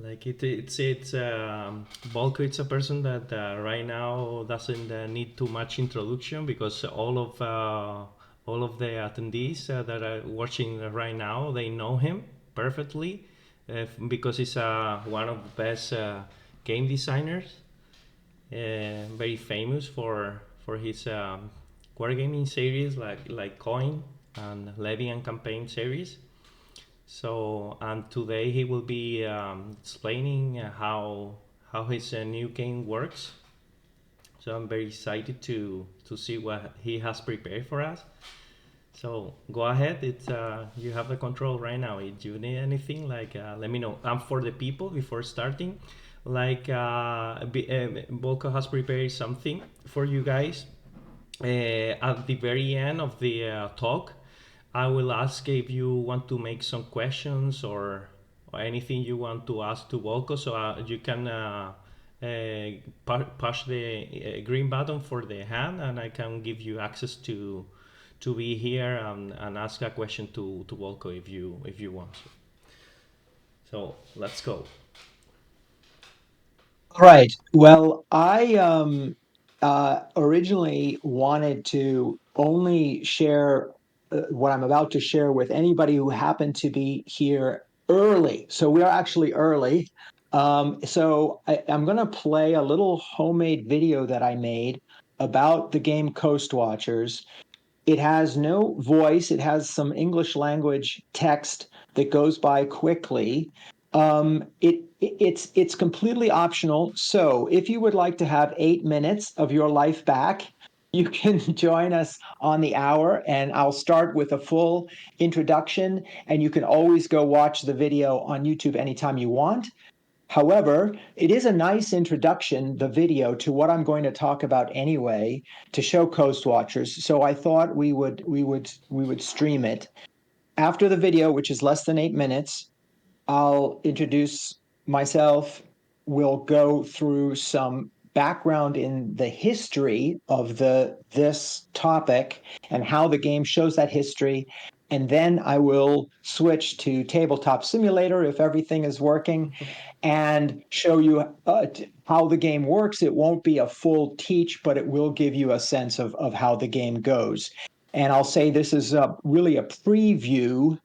Like Volko. It's a person that right now doesn't need too much introduction because all of the attendees that are watching right now, they know him perfectly because he's one of the best game designers, very famous for his wargaming series like Coin and Levy and Campaign series. So, and today he will be explaining how his new game works. So I'm very excited to see what he has prepared for us. So go ahead. It's you have the control right now. If you need anything, like let me know. And for the people before starting, like Volko has prepared something for you guys at the very end of the talk. I will ask if you want to make some questions or anything you want to ask to Volko, so you can push the green button for the hand, and I can give you access to be here and ask a question to Volko if you want. So let's go. All right. Well, I originally wanted to only share what I'm about to share with anybody who happened to be here early. So we are actually early. I'm going to play a little homemade video that I made about the game Coast Watchers. It has no voice. It has some English language text that goes by quickly. It's completely optional. So if you would like to have 8 minutes of your life back, you can join us on the hour, and I'll start with a full introduction. And you can always go watch the video on YouTube anytime you want. However, it is a nice introduction, the video, to what I'm going to talk about anyway, to show Coast Watchers. So I thought we would stream it. After the video, which is less than 8 minutes, I'll introduce myself. We'll go through some background in the history of this topic and how the game shows that history. And then I will switch to Tabletop Simulator if everything is working and show you how the game works. It won't be a full teach, but it will give you a sense of how the game goes. And I'll say this is really a preview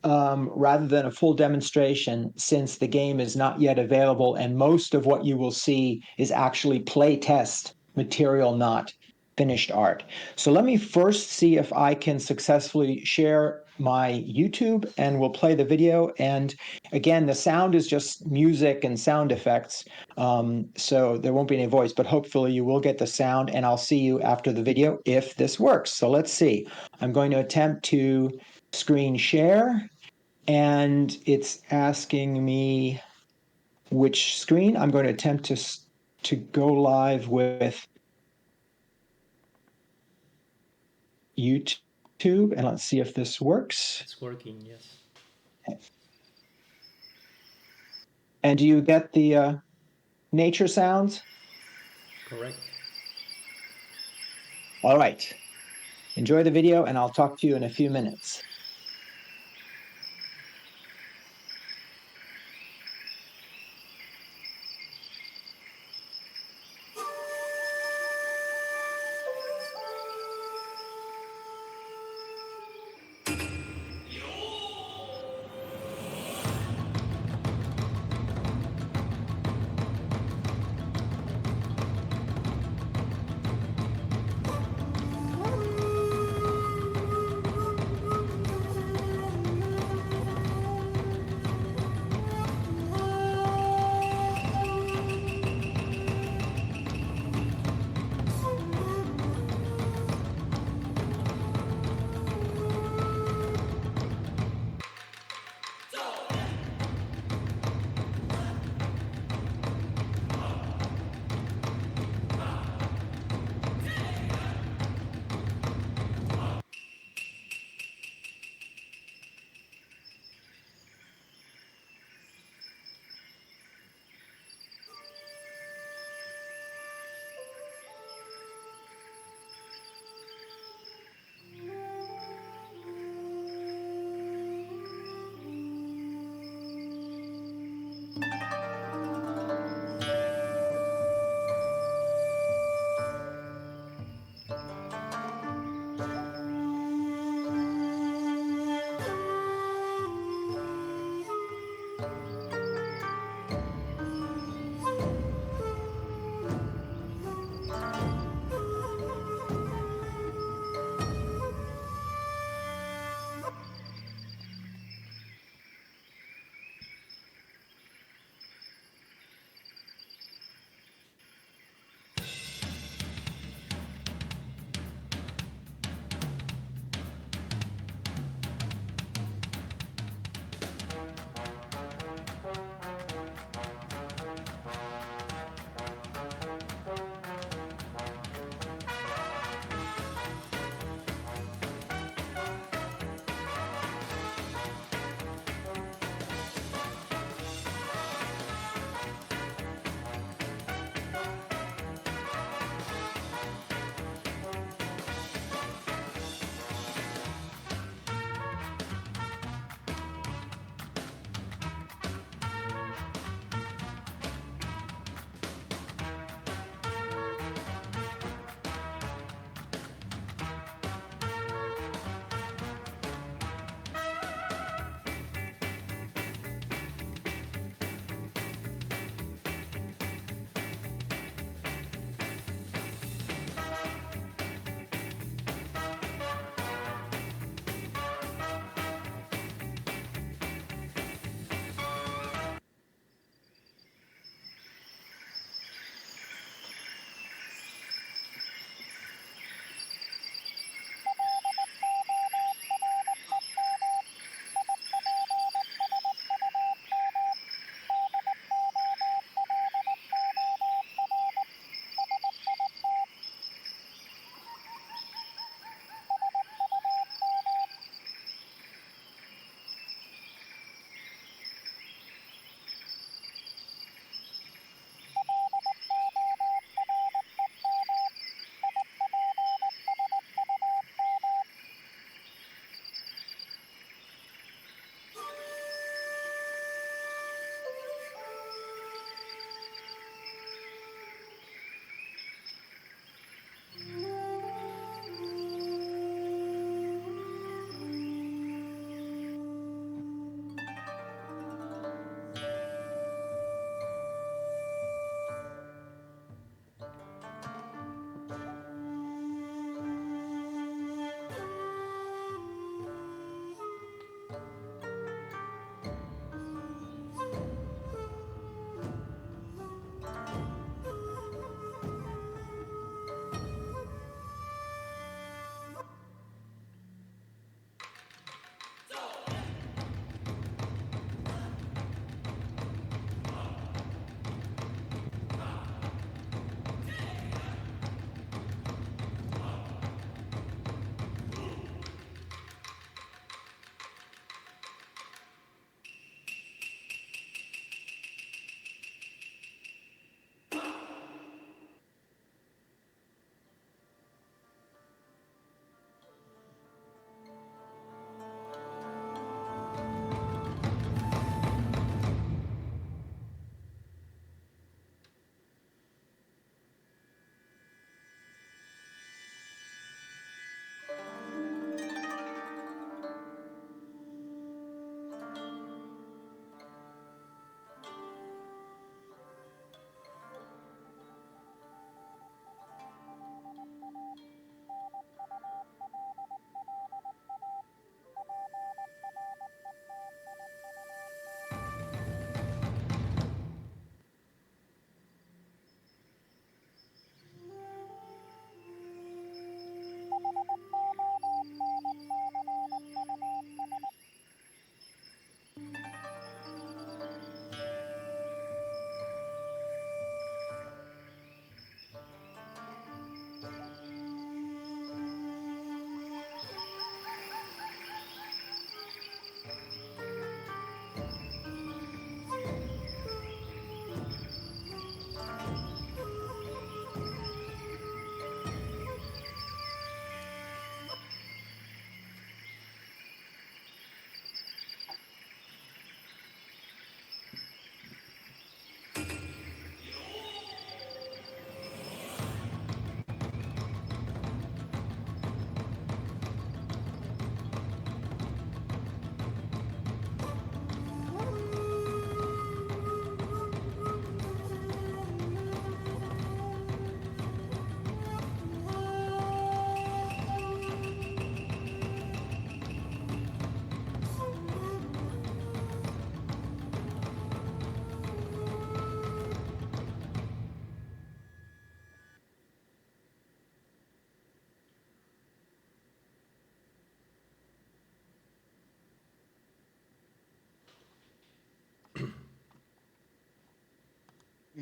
rather than a full demonstration, since the game is not yet available, and most of what you will see is actually play test material, not finished art. So let me first see if I can successfully share my YouTube, and we'll play the video. And again, the sound is just music and sound effects, so there won't be any voice, but hopefully you will get the sound, and I'll see you after the video if this works. So let's see. I'm going to attempt to screen share, and it's asking me which screen. I'm going to attempt to go live with YouTube, and let's see if this works. It's working, yes. And do you get the nature sounds? Correct. All right. Enjoy the video, and I'll talk to you in a few minutes.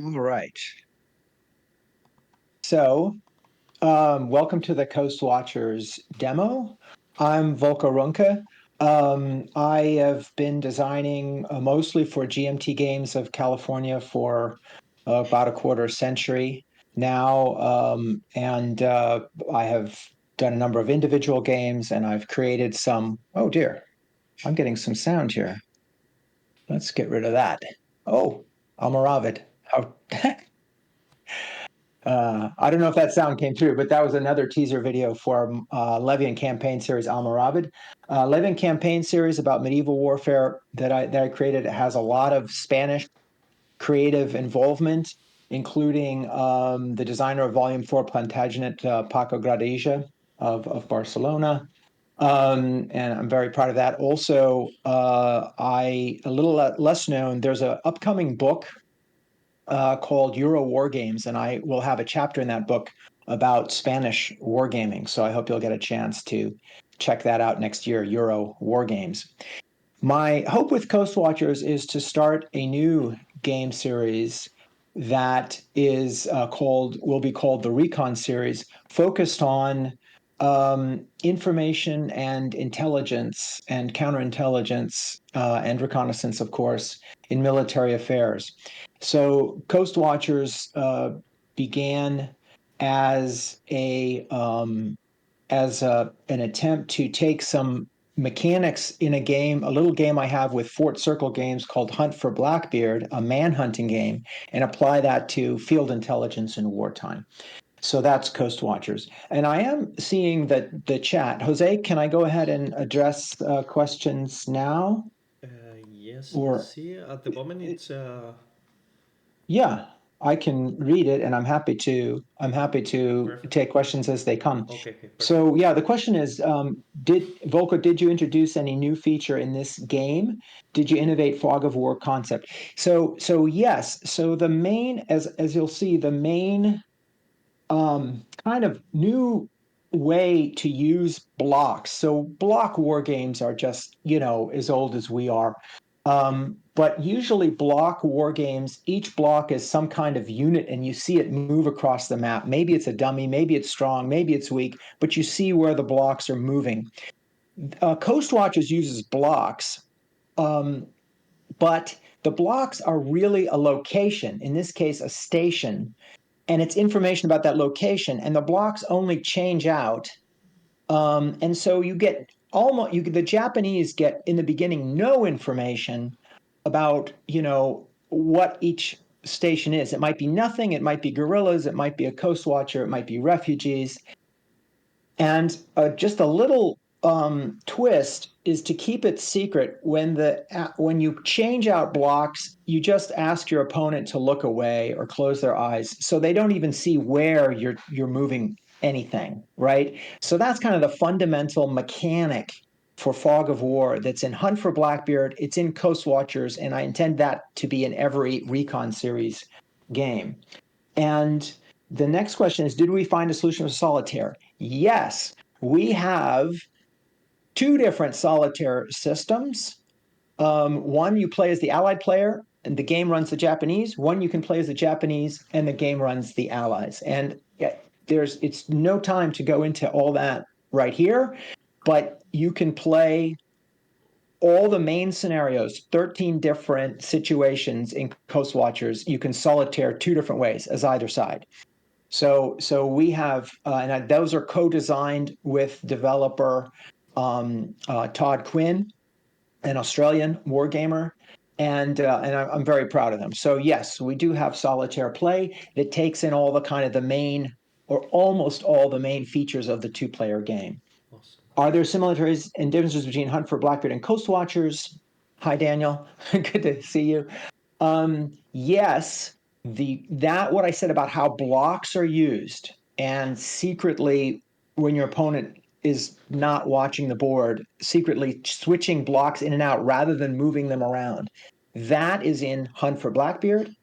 All right. So, welcome to the Coast Watchers demo. I'm Volko Ruhnke. I have been designing mostly for GMT Games of California for about a quarter century now. And I have done a number of individual games and I've created some. Oh dear, I'm getting some sound here. Let's get rid of that. Oh, Almoravid. How I don't know if that sound came through, but that was another teaser video for Levian campaign series Almoravid. Levian campaign series about medieval warfare that I created. It has a lot of Spanish creative involvement, including the designer of Volume 4, Plantagenet, Paco Gradija of Barcelona. And I'm very proud of that. Also, a little less known, there's an upcoming book called Euro Wargames, and I will have a chapter in that book about Spanish wargaming. So I hope you'll get a chance to check that out next year, Euro Wargames. My hope with Coast Watchers is to start a new game series that is will be called the Recon series, focused on information and intelligence and counterintelligence and reconnaissance, of course, in military affairs. So Coast Watchers began as an attempt to take some mechanics in a little game I have with Fort Circle Games called Hunt for Blackbeard, a manhunting game, and apply that to field intelligence in wartime. So that's Coast Watchers. And I am seeing that the chat. Jose, can I go ahead and address questions now? Yes, let's Or see. At the moment, it's yeah, I can read it, and I'm happy to perfect. take questions as they come. Okay, okay, perfect. So yeah, the question is, did you introduce any new feature in this game? Did you innovate fog of war concept? So yes. So the main, as you'll see, the main kind of new way to use blocks. So block war games are just, as old as we are. But usually block war games, each block is some kind of unit and you see it move across the map. Maybe it's a dummy, maybe it's strong, maybe it's weak, but you see where the blocks are moving. Coast Watchers uses blocks, um, but the blocks are really a location, in this case, a station, and it's information about that location, and the blocks only change out. And so you get the Japanese get in the beginning no information about what each station is. It might be nothing, it might be guerrillas, it might be a coast watcher, it might be refugees. And just a little twist is to keep it secret. When you change out blocks, you just ask your opponent to look away or close their eyes, so they don't even see where you're moving anything, right? So that's kind of the fundamental mechanic for Fog of War that's in Hunt for Blackbeard. It's in Coast Watchers, and I intend that to be in every Recon series game. And the next question is, did we find a solution for solitaire? Yes, we have two different solitaire systems. One, you play as the allied player and the game runs the Japanese. One, you can play as the Japanese and the game runs the allies. And it's no time to go into all that right here, but you can play all the main scenarios, 13 different situations in Coast Watchers. You can solitaire two different ways as either side. So we have, and those are co-designed with developer Todd Quinn, an Australian wargamer, and I'm very proud of them. So yes, we do have solitaire play that takes in all the kind of the main or almost all the main features of the two-player game. Awesome. Are there similarities and differences between Hunt for Blackbeard and Coast Watchers? Hi, Daniel. Good to see you. Yes, that what I said about how blocks are used and secretly when your opponent is not watching the board, secretly switching blocks in and out rather than moving them around. That is in Hunt for Blackbeard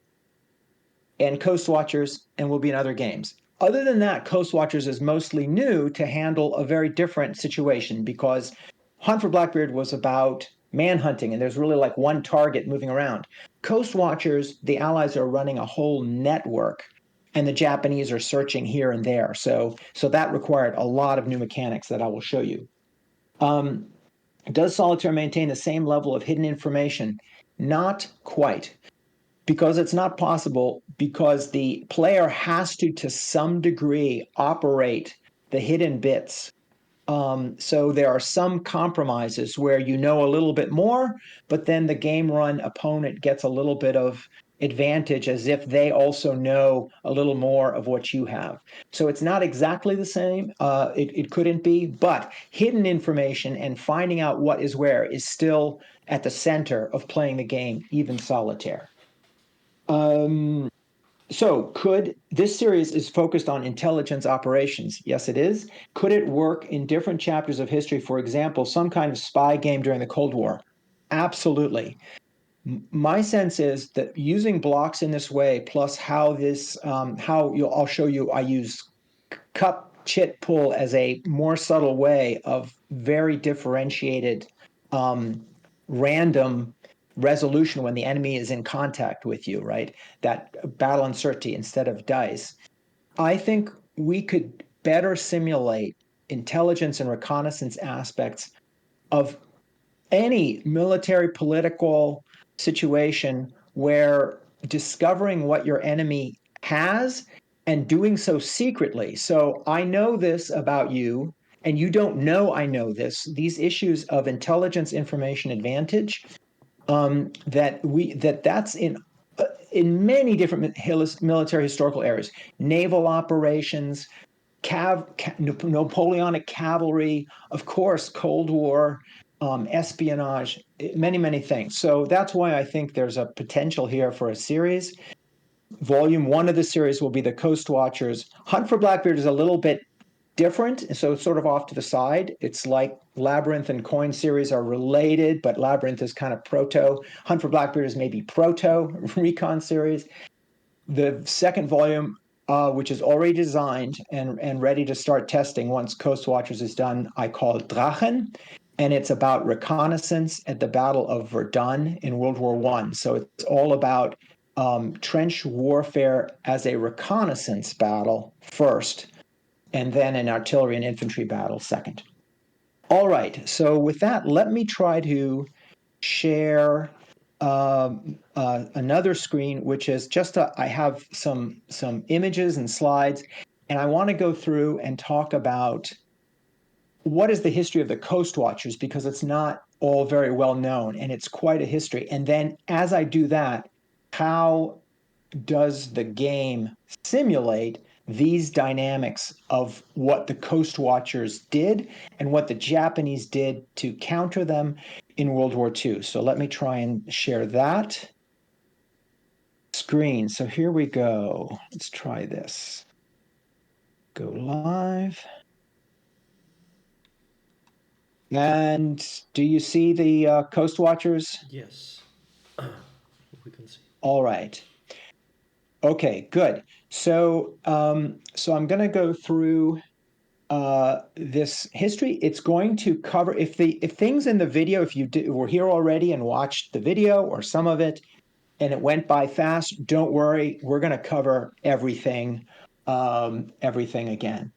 and Coast Watchers and will be in other games. Other than that, Coast Watchers is mostly new to handle a very different situation because Hunt for Blackbeard was about manhunting, and there's really like one target moving around. Coast Watchers, the Allies are running a whole network, and the Japanese are searching here and there. So that required a lot of new mechanics that I will show you. Does Solitaire maintain the same level of hidden information? Not quite, because it's not possible, because the player has to some degree, operate the hidden bits. So there are some compromises where you know a little bit more, but then the game run opponent gets a little bit of advantage as if they also know a little more of what you have. So it's not exactly the same. It couldn't be, but hidden information and finding out what is where is still at the center of playing the game, even solitaire. So could this series is focused on intelligence operations? Yes, it is. Could it work in different chapters of history? For example, some kind of spy game during the Cold War? Absolutely. My sense is that using blocks in this way, plus how this, I'll show you. I use cup chit pull as a more subtle way of very differentiated, random resolution when the enemy is in contact with you, right? That battle uncertainty instead of dice. I think we could better simulate intelligence and reconnaissance aspects of any military political situation where discovering what your enemy has and doing so secretly. So I know this about you, and you don't know I know this. These issues of intelligence information advantage, that's in many different military historical areas, naval operations, Napoleonic cavalry, of course, Cold War, espionage, many things. So that's why I think there's a potential here for a series. Volume 1 of the series will be the Coast Watchers. Hunt for Blackbeard is a little bit different, so it's sort of off to the side. It's like Labyrinth and Coin series are related, but Labyrinth is kind of proto. Hunt for Blackbeard is maybe proto Recon series. The second volume, which is already designed and ready to start testing once Coast Watchers is done, I call it Drachen, and it's about reconnaissance at the Battle of Verdun in World War I. So it's all about trench warfare as a reconnaissance battle first, and then an artillery and infantry battle second. All right, so with that, let me try to share another screen, which is just I have some images and slides, and I want to go through and talk about what is the history of the Coast Watchers, because it's not all very well known, and it's quite a history. And then as I do that, how does the game simulate these dynamics of what the Coast Watchers did and what the Japanese did to counter them in World War II? So let me try and share that screen. So here we go. Let's try this. Go live. And do you see the Coast Watchers? Yes, we can see. All right. Okay, good. So I'm going to go through this history. It's going to cover if things in the video, if you were here already and watched the video or some of it, and it went by fast, don't worry. We're going to cover everything again.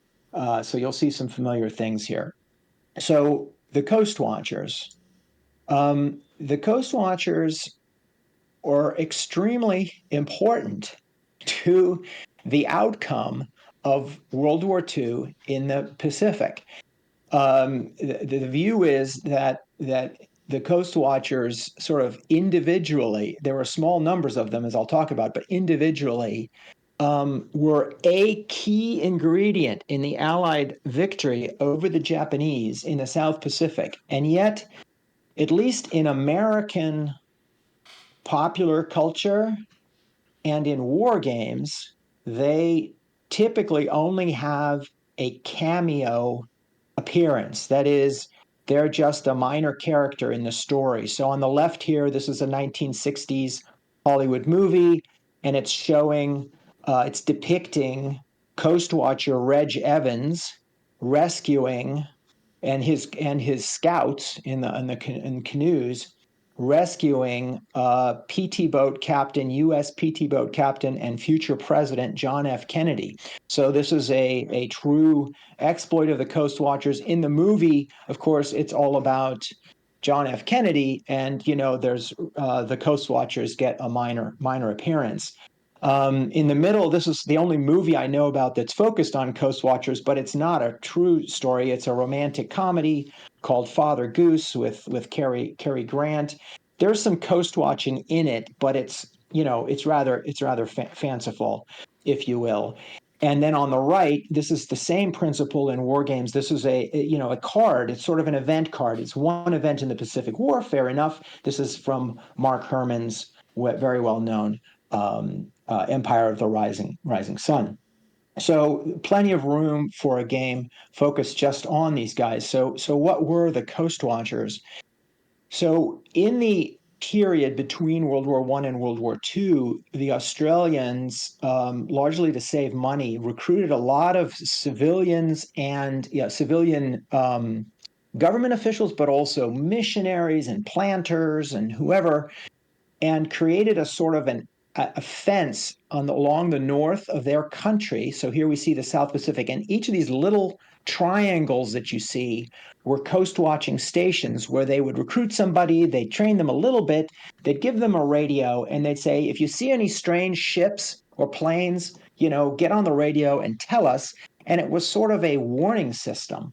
So you'll see some familiar things here. So the Coast Watchers. The Coast Watchers are extremely important to the outcome of World War II in the Pacific. The view is that the Coast Watchers sort of individually, there were small numbers of them, as I'll talk about, but individually were a key ingredient in the Allied victory over the Japanese in the South Pacific. And yet, at least in American popular culture and in war games, they typically only have a cameo appearance. That is, they're just a minor character in the story. So on the left here, this is a 1960s Hollywood movie, and it's showing, it's depicting Coast Watcher Reg Evans rescuing and his scouts in canoes rescuing PT boat captain, U.S. PT boat captain, and future President John F. Kennedy. So this is a true exploit of the Coast Watchers. In the movie, of course, it's all about John F. Kennedy, and there's the Coast Watchers get a minor appearance. In the middle, this is the only movie I know about that's focused on Coast Watchers, but it's not a true story. It's a romantic comedy called Father Goose with Cary Grant. There's some coast watching in it, but it's rather fanciful, if you will. And then on the right, this is the same principle in war games. This is a card. It's sort of an event card. It's one event in the Pacific War. Fair enough. This is from Mark Herman's very well known Empire of the Rising Sun. So plenty of room for a game focused just on these guys. So what were the Coast Watchers? So in the period between World War I and World War II, the Australians, largely to save money, recruited a lot of civilians and civilian government officials, but also missionaries and planters and whoever, and created a sort of a fence along the north of their country. So here we see the South Pacific, and each of these little triangles that you see were coast watching stations where they would recruit somebody, they'd train them a little bit, they'd give them a radio, and they'd say, if you see any strange ships or planes, get on the radio and tell us. And it was sort of a warning system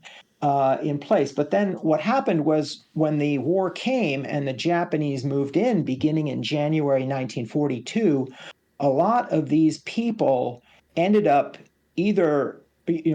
in place. But then what happened was when the war came and the Japanese moved in beginning in January 1942, a lot of these people ended up either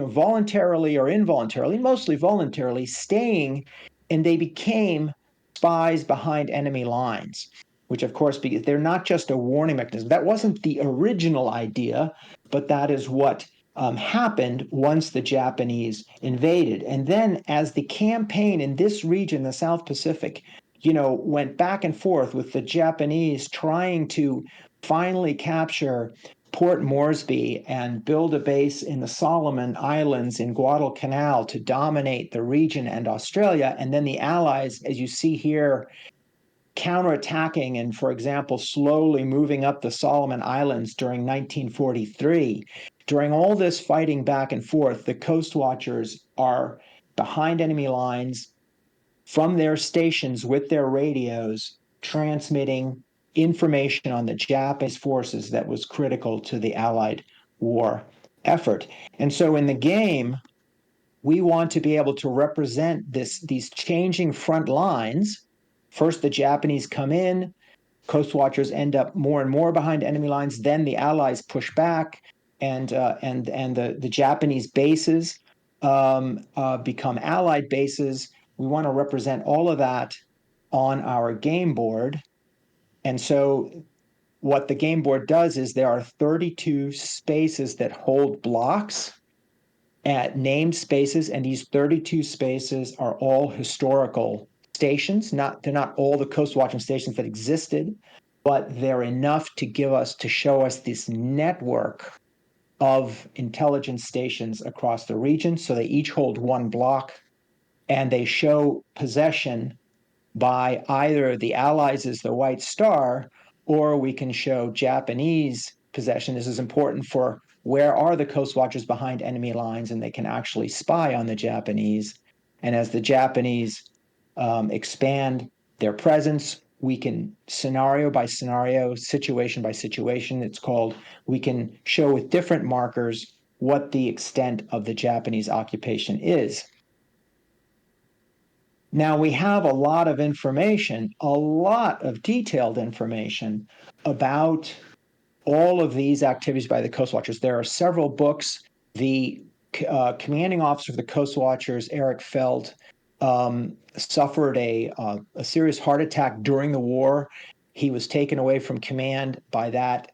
voluntarily or involuntarily, mostly voluntarily, staying, and they became spies behind enemy lines, which of course, because they're not just a warning mechanism. That wasn't the original idea, but that is what happened once the Japanese invaded. And then as the campaign in this region, the South Pacific, went back and forth with the Japanese trying to finally capture Port Moresby and build a base in the Solomon Islands in Guadalcanal to dominate the region and Australia. And then the Allies, as you see here, counterattacking and, for example, slowly moving up the Solomon Islands during 1943. During all this fighting back and forth, the Coast Watchers are behind enemy lines from their stations with their radios, transmitting information on the Japanese forces that was critical to the Allied war effort. And so in the game, we want to be able to represent these changing front lines. First, the Japanese come in, Coast Watchers end up more and more behind enemy lines. Then the Allies push back, and the Japanese bases become Allied bases. We want to represent all of that on our game board. And so what the game board does is there are 32 spaces that hold blocks at named spaces, and these 32 spaces are all historical stations. They're not all the coast watching stations that existed, but they're enough to show us this network of intelligence stations across the region. So they each hold one block, and they show possession by either the Allies as the White Star, or we can show Japanese possession. This is important for where are the Coast Watchers behind enemy lines, and they can actually spy on the Japanese. And as the Japanese expand their presence, we can scenario by scenario, situation by situation, it's called, we can show with different markers what the extent of the Japanese occupation is. Now we have a lot of information, a lot of detailed information about all of these activities by the Coast Watchers. There are several books. The commanding officer of the Coast Watchers, Eric Feld, suffered a serious heart attack during the war. He was taken away from command by that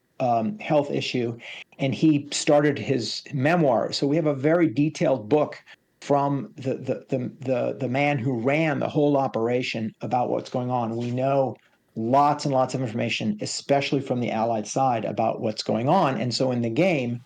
health issue, and he started his memoir. So we have a very detailed book from the man who ran the whole operation about what's going on. We know lots and lots of information, especially from the Allied side, about what's going on. And so in the game,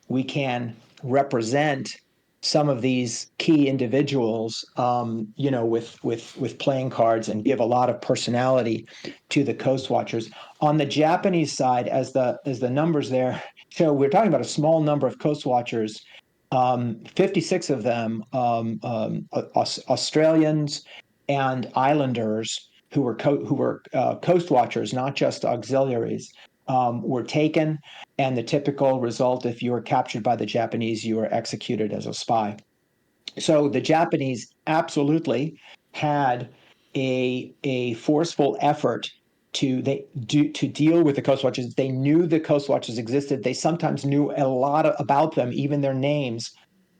we can represent some of these key individuals, with playing cards and give a lot of personality to the Coast Watchers. On the Japanese side, as the numbers there show, we're talking about a small number of Coast Watchers. 56 of them, Australians and Islanders who were Coast Watchers, not just auxiliaries, were taken. And the typical result, if you were captured by the Japanese, you were executed as a spy. So the Japanese absolutely had a forceful effort to deal with the Coast Watchers. They knew the Coast Watchers existed. They sometimes knew a lot about them, even their names,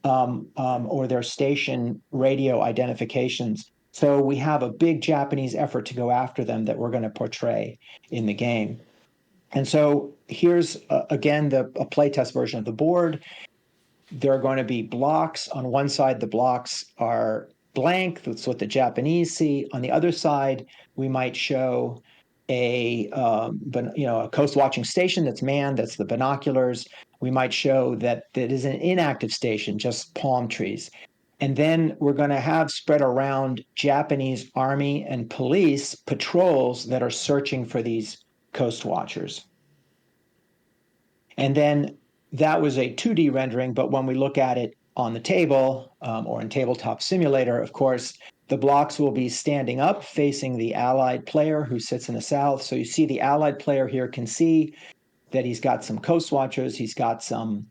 or their station radio identifications. So we have a big Japanese effort to go after them that we're going to portray in the game. And so here's again a playtest version of the board. There are going to be blocks. On one side, the blocks are blank. That's what the Japanese see. On the other side, we might show a coast watching station that's manned. That's the binoculars. We might show that it is an inactive station, just palm trees. And then we're going to have spread around Japanese army and police patrols that are searching for these coast watchers. And then that was a 2D rendering, but when we look at it on the table or in Tabletop Simulator, of course, the blocks will be standing up facing the allied player who sits in the south. So you see the allied player here can see that he's got some coast watchers, he's got some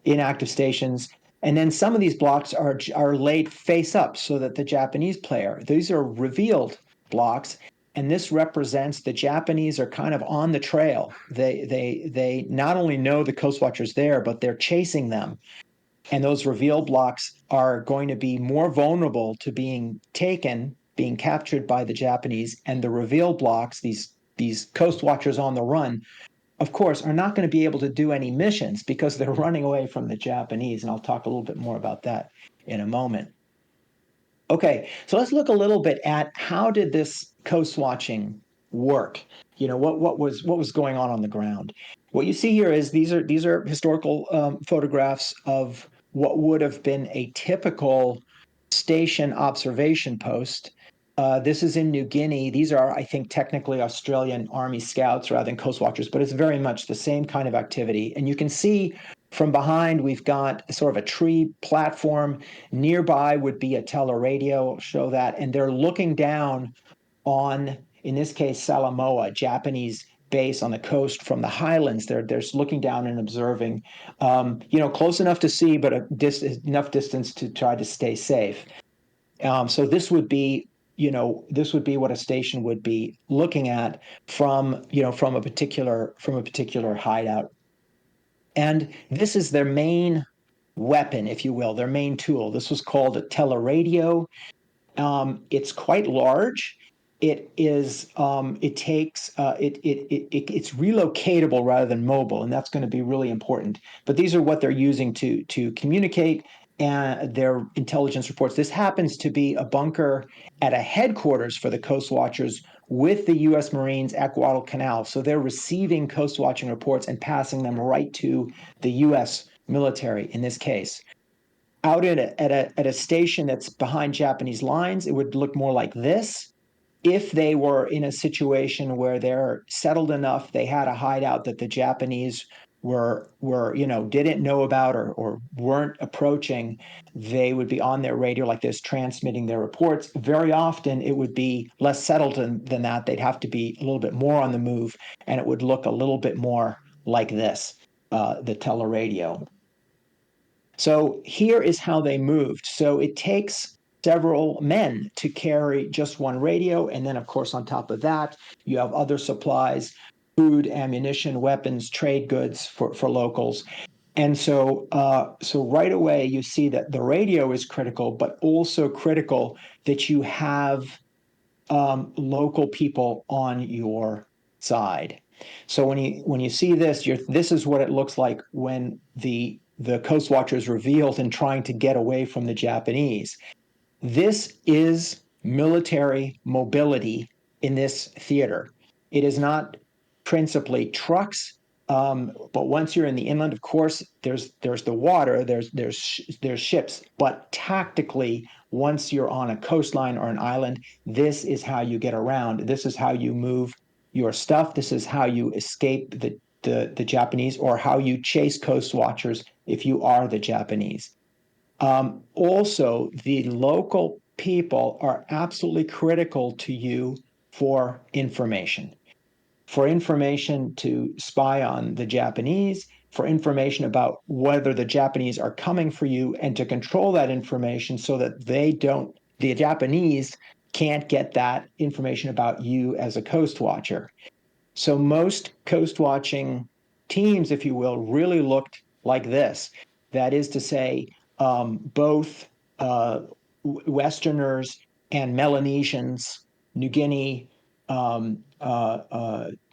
inactive stations. And then some of these blocks are laid face up so that the Japanese player, these are revealed blocks, and this represents the Japanese are kind of on the trail. They not only know the coast watchers there, but they're chasing them. And those reveal blocks are going to be more vulnerable to being captured by the Japanese. And the reveal blocks, these coast watchers on the run, of course, are not going to be able to do any missions because they're running away from the Japanese. And I'll talk a little bit more about that in a moment. Okay, so let's look a little bit at how did this coast watching work? What was going on the ground? What you see here is these are historical photographs of what would have been a typical station observation post. This is in New Guinea. These are, I think, technically Australian Army Scouts rather than Coast Watchers, but it's very much the same kind of activity. And you can see from behind, we've got sort of a tree platform. Nearby would be a teleradio, show that. And they're looking down on, in this case, Salamoa, Japanese base on the coast from the highlands. They're looking down and observing, close enough to see, but enough distance to try to stay safe. So this would be what a station would be looking at from a particular hideout. And this is their main weapon, if you will, their main tool. This was called a teleradio. It's quite large. It is. It takes. It's relocatable rather than mobile, and that's going to be really important. But these are what they're using to communicate and their intelligence reports. This happens to be a bunker at a headquarters for the Coast Watchers with the U.S. Marines at Guadalcanal. So they're receiving coast watching reports and passing them right to the U.S. military in this case. Out at a station that's behind Japanese lines, it would look more like this. If they were in a situation where they're settled enough, they had a hideout that the Japanese were didn't know about or weren't approaching, they would be on their radio like this, transmitting their reports. Very often, it would be less settled than that. They'd have to be a little bit more on the move, and it would look a little bit more like this, the teleradio. So here is how they moved. So it takes several men to carry just one radio. And then, of course, on top of that, you have other supplies, food, ammunition, weapons, trade goods for locals. And so right away, you see that the radio is critical, but also critical that you have local people on your side. So when you see this, this is what it looks like when the Coast Watcher is revealed and trying to get away from the Japanese. This is military mobility in this theater. It is not principally trucks. But once you're in the inland, of course, there's the water, there's ships. But tactically, once you're on a coastline or an island, this is how you get around. This is how you move your stuff. This is how you escape the Japanese, or how you chase coast watchers if you are the Japanese. Also, the local people are absolutely critical to you for information, to spy on the Japanese, for information about whether the Japanese are coming for you, and to control that information so that the Japanese can't get that information about you as a coast watcher. So most coast watching teams, if you will, really looked like this. That is to say, both Westerners and Melanesians, New Guinea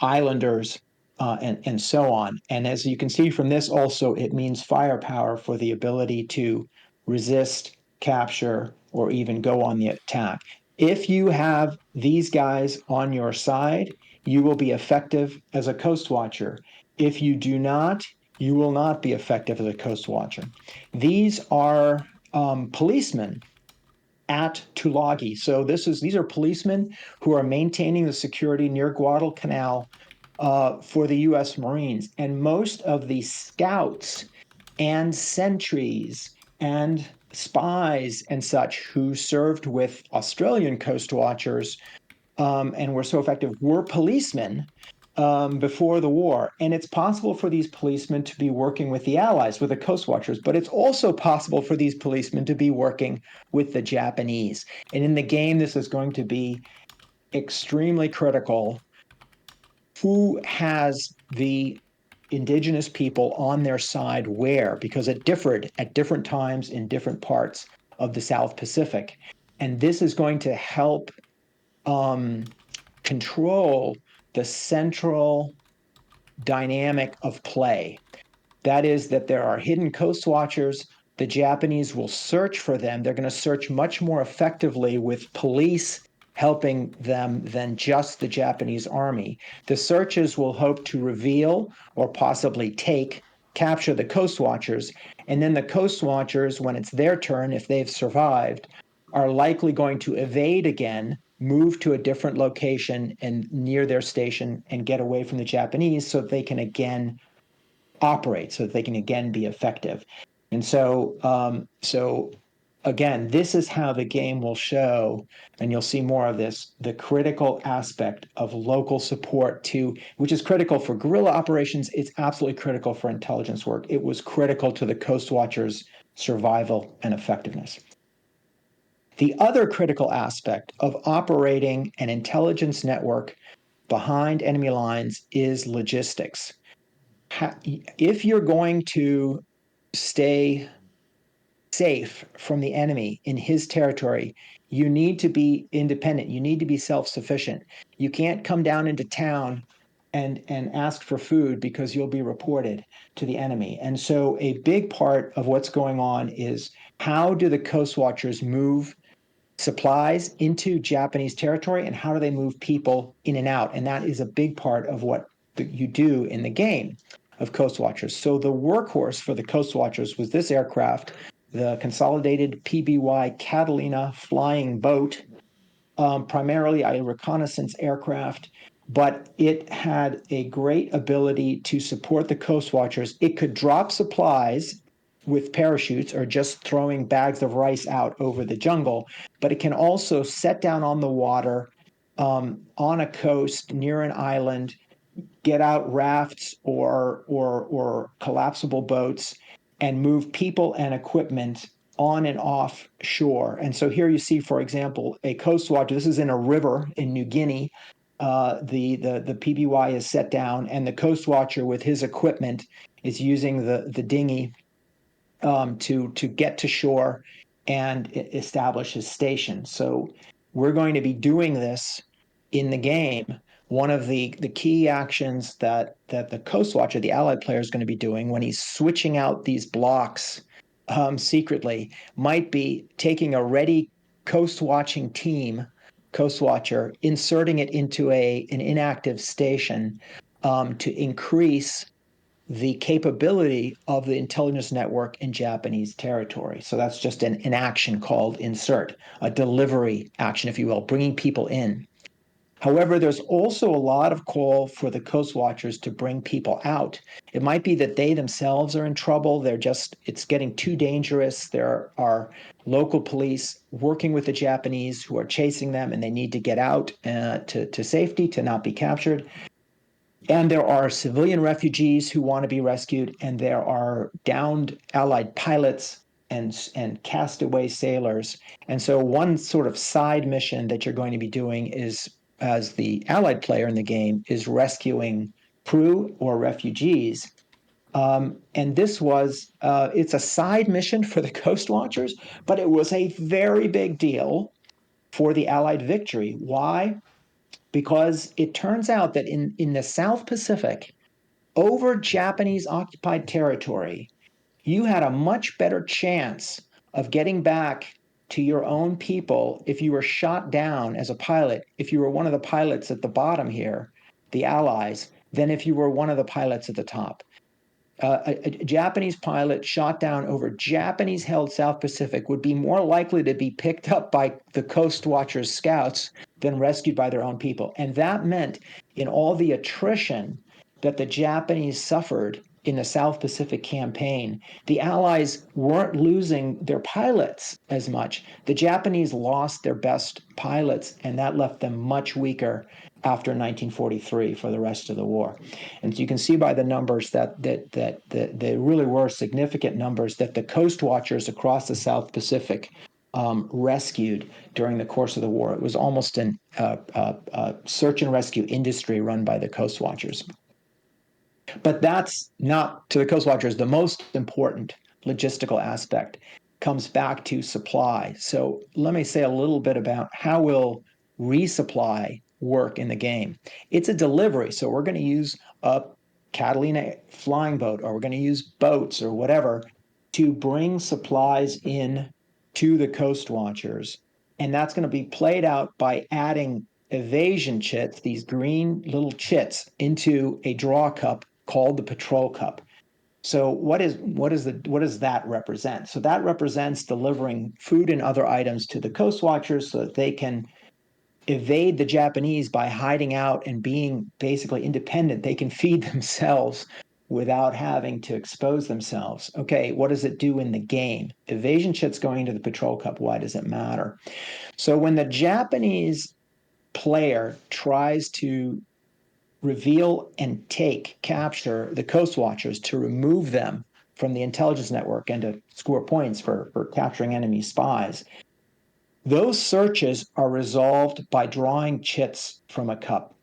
islanders, and so on. And as you can see from this, also, it means firepower for the ability to resist, capture, or even go on the attack. If you have these guys on your side, you will be effective as a coast watcher. If you do not, you will not be effective as a coast watcher. These are policemen at Tulagi. So these are policemen who are maintaining the security near Guadalcanal for the U.S. Marines. And most of the scouts and sentries and spies and such who served with Australian coast watchers and were so effective were policemen before the war. And it's possible for these policemen to be working with the Allies, with the Coast Watchers, but it's also possible for these policemen to be working with the Japanese. And in the game, this is going to be extremely critical. Who has the indigenous people on their side where? Because it differed at different times in different parts of the South Pacific. And this is going to help control the central dynamic of play. That is, that there are hidden coast watchers. The Japanese will search for them. They're going to search much more effectively with police helping them than just the Japanese army. The searches will hope to reveal or possibly capture the coast watchers. And then the coast watchers, when it's their turn, if they've survived, are likely going to evade again, move to a different location and near their station and get away from the Japanese so that they can again operate, so that they can again be effective. And so again, this is how the game will show, and you'll see more of this, the critical aspect of local support which is critical for guerrilla operations. It's absolutely critical for intelligence work. It was critical to the Coast Watchers' survival and effectiveness. The other critical aspect of operating an intelligence network behind enemy lines is logistics. If you're going to stay safe from the enemy in his territory, you need to be independent. You need to be self-sufficient. You can't come down into town and ask for food because you'll be reported to the enemy. And so a big part of what's going on is, how do the Coast Watchers move supplies into Japanese territory, and how do they move people in and out? And that is a big part of what you do in the game of Coast Watchers. So the workhorse for the Coast Watchers was this aircraft, the Consolidated PBY Catalina flying boat, primarily a reconnaissance aircraft, but it had a great ability to support the Coast Watchers. It could drop supplies with parachutes or just throwing bags of rice out over the jungle, but it can also set down on the water, on a coast near an island, get out rafts or collapsible boats, and move people and equipment on and off shore. And so here you see, for example, a coast watcher. This is in a river in New Guinea. The PBY is set down, and the coast watcher with his equipment is using the dinghy to get to shore and establish his station. So we're going to be doing this in the game. One of the key actions that the Coast Watcher, the allied player, is going to be doing when he's switching out these blocks secretly might be taking a ready coast watching team, Coast Watcher, inserting it into an inactive station to increase the capability of the intelligence network in Japanese territory. So that's just an action called insert, a delivery action, if you will, bringing people in. However, there's also a lot of call for the Coast Watchers to bring people out. It might be that they themselves are in trouble. It's getting too dangerous. There are local police working with the Japanese who are chasing them, and they need to get out to safety, to not be captured. And there are civilian refugees who want to be rescued, and there are downed Allied pilots and castaway sailors. And so one sort of side mission that you're going to be doing is, as the Allied player in the game, is rescuing crew or refugees. And this was, it's a side mission for the Coast Watchers, but it was a very big deal for the Allied victory. Why? Because it turns out that in the South Pacific, over Japanese occupied territory, you had a much better chance of getting back to your own people if you were shot down as a pilot, if you were one of the pilots at the bottom here, the Allies, than if you were one of the pilots at the top. A Japanese pilot shot down over Japanese held South Pacific would be more likely to be picked up by the Coast Watchers scouts than rescued by their own people. And that meant in all the attrition that the Japanese suffered in the South Pacific campaign, the Allies weren't losing their pilots as much. The Japanese lost their best pilots, and that left them much weaker after 1943 for the rest of the war. And so you can see by the numbers that there really were significant numbers that the Coast Watchers across the South Pacific rescued during the course of the war. It was almost a search and rescue industry run by the Coast Watchers. But that's not, to the Coast Watchers, the most important logistical aspect. Comes back to supply. So let me say a little bit about how will resupply work in the game. It's a delivery, so we're going to use a Catalina flying boat, or we're going to use boats or whatever to bring supplies in to the Coast Watchers. And that's going to be played out by adding evasion chits, these green little chits, into a draw cup called the Patrol Cup. So what does that represent? So that represents delivering food and other items to the Coast Watchers so that they can evade the Japanese by hiding out and being basically independent. They can feed themselves without having to expose themselves. Okay, what does it do in the game? Evasion chits going into the Patrol Cup. Why does it matter? So when the Japanese player tries to reveal and capture the Coast Watchers to remove them from the intelligence network and to score points for capturing enemy spies, those searches are resolved by drawing chits from a cup.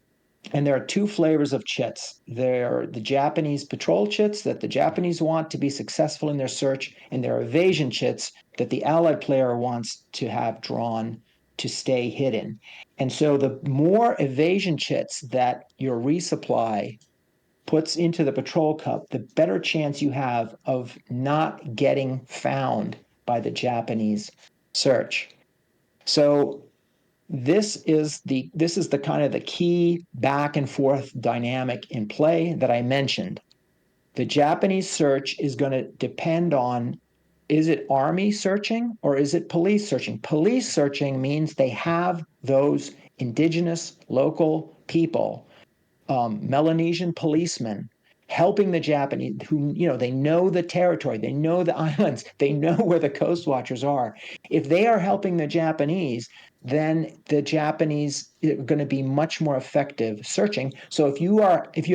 And there are two flavors of chits. There are the Japanese patrol chits that the Japanese want to be successful in their search, and there are evasion chits that the Allied player wants to have drawn to stay hidden. And so the more evasion chits that your resupply puts into the Patrol Cup, the better chance you have of not getting found by the Japanese search. So this is the kind of the key back and forth dynamic in play that I mentioned. The Japanese search is going to depend on, is it army searching or is it police searching? Police searching means they have those indigenous local people, Melanesian policemen, helping the Japanese who, they know the territory, they know the islands, they know where the Coast Watchers are. If they are helping the Japanese, then the Japanese are going to be much more effective searching. So if you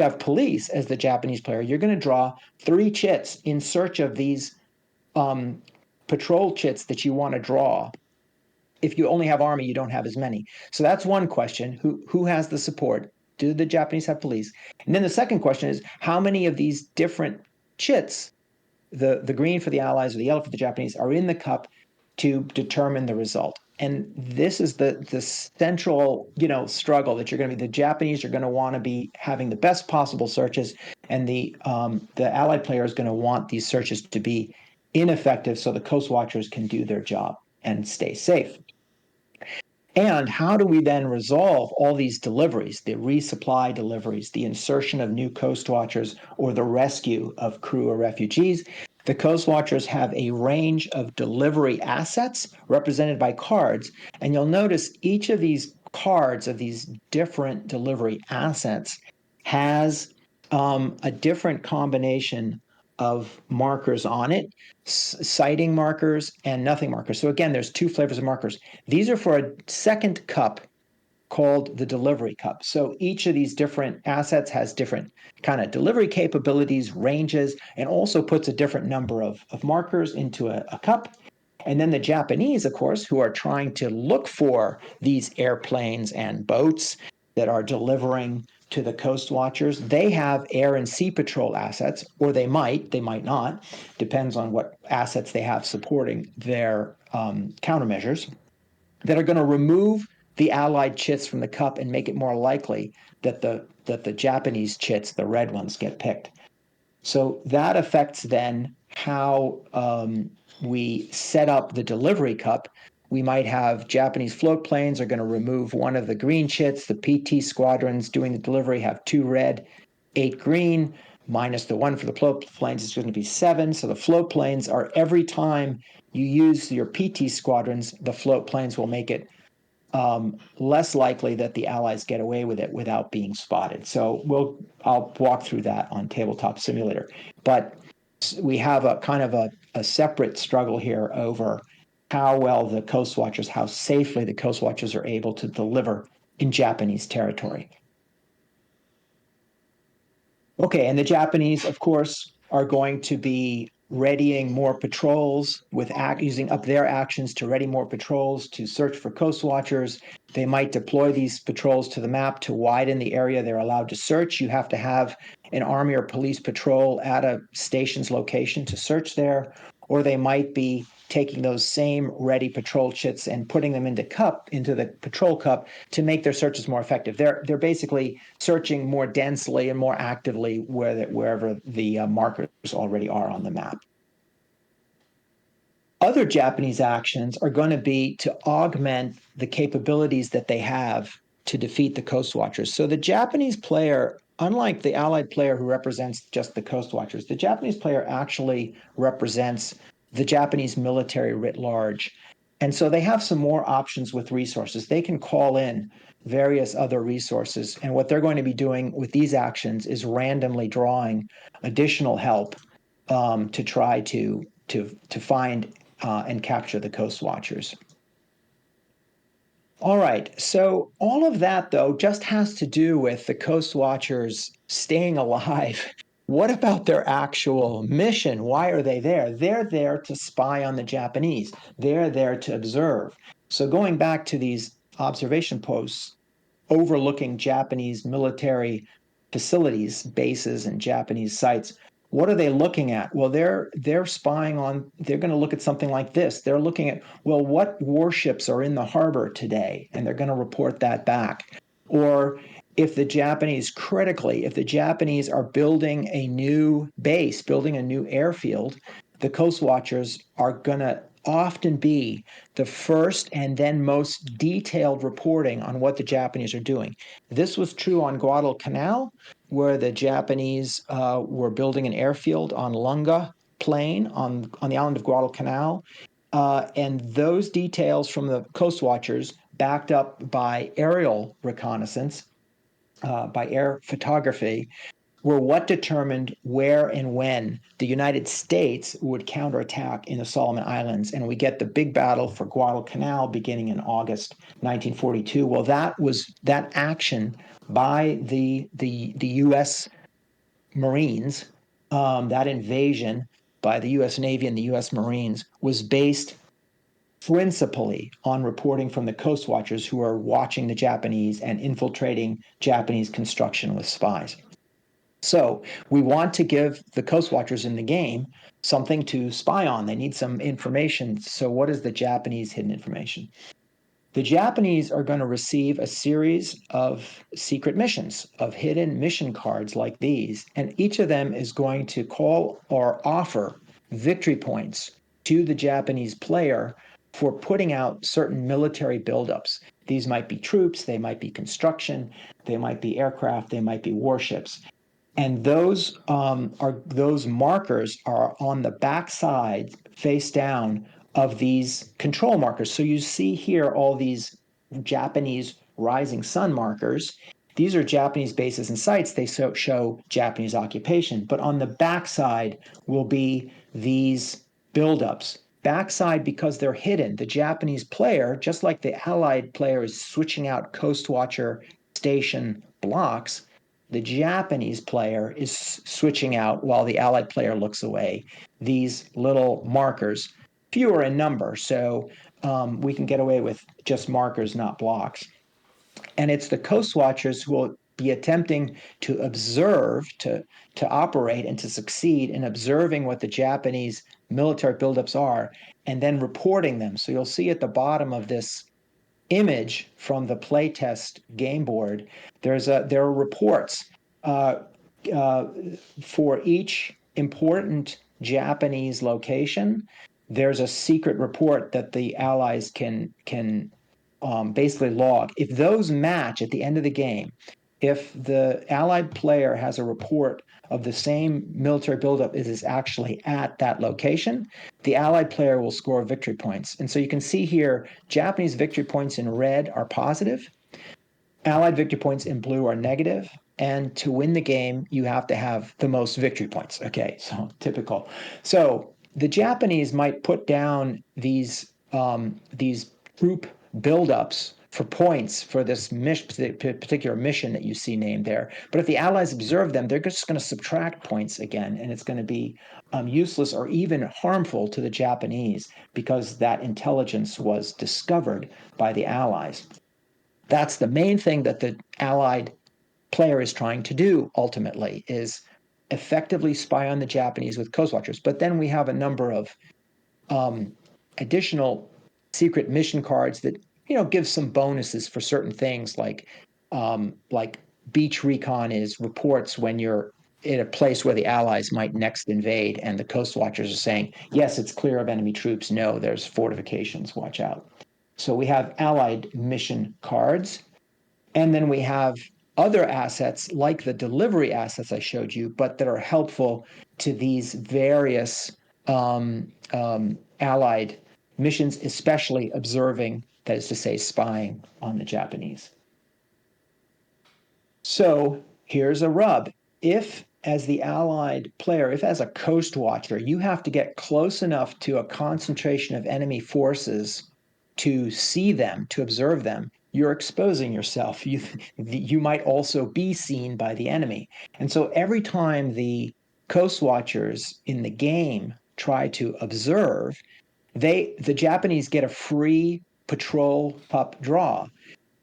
have police as the Japanese player, you're going to draw 3 chits in search of these patrol chits that you want to draw. If you only have army, you don't have as many. So that's one question. Who has the support? Do the Japanese have police? And then the second question is, how many of these different chits, the green for the Allies or the yellow for the Japanese, are in the cup to determine the result? And this is the central, struggle that you're going to be. The Japanese are going to want to be having the best possible searches, and the Allied player is going to want these searches to be ineffective so the Coast Watchers can do their job and stay safe. And how do we then resolve all these deliveries, the resupply deliveries, the insertion of new Coast Watchers, or the rescue of crew or refugees? The Coast Watchers have a range of delivery assets represented by cards, and you'll notice each of these cards of these different delivery assets has a different combination of markers on it, sighting markers and nothing markers. So again, there's two flavors of markers. These are for a second cup called the delivery cup. So each of these different assets has different kind of delivery capabilities, ranges, and also puts a different number of markers into a cup. And then the Japanese, of course, who are trying to look for these airplanes and boats that are delivering to the Coast Watchers, they have air and sea patrol assets, or they might not, depends on what assets they have supporting their countermeasures, that are going to remove the Allied chits from the cup and make it more likely that the Japanese chits, the red ones, get picked. So that affects then how we set up the delivery cup. We might have Japanese float planes are going to remove one of the green chits. The PT squadrons doing the delivery have 2 red, 8 green, minus the 1 for the float planes is going to be 7. So the float planes are, every time you use your PT squadrons, the float planes will make it less likely that the Allies get away with it without being spotted. So I'll walk through that on Tabletop Simulator. But we have a kind of a separate struggle here over how well the Coast Watchers, how safely the Coast Watchers are able to deliver in Japanese territory. Okay, and the Japanese, of course, are going to be readying more patrols with using up their actions to ready more patrols to search for Coast Watchers. They might deploy these patrols to the map to widen the area they're allowed to search. You have to have an army or police patrol at a station's location to search there, or they might be taking those same ready patrol chits and putting them into the patrol cup to make their searches more effective. They're basically searching more densely and more actively wherever the markers already are on the map. Other Japanese actions are going to be to augment the capabilities that they have to defeat the Coast Watchers. So the Japanese player, unlike the Allied player who represents just the Coast Watchers, the Japanese player actually represents the Japanese military writ large. And so they have some more options with resources. They can call in various other resources. And what they're going to be doing with these actions is randomly drawing additional help to try to find and capture the Coast Watchers. All right, so all of that, though, just has to do with the Coast Watchers staying alive. What about their actual mission? Why are they there? They're there to spy on the Japanese. They're there to observe. So going back to these observation posts overlooking Japanese military facilities, bases, and Japanese sites, what are they looking at? Well, they're spying on, they're going to look at something like this. They're looking at, well, what warships are in the harbor today? And they're going to report that back. Or if the Japanese are building a new base, building a new airfield, the Coast Watchers are going to often be the first and then most detailed reporting on what the Japanese are doing. This was true on Guadalcanal, where the Japanese were building an airfield on Lunga Plain on the island of Guadalcanal. And those details from the Coast Watchers, backed up by aerial reconnaissance, by air photography, were what determined where and when the United States would counterattack in the Solomon Islands. And we get the big battle for Guadalcanal beginning in August 1942. Well, that action by the U.S. Marines, that invasion by the U.S. Navy and the U.S. Marines was based principally on reporting from the Coast Watchers who are watching the Japanese and infiltrating Japanese construction with spies. So we want to give the Coast Watchers in the game something to spy on. They need some information. So what is the Japanese hidden information? The Japanese are going to receive a series of secret missions, of hidden mission cards like these, and each of them is going to call or offer victory points to the Japanese player for putting out certain military buildups. These might be troops, they might be construction, they might be aircraft, they might be warships. And those markers are on the back side, face down, of these control markers. So you see here all these Japanese rising sun markers. These are Japanese bases and sites. They show Japanese occupation. But on the backside will be these buildups. Backside, because they're hidden, the Japanese player, just like the Allied player is switching out Coast Watcher station blocks, the Japanese player is switching out while the Allied player looks away these little markers, fewer in number. So we can get away with just markers, not blocks. And it's the Coast Watchers who will be attempting to observe, to operate, and to succeed in observing what the Japanese military buildups are, and then reporting them. So you'll see at the bottom of this image from the playtest game board, there are reports uh, uh, for each important Japanese location. There's a secret report that the Allies can basically log. If those match at the end of the game, if the Allied player has a report of the same military buildup as is actually at that location, the Allied player will score victory points. And so you can see here, Japanese victory points in red are positive, Allied victory points in blue are negative, and to win the game, you have to have the most victory points. Okay, so typical. So the Japanese might put down these group buildups for points for this particular mission that you see named there. But if the Allies observe them, they're just going to subtract points again, and it's going to be useless or even harmful to the Japanese because that intelligence was discovered by the Allies. That's the main thing that the Allied player is trying to do ultimately, is effectively spy on the Japanese with Coast Watchers. But then we have a number of additional secret mission cards that give some bonuses for certain things, like beach recon is reports when you're in a place where the Allies might next invade, and the Coast Watchers are saying, yes, it's clear of enemy troops. No, there's fortifications. Watch out. So we have Allied mission cards. And then we have other assets like the delivery assets I showed you, but that are helpful to these various Allied missions, especially observing, that is to say, spying on the Japanese. So here's a rub. If, as the Allied player, if as a coast watcher, you have to get close enough to a concentration of enemy forces to see them, to observe them, you're exposing yourself. You might also be seen by the enemy. And so every time the coast watchers in the game try to observe, the Japanese get a free patrol pup draw.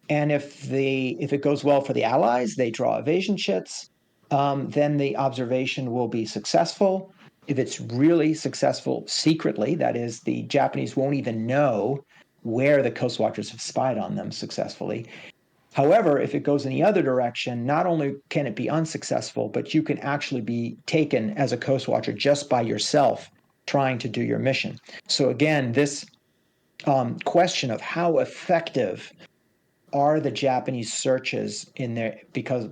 And if it goes well for the Allies, they draw evasion chits. Then the observation will be successful. If it's really successful secretly, that is, the Japanese won't even know where the Coast Watchers have spied on them successfully. However, if it goes in the other direction, not only can it be unsuccessful, but you can actually be taken as a Coast Watcher just by yourself trying to do your mission. So again, this question of how effective are the Japanese searches in there, because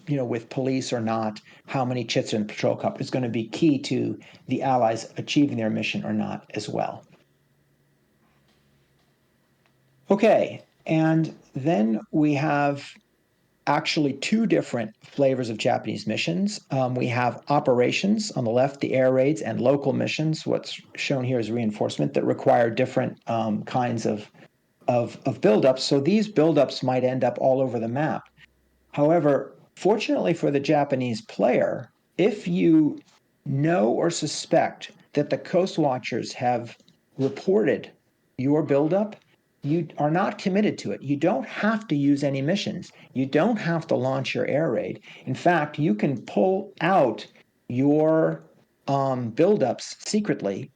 with police or not, how many chits are in the patrol cup is going to be key to the Allies achieving their mission or not as well. Okay, and then we have actually two different flavors of Japanese missions. We have operations on the left, the air raids, and local missions. What's shown here is reinforcement that require different kinds of buildups. So these buildups might end up all over the map. However, fortunately for the Japanese player, if you know or suspect that the Coast Watchers have reported your buildup, you are not committed to it. You don't have to use any missions. You don't have to launch your air raid. In fact, you can pull out your buildups secretly,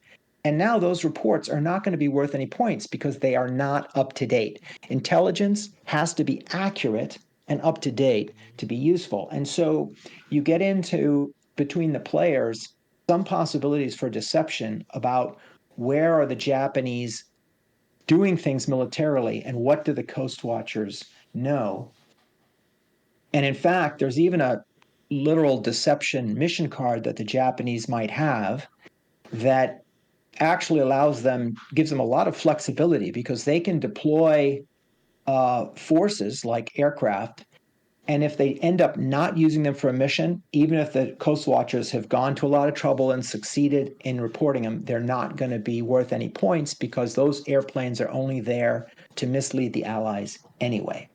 and now those reports are not going to be worth any points because they are not up to date. Intelligence has to be accurate and up to date to be useful. And so you get into, between the players, some possibilities for deception about where are the Japanese doing things militarily, and what do the Coast Watchers know? And in fact, there's even a literal deception mission card that the Japanese might have that actually gives them a lot of flexibility, because they can deploy forces like aircraft. And if they end up not using them for a mission, even if the Coast Watchers have gone to a lot of trouble and succeeded in reporting them, they're not going to be worth any points, because those airplanes are only there to mislead the Allies anyway.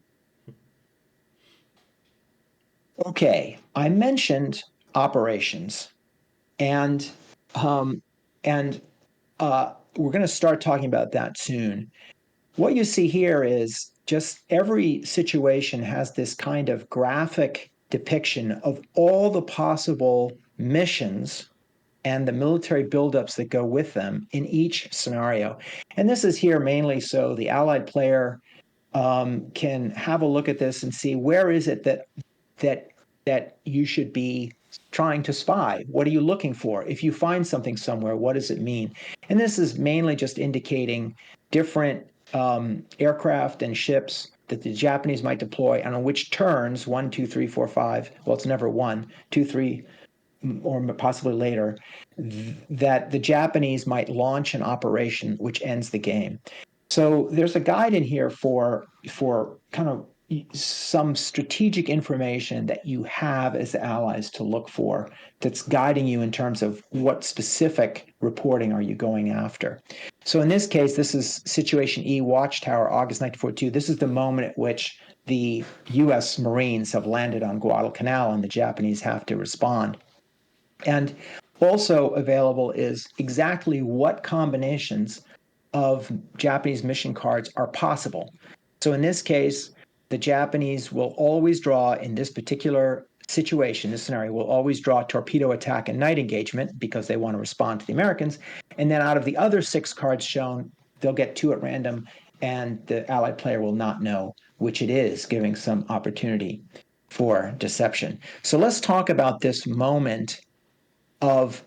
Okay, I mentioned operations, and um, and we're going to start talking about that soon. What you see here is just every situation has this kind of graphic depiction of all the possible missions and the military buildups that go with them in each scenario. And this is here mainly so the Allied player can have a look at this and see where is it that you should be trying to spy. What are you looking for? If you find something somewhere, what does it mean? And this is mainly just indicating different aircraft and ships that the Japanese might deploy, and on which turns 1, 2, 3, 4, 5. Well, it's never 1, 2, 3, or possibly later, that the Japanese might launch an operation which ends the game. So there's a guide in here for kind of some strategic information that you have as allies to look for, that's guiding you in terms of what specific reporting are you going after. So in this case, this is Situation E, Watchtower, August 1942. This is the moment at which the U.S. Marines have landed on Guadalcanal and the Japanese have to respond. And also available is exactly what combinations of Japanese mission cards are possible. So in this case, the Japanese will always draw, in this particular situation, this scenario, will always draw torpedo attack and night engagement, because they want to respond to the Americans. And then out of the other 6 cards shown, they'll get 2 at random, and the Allied player will not know which it is, giving some opportunity for deception. So let's talk about this moment of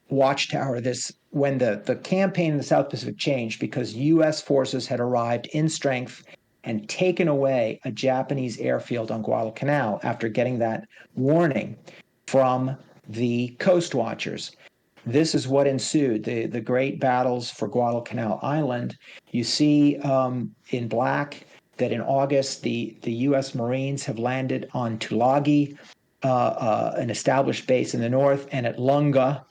Watchtower, this when the campaign in the South Pacific changed, because U.S. forces had arrived in strength and taken away a Japanese airfield on Guadalcanal after getting that warning from the Coast Watchers. This is what ensued, the great battles for Guadalcanal Island. You see in black that in August, the U.S. Marines have landed on Tulagi, an established base in the north, and at Lunga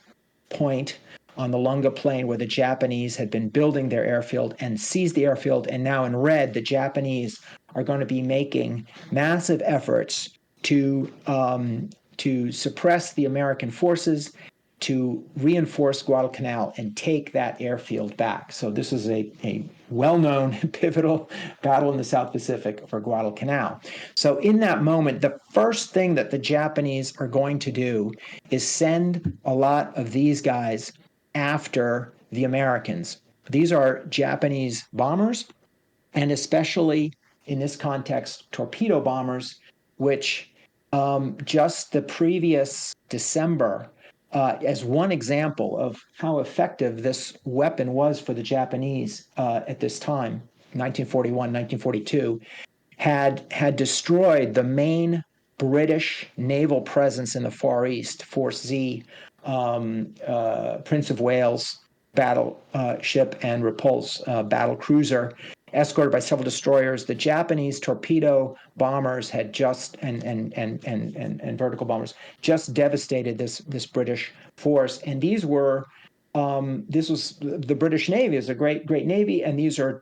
Point on the Lunga Plain, where the Japanese had been building their airfield and seized the airfield. And now in red, the Japanese are going to be making massive efforts to suppress the American forces, to reinforce Guadalcanal and take that airfield back. So this is a well-known pivotal battle in the South Pacific for Guadalcanal. So in that moment, the first thing that the Japanese are going to do is send a lot of these guys after the Americans. These are Japanese bombers, and especially in this context, torpedo bombers, which just the previous December, as one example of how effective this weapon was for the Japanese at this time, 1941, 1942, had destroyed the main British naval presence in the Far East, Force Z, Prince of Wales battleship, and Repulse battle cruiser, escorted by several destroyers. The Japanese torpedo bombers had just and vertical bombers just devastated this British force, and these were this was the British Navy is a great navy, and these are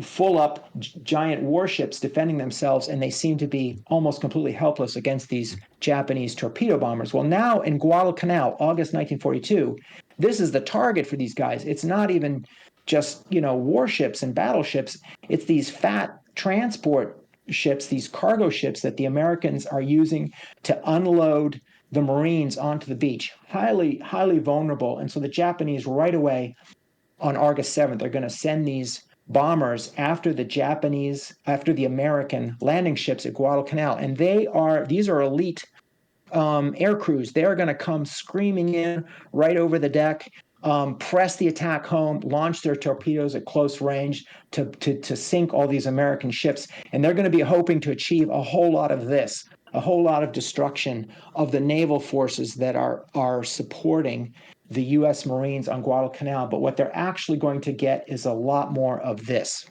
full up giant warships defending themselves, and they seem to be almost completely helpless against these Japanese torpedo bombers. Well, now in Guadalcanal, August 1942, this is the target for these guys. It's not even just warships and battleships. It's these fat transport ships, these cargo ships that the Americans are using to unload the Marines onto the beach. Highly vulnerable. And so the Japanese right away on August 7th are going to send these bombers after the American landing ships at Guadalcanal. And these are elite air crews. They're going to come screaming in right over the deck. press the attack home, launch their torpedoes at close range to sink all these American ships. And they're going to be hoping to achieve a whole lot of this, a whole lot of destruction of the naval forces that are supporting the U.S. Marines on Guadalcanal. But what they're actually going to get is a lot more of this.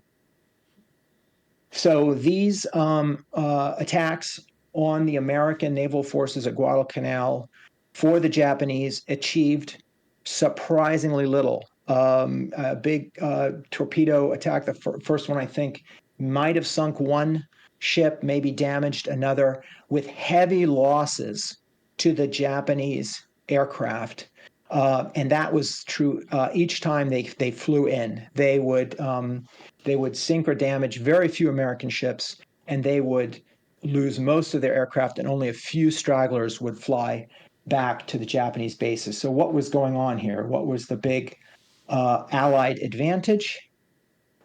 So these attacks on the American naval forces at Guadalcanal for the Japanese achieved surprisingly little. A big torpedo attack, the first one I think might have sunk one ship, maybe damaged another, with heavy losses to the Japanese aircraft. And that was true each time they flew in. They would sink or damage very few American ships, and they would lose most of their aircraft, and only a few stragglers would fly back to the Japanese bases. So what was going on here? What was the big Allied advantage?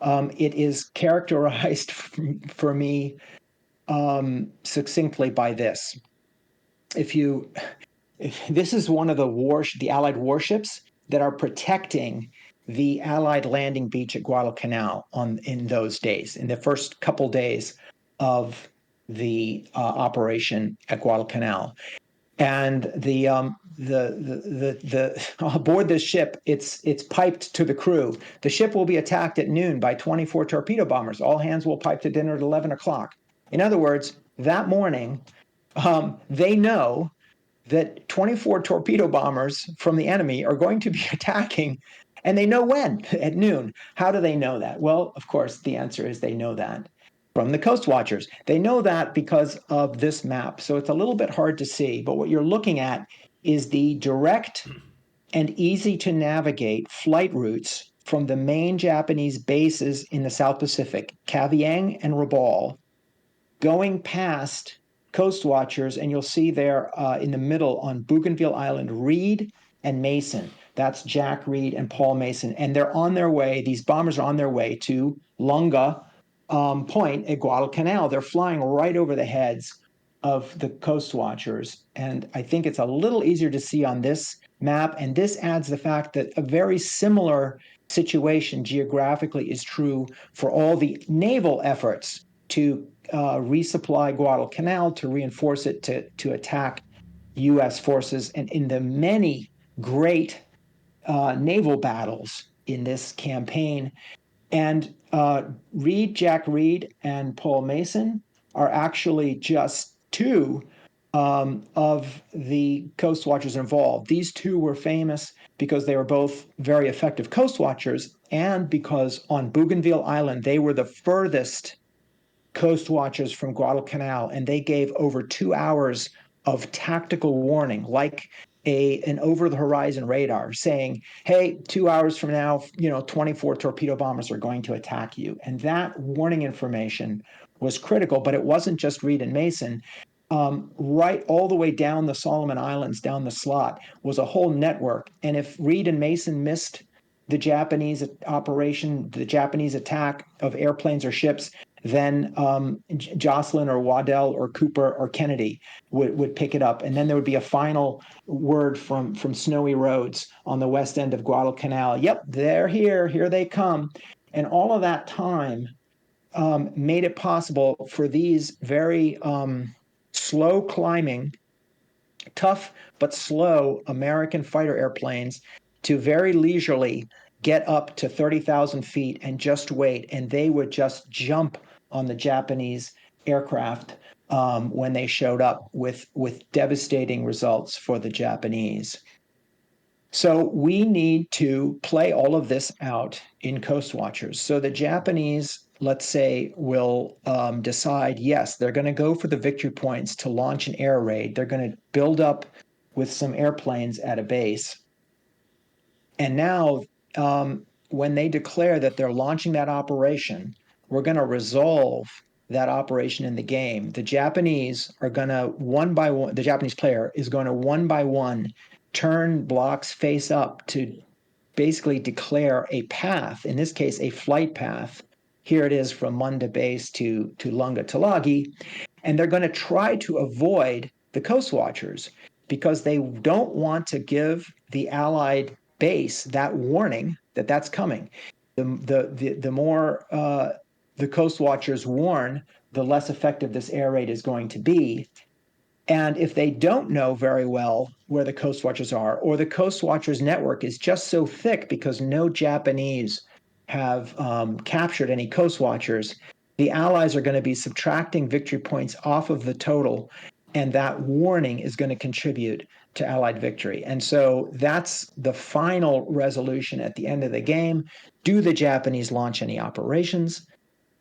It is characterized for me succinctly by this. This is one of the Allied warships that are protecting the Allied landing beach at Guadalcanal in those days, in the first couple days of the operation at Guadalcanal. And aboard this ship, it's piped to the crew. The ship will be attacked at noon by 24 torpedo bombers. All hands will pipe to dinner at 11 o'clock. In other words, that morning, they know that 24 torpedo bombers from the enemy are going to be attacking, and they know when, at noon. How do they know that? Well, of course, the answer is they know that from the coast watchers. They know that because of this map. So it's a little bit hard to see, but what you're looking at is the direct and easy to navigate flight routes from the main Japanese bases in the South Pacific, Kavieng and Rabaul, going past coast watchers, and you'll see there in the middle on Bougainville Island, Reed and Mason. That's Jack Reed and Paul Mason. And they're on their way, these bombers are on their way to Lunga Point at Guadalcanal. They're flying right over the heads of the coast watchers. And I think it's a little easier to see on this map. And this adds the fact that a very similar situation geographically is true for all the naval efforts to resupply Guadalcanal, to reinforce it, to attack U.S. forces, and in the many great naval battles in this campaign. And Jack Reed, and Paul Mason are actually just two of the coast watchers involved. These two were famous because they were both very effective coast watchers, and because on Bougainville Island, they were the furthest coast watchers from Guadalcanal, and they gave over 2 hours of tactical warning, like an over-the-horizon radar, saying, "Hey, 2 hours from now, 24 torpedo bombers are going to attack you." And that warning information was critical, but it wasn't just Reed and Mason. Right all the way down the Solomon Islands, down the slot, was a whole network. And if Reed and Mason missed the Japanese operation, the Japanese attack of airplanes or ships, then Jocelyn or Waddell or Cooper or Kennedy would pick it up. And then there would be a final word from Snowy Roads on the west end of Guadalcanal. Yep, they're here. Here they come. And all of that time made it possible for these very slow climbing, tough but slow American fighter airplanes to very leisurely get up to 30,000 feet and just wait. And they would just jump on the Japanese aircraft when they showed up, with devastating results for the Japanese. So we need to play all of this out in Coast Watchers. So the Japanese, let's say, will decide, yes, they're going to go for the victory points to launch an air raid. They're going to build up with some airplanes at a base. And now, when they declare that they're launching that operation, we're going to resolve that operation in the game. The Japanese are going to, one by one, the Japanese player is going to one by one turn blocks face up to basically declare a path, in this case, a flight path. Here it is from Munda Base to Lunga Tulagi. And they're going to try to avoid the Coast Watchers because they don't want to give the Allied base, that warning that that's coming, the more the Coast Watchers warn, the less effective this air raid is going to be. And if they don't know very well where the Coast Watchers are, or the Coast Watchers network is just so thick because no Japanese have captured any Coast Watchers, the Allies are going to be subtracting victory points off of the total, and that warning is going to contribute to Allied victory. And so that's the final resolution at the end of the game. Do the Japanese launch any operations?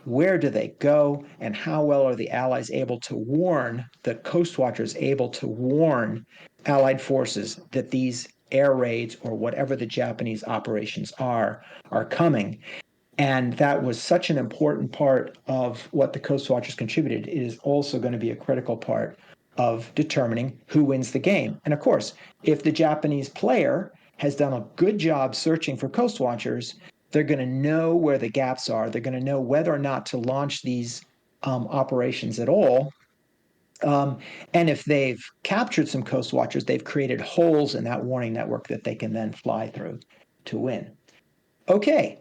Where do they go, and how well are the Allies able to warn, the Coast Watchers able to warn Allied forces that these air raids or whatever the Japanese operations are coming? And that was such an important part of what the Coast Watchers contributed. It is also going to be a critical part of determining who wins the game. And of course, if the Japanese player has done a good job searching for Coast Watchers, they're going to know where the gaps are. They're going to know whether or not to launch these operations at all. And if they've captured some Coast Watchers, they've created holes in that warning network that they can then fly through to win. Okay,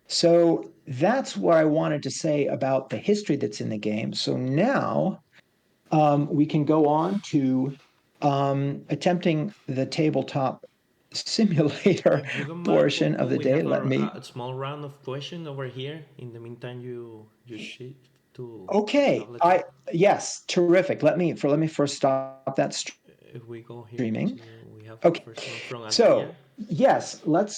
so that's what I wanted to say about the history that's in the game. So now we can go on to attempting the tabletop simulator If you don't mind, portion of the we day. have Let me. a small round of questions over here. In the meantime, you shift to Okay, tabletop. yes, terrific. Let me first stop that If we go here to, streaming. we have Okay, first one from Andrea. so yes, let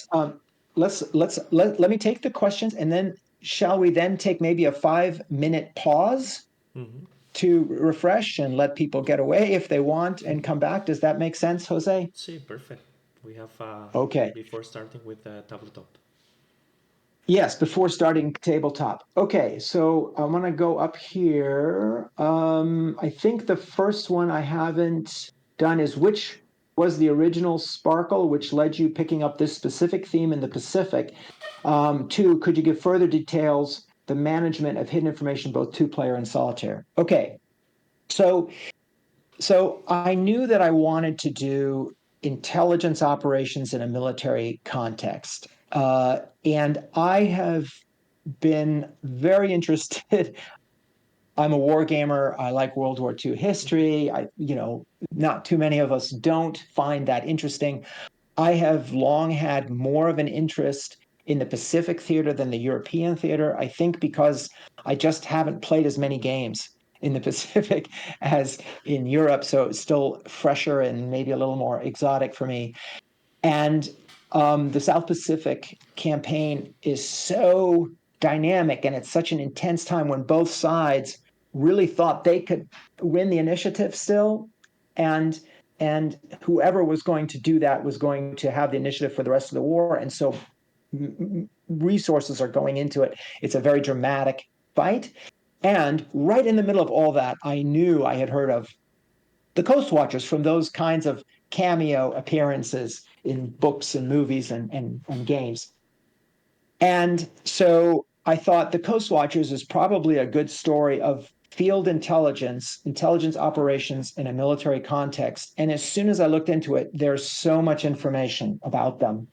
me take the questions, and then shall we then take maybe a 5-minute pause Mm-hmm. to refresh and let people get away if they want and come back? Does that make sense, Jose? See, perfect. We have Okay. before starting with the tabletop. Yes, before starting tabletop. Okay, so I want to go up here. I think the first one I haven't done is which was the original Sparkle, which led you picking up this specific theme in the Pacific. Two, could you give further details, the management of hidden information, both two-player and solitaire? Okay, so I knew that I wanted to do intelligence operations in a military context. And I have been very interested. I'm a war gamer. I like World War II history. Not too many of us don't find that interesting. I have long had more of an interest in the Pacific theater than the European theater. I think because I just haven't played as many games in the Pacific as in Europe. So it's still fresher and maybe a little more exotic for me. And the South Pacific campaign is so dynamic, and it's such an intense time when both sides really thought they could win the initiative still. And whoever was going to do that was going to have the initiative for the rest of the war. And so resources are going into it. It's a very dramatic fight. And right in the middle of all that, I knew I had heard of the Coast Watchers from those kinds of cameo appearances in books and movies and games. And so I thought the Coast Watchers is probably a good story of field intelligence operations in a military context. And as soon as I looked into it, there's so much information about them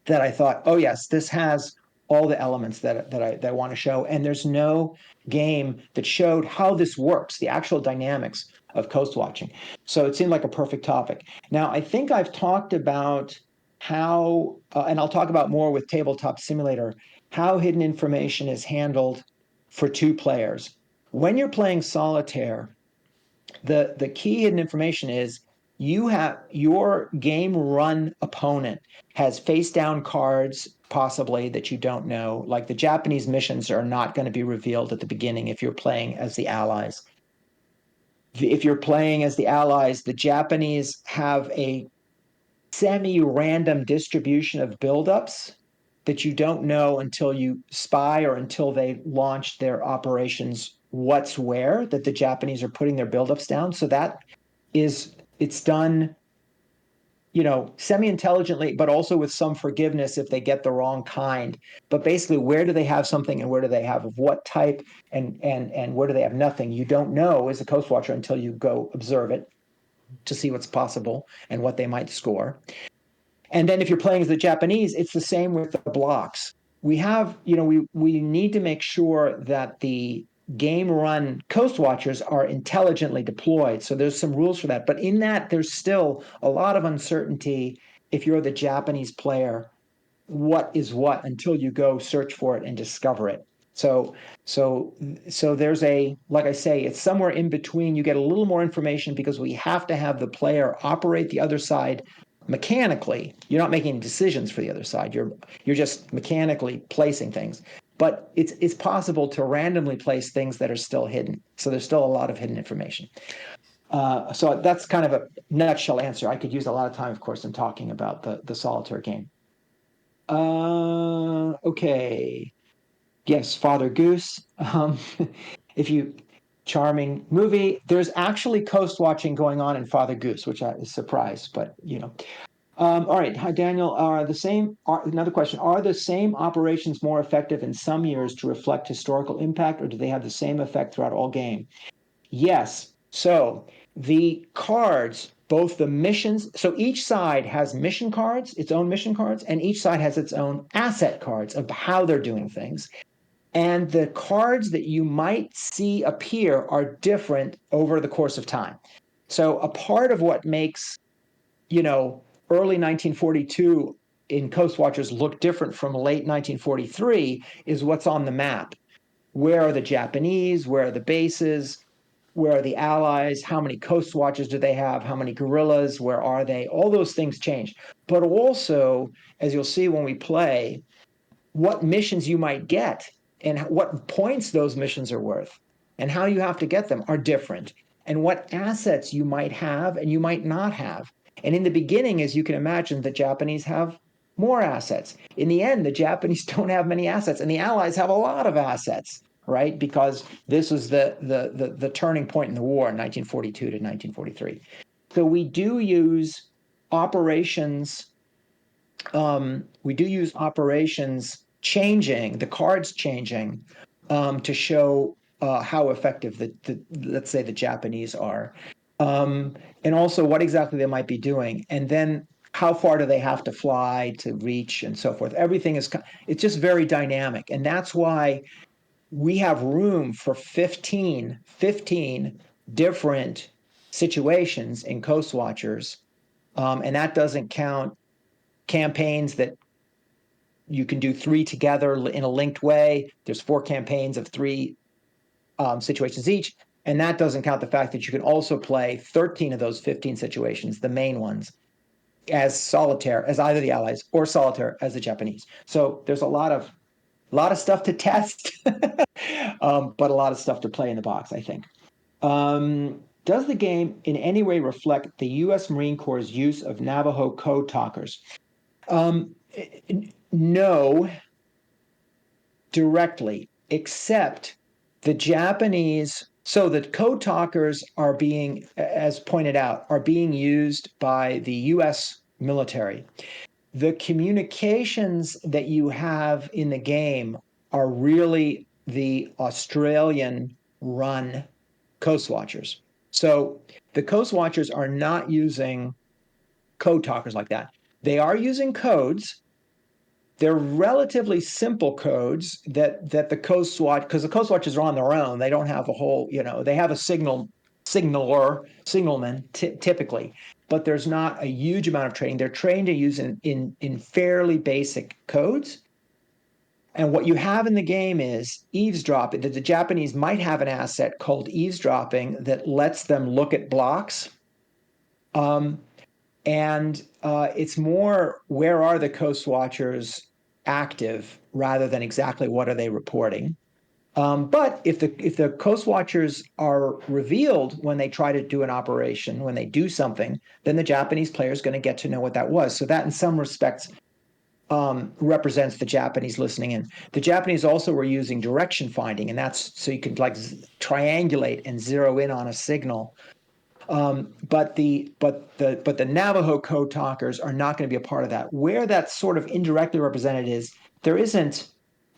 that I thought, oh yes, this has all the elements that I want to show. And there's no game that showed how this works, the actual dynamics of coast watching. So it seemed like a perfect topic. Now, I think I've talked about how, and I'll talk about more with Tabletop Simulator, how hidden information is handled for two players. When you're playing solitaire, the key hidden information is you have your game run opponent has face down cards possibly that you don't know, like the Japanese missions are not going to be revealed at the beginning if you're playing as the allies. If you're playing as the allies, the Japanese have a semi-random distribution of buildups that you don't know until you spy or until they launch their operations what's where, that the Japanese are putting their buildups down. So that is, it's done, semi-intelligently, but also with some forgiveness if they get the wrong kind. But basically, where do they have something and where do they have of what type, and where do they have nothing? You don't know as a Coast Watcher until you go observe it to see what's possible and what they might score. And then if you're playing as the Japanese, it's the same with the blocks. We have, we need to make sure that the game run coast watchers are intelligently deployed. So there's some rules for that. But in that, there's still a lot of uncertainty if you're the Japanese player, what is what until you go search for it and discover it. So there's like I say, it's somewhere in between. You get a little more information because we have to have the player operate the other side mechanically. You're not making decisions for the other side. You're just mechanically placing things. But it's possible to randomly place things that are still hidden. So there's still a lot of hidden information. So that's kind of a nutshell answer. I could use a lot of time, of course, in talking about the solitaire game. Okay. Yes, Father Goose. If you charming movie. There's actually coast watching going on in Father Goose, which I was surprised, but all right. Hi, Daniel. Another question. Are the same operations more effective in some years to reflect historical impact, or do they have the same effect throughout all game? Yes. So the cards, both the missions, so each side has mission cards, its own mission cards, and each side has its own asset cards of how they're doing things. And the cards that you might see appear are different over the course of time. So a part of what makes, early 1942 in Coast Watchers look different from late 1943 is what's on the map. Where are the Japanese? Where are the bases? Where are the allies? How many coast watchers do they have? How many guerrillas? Where are they? All those things change. But also, as you'll see when we play, what missions you might get and what points those missions are worth and how you have to get them are different. And what assets you might have and you might not have. And in the beginning, as you can imagine, the Japanese have more assets. In the end, the Japanese don't have many assets, and the Allies have a lot of assets, right? Because this was the turning point in the war in 1942 to 1943. So we do use operations changing, the cards changing, to show how effective let's say the Japanese are, and also what exactly they might be doing, and then how far do they have to fly to reach and so forth. Everything it's just very dynamic, and that's why we have room for 15 different situations in Coast Watchers, and that doesn't count campaigns that you can do 3 together in a linked way. There's 4 campaigns of 3 situations each, and that doesn't count the fact that you can also play 13 of those 15 situations, the main ones, as solitaire as either the Allies or solitaire as the Japanese. So there's a lot of stuff to test, but a lot of stuff to play in the box, I think. Does the game in any way reflect the U.S. Marine Corps' use of Navajo code talkers? No, directly, except the Japanese. So the code talkers are being, as pointed out, are being used by the U.S. military. The communications that you have in the game are really the Australian run Coast Watchers. So the Coast Watchers are not using code talkers like that. They are using codes. They're relatively simple codes that the Coast Watch, because the Coast Watchers are on their own. They don't have a whole, they have a signalman typically, but there's not a huge amount of training. They're trained to use in fairly basic codes. And what you have in the game is eavesdropping. The Japanese might have an asset called eavesdropping that lets them look at blocks. And it's more, where are the Coast Watchers active rather than exactly what are they reporting. But if the Coast Watchers are revealed when they try to do an operation, when they do something, then the Japanese player is going to get to know what that was. So that in some respects represents the Japanese listening in. The Japanese also were using direction finding, and that's so you can triangulate and zero in on a signal. But the Navajo code talkers are not going to be a part of that. Where that's sort of indirectly represented is there isn't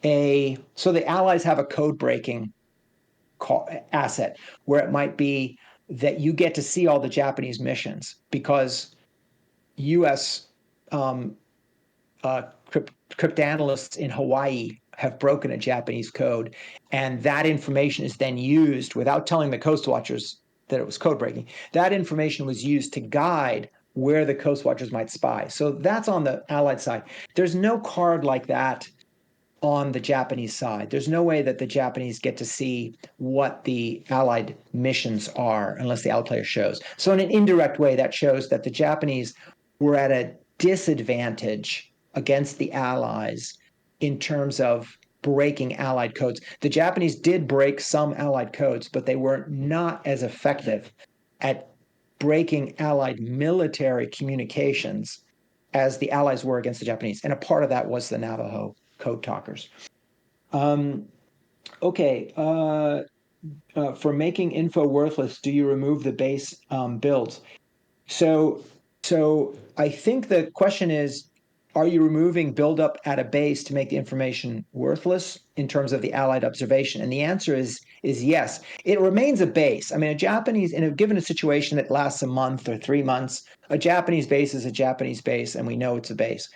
so the Allies have a code breaking asset where it might be that you get to see all the Japanese missions because U.S. cryptanalysts in Hawaii have broken a Japanese code, and that information is then used without telling the Coast Watchers that it was code breaking. That information was used to guide where the Coast Watchers might spy. So that's on the Allied side. There's no card like that on the Japanese side. There's no way that the Japanese get to see what the Allied missions are unless the Allied player shows. So in an indirect way, that shows that the Japanese were at a disadvantage against the Allies in terms of breaking Allied codes. The Japanese did break some Allied codes, but they were not as effective at breaking Allied military communications as the Allies were against the Japanese. And a part of that was the Navajo code talkers. Okay. For making info worthless, do you remove the base builds? So I think the question is, are you removing buildup at a base to make the information worthless in terms of the Allied observation? And the answer is yes. It remains a base. I mean, a Japanese, in a given a situation that lasts a month or 3 months, a Japanese base is a Japanese base, and we know it's a base.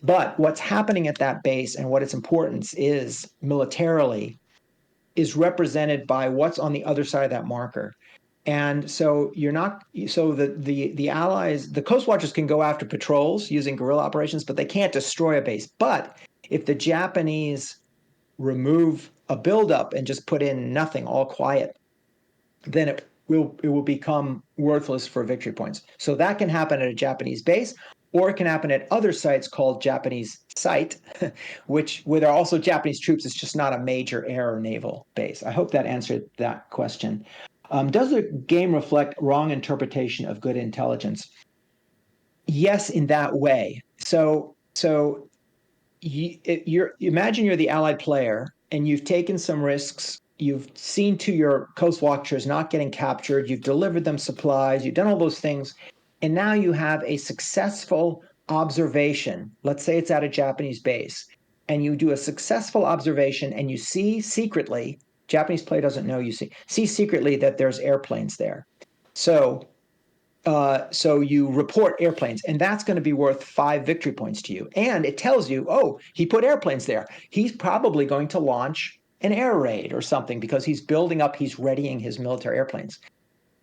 But what's happening at that base and what its importance is militarily is represented by what's on the other side of that marker. And so you're not, so the Allies, the Coast Watchers can go after patrols using guerrilla operations, but they can't destroy a base. But if the Japanese remove a buildup and just put in nothing, all quiet, then it will become worthless for victory points. So that can happen at a Japanese base, or it can happen at other sites called Japanese site, which where there are also Japanese troops. It's just not a major air or naval base. I hope that answered that question. Does the game reflect wrong interpretation of good intelligence? Yes, in that way. So imagine you're the Allied player and you've taken some risks. You've seen to your Coast Watchers not getting captured. You've delivered them supplies. You've done all those things. And now you have a successful observation. Let's say it's at a Japanese base. And you do a successful observation and you see secretly, Japanese player doesn't know, you see secretly that there's airplanes there. So you report airplanes, and that's going to be worth 5 victory points to you. And it tells you, oh, he put airplanes there. He's probably going to launch an air raid or something because he's building up, he's readying his military airplanes.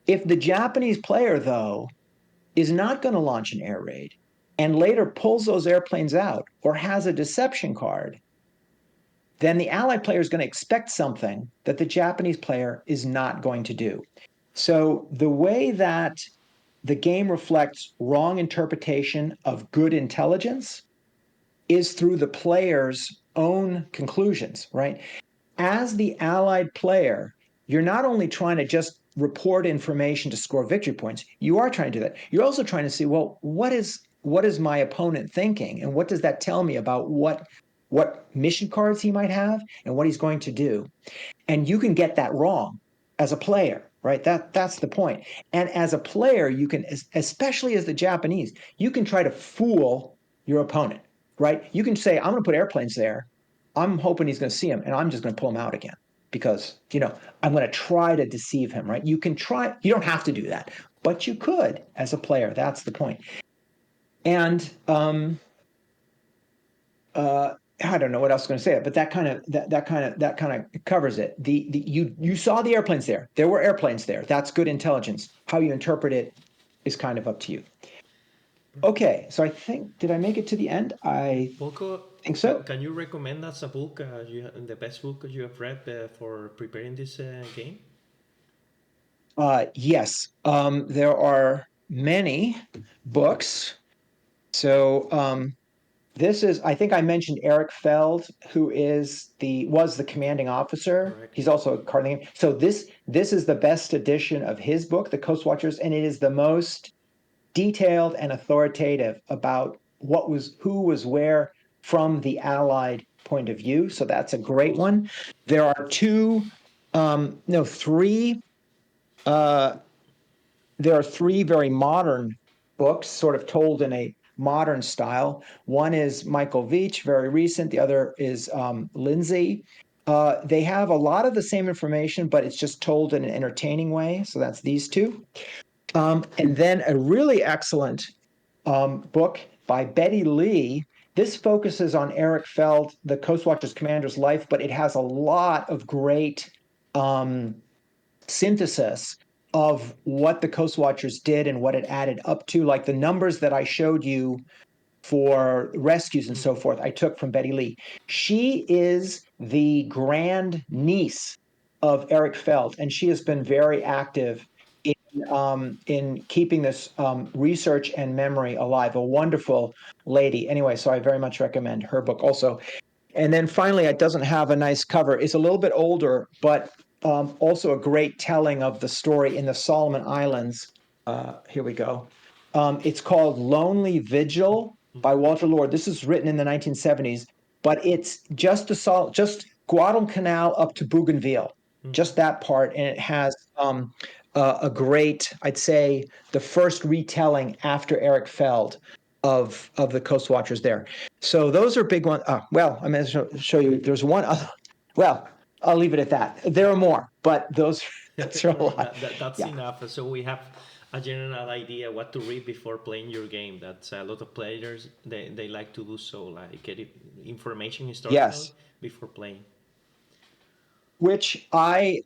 If the Japanese player, though, is not going to launch an air raid and later pulls those airplanes out or has a deception card, then the Allied player is going to expect something that the Japanese player is not going to do. So the way that the game reflects wrong interpretation of good intelligence is through the player's own conclusions, right? As the Allied player, you're not only trying to just report information to score victory points, you are trying to do that. You're also trying to see, well, what is my opponent thinking? And what does that tell me about what mission cards he might have and what he's going to do? And you can get that wrong as a player, right? That's the point. And as a player, you can, especially as the Japanese, you can try to fool your opponent, right? You can say, I'm going to put airplanes there. I'm hoping he's going to see them, and I'm just going to pull them out again because, I'm going to try to deceive him, right? You can try, you don't have to do that, but you could as a player. That's the point. And I don't know what else I was going to say, but that kind of covers it. You saw the airplanes there. There were airplanes there. That's good intelligence. How you interpret it is kind of up to you. Okay, so I think, did I make it to the end? I Volko, think so. Can you recommend us a book, the best book you have read for preparing this game? Yes, there are many books. So this is, I think I mentioned Eric Feld, who was the commanding officer. Correct. He's also a card in the game. So this is the best edition of his book, The Coast Watchers, and it is the most detailed and authoritative about who was where from the Allied point of view. So that's a great one. There are three. There are 3 very modern books, sort of told in a modern style. One is Michael Veitch, very recent. The other is Lindsay. They have a lot of the same information, but it's just told in an entertaining way. So that's these 2. And then a really excellent book by Betty Lee. This focuses on Eric Feld, the Coast Watchers commander's life, but it has a lot of great synthesis of what the Coast Watchers did and what it added up to, like the numbers that I showed you for rescues and so forth, I took from Betty Lee. She is the grand niece of Eric Feld, and she has been very active in keeping this research and memory alive. A wonderful lady. Anyway, so I very much recommend her book also. And then finally, it doesn't have a nice cover. It's a little bit older, but also a great telling of the story in the Solomon Islands. Here we go. It's called Lonely Vigil by Walter Lord. This is written in the 1970s, but it's just Guadalcanal up to Bougainville, just that part, and it has a great, I'd say, the first retelling after Eric Feld of the Coast Watchers there. So those are big ones. Well, I'm going to show you. There's one. Well, I'll leave it at that. There are more, but those that's a lot. That's Yeah. enough. So we have a general idea what to read before playing your game. That's a lot of players. They like to do so, like get information historically Yes. before playing. Which I'm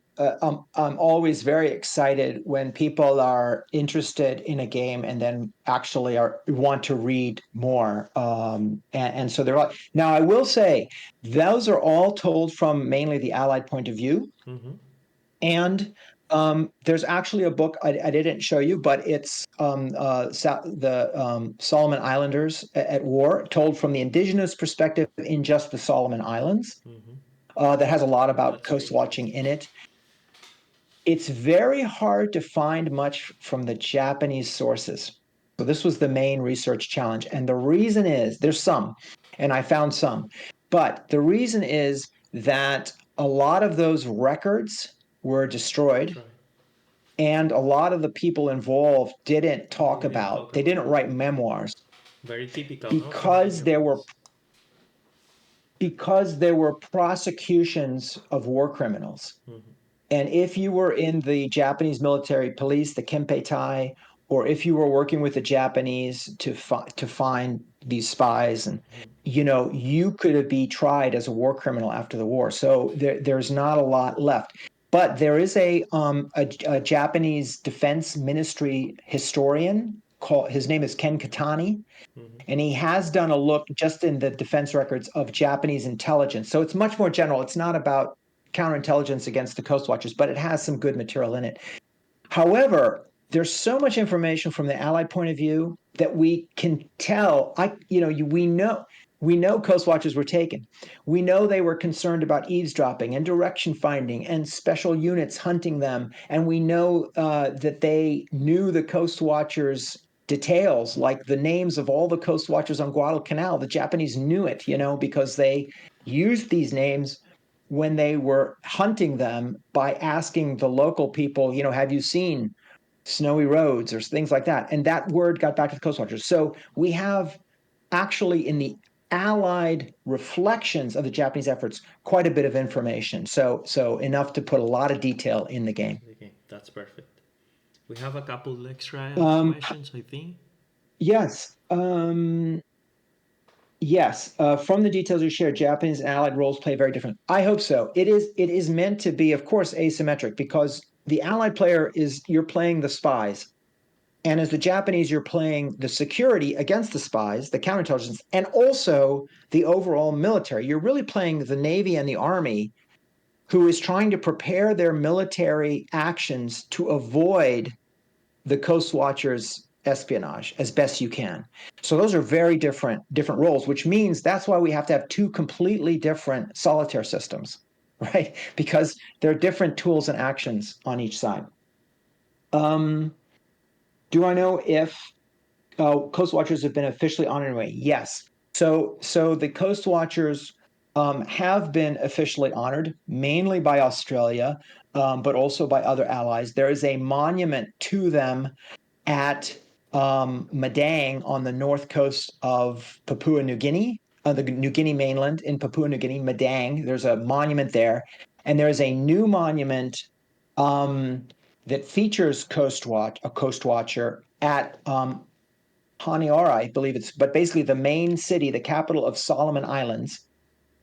always very excited when people are interested in a game and then actually want to read more. And so they're like, now I will say those are all told from mainly the Allied point of view. And there's actually a book I didn't show you, but it's the Solomon Islanders at war, told from the indigenous perspective in just the Solomon Islands. That has a lot about coast watching in it. It's very hard to find much from the Japanese sources. So this was the main research challenge. And the reason is there's some, and I found some, but the reason is that a lot of those records were destroyed. And a lot of the people involved didn't talk about, they didn't write memoirs. Very typical, because there were prosecutions of war criminals. And if you were in the Japanese military police, the Kempeitai, or if you were working with the Japanese to find these spies, and you could be tried as a war criminal after the war. So there's not a lot left. But there is a Japanese Defense Ministry historian his name is Ken Katani, and he has done a look just in the defense records of Japanese intelligence. So it's much more general. It's not about counterintelligence against the Coast Watchers, but it has some good material in it. However, there's so much information from the Allied point of view that we can tell. We know Coast Watchers were taken. We know they were concerned about eavesdropping and direction finding and special units hunting them. And we know that they knew the Coast Watchers details, like the names of all the Coast Watchers on Guadalcanal. The Japanese knew it, because they used these names when they were hunting them by asking the local people, have you seen snowy roads or things like that? And that word got back to the Coast Watchers. So we have actually in the Allied reflections of the Japanese efforts quite a bit of information. So enough to put a lot of detail in the game. Okay, that's perfect. We have a couple extra questions, I think. Yes. Yes, from the details you shared, Japanese and Allied roles play very different. I hope so. It is meant to be, of course, asymmetric, because the Allied player you're playing the spies, and as the Japanese, you're playing the security against the spies, the counterintelligence, and also the overall military. You're really playing the Navy and the Army, who is trying to prepare their military actions to avoid the Coast Watchers espionage as best you can. So those are very different roles, which means that's why we have to have two completely different solitaire systems, right? Because there are different tools and actions on each side. Do I know if Coast Watchers have been officially honored anyway? Yes. So the Coast Watchers have been officially honored, mainly by Australia, but also by other allies. There is a monument to them at Madang on the north coast of Papua New Guinea, the New Guinea mainland in Papua New Guinea, Madang. There's a monument there. And there's a new monument that features a Coast Watcher at Honiara, I believe but basically the main city, the capital of Solomon Islands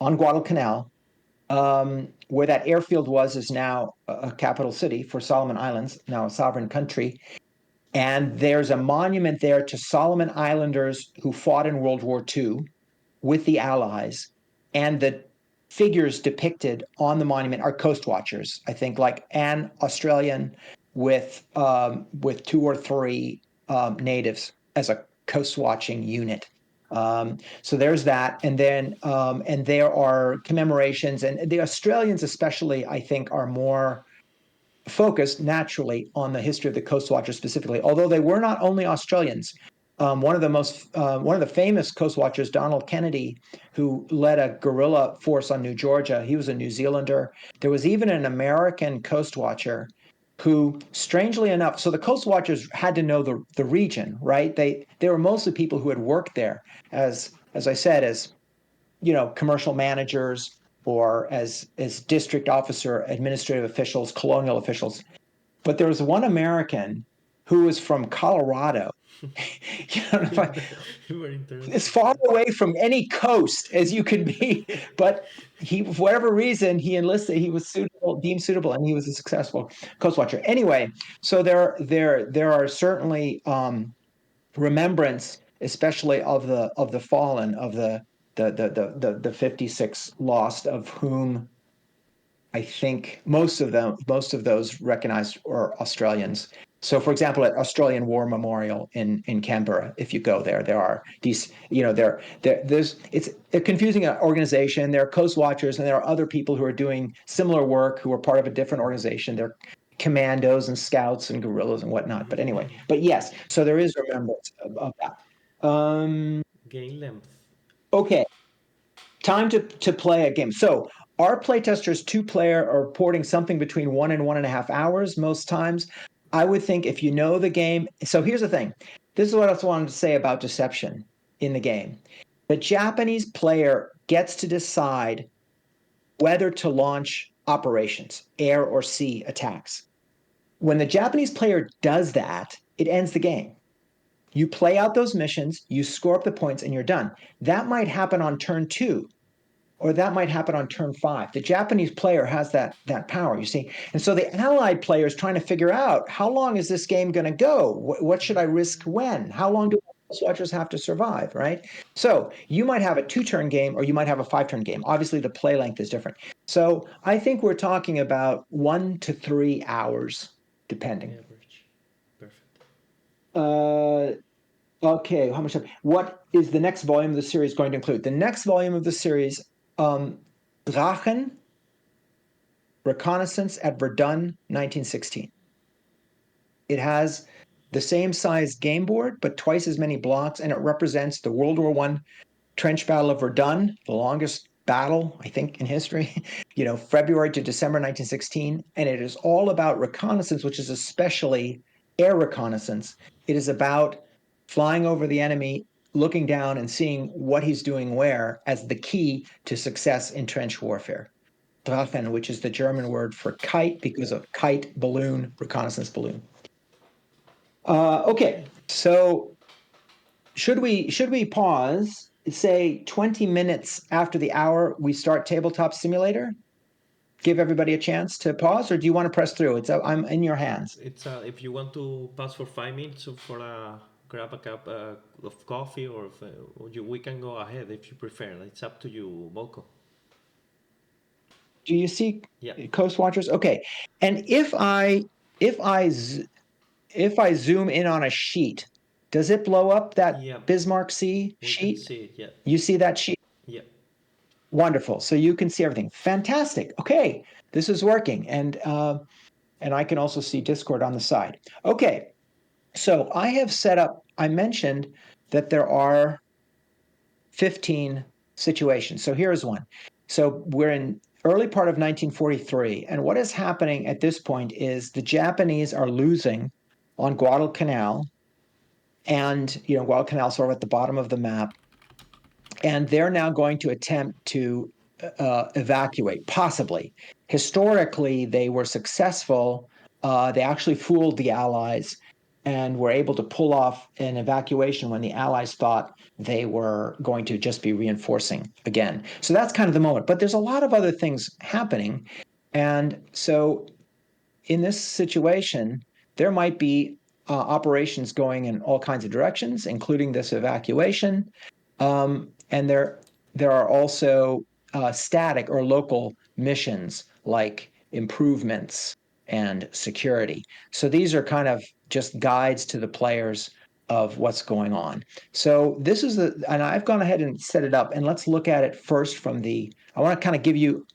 on Guadalcanal, where that airfield was, is now a capital city for Solomon Islands, now a sovereign country. And there's a monument there to Solomon Islanders who fought in World War II with the Allies. And the figures depicted on the monument are coast watchers, I think, like an Australian with 2 or 3 natives as a coast watching unit. So there's that, and then and there are commemorations, and the Australians especially, I think, are more focused naturally on the history of the Coast Watchers specifically, although they were not only Australians. One of the famous Coast Watchers, Donald Kennedy, who led a guerrilla force on New Georgia, he was a New Zealander. There was even an American Coast Watcher who, strangely enough, so the Coast Watchers had to know the region, right? They were mostly people who had worked there as I said, as commercial managers or as district officer, administrative officials, colonial officials. But there was one American who was from Colorado. As far away from any coast as you could be, but he, for whatever reason, he enlisted. He was deemed suitable, and he was a successful coast watcher. Anyway, so there are certainly remembrance, especially of the fallen, of the 56 lost, of whom I think most of those recognized are Australians. So, for example, at Australian War Memorial in Canberra, if you go there, there are these, it's a confusing organization. There are coast watchers, and there are other people who are doing similar work who are part of a different organization. They're commandos and scouts and guerrillas and whatnot. But anyway, but yes, so there is remembrance of that. Game length. Okay, time to play a game. So our playtesters 2-player are reporting something between 1 and 1.5 hours most times. I would think if you know the game. So here's the thing. This is what I also wanted to say about deception in the game. The Japanese player gets to decide whether to launch operations, air or sea attacks. When the Japanese player does that, it ends the game. You play out those missions, you score up the points, and you're done. That might happen on turn 2, or that might happen on turn 5. The Japanese player has that power, you see. And so the Allied player is trying to figure out, how long is this game going to go? What should I risk when? How long do watchers have to survive, right? So you might have a 2-turn game, or you might have a 5-turn game. Obviously, the play length is different. So I think we're talking about 1 to 3 hours, depending. Average. Perfect. Okay, how much time? What is the next volume of the series going to include? The next volume of the series, Drachen, Reconnaissance at Verdun, 1916. It has the same size game board, but twice as many blocks, and it represents the World War I trench battle of Verdun, the longest battle, I think, in history, February to December 1916. And it is all about reconnaissance, which is especially air reconnaissance. It is about flying over the enemy, looking down and seeing what he's doing where, as the key to success in trench warfare. Drachen, which is the German word for kite, because of kite, balloon, reconnaissance balloon. Okay, so should we pause, say 20 minutes after the hour we start Tabletop Simulator? Give everybody a chance to pause, or do you want to press through? I'm in your hands. It's if you want to pause for 5 minutes for grab a cup of coffee, or we can go ahead if you prefer. It's up to you, Volko. Do you see Coast Watchers? Okay, and if I zoom in on a sheet, does it blow up that Bismarck Sea sheet? We can see it, yeah. You see that sheet? Yeah. Wonderful. So you can see everything. Fantastic. Okay, this is working, and I can also see Discord on the side. Okay, so I have set up. I mentioned that there are 15 situations. So here's one. So we're in early part of 1943, and what is happening at this point is the Japanese are losing on Guadalcanal, and Guadalcanal sort of at the bottom of the map, and they're now going to attempt to evacuate, possibly. Historically, they were successful. They actually fooled the Allies. and were able to pull off an evacuation when the Allies thought they were going to just be reinforcing again. So that's kind of the moment. But there's a lot of other things happening. And so in this situation, there might be operations going in all kinds of directions, including this evacuation. And there are also static or local missions like improvements and security. So these are kind of just guides to the players of what's going on. So this is and I've gone ahead and set it up, and let's look at it first from I want to kind of give you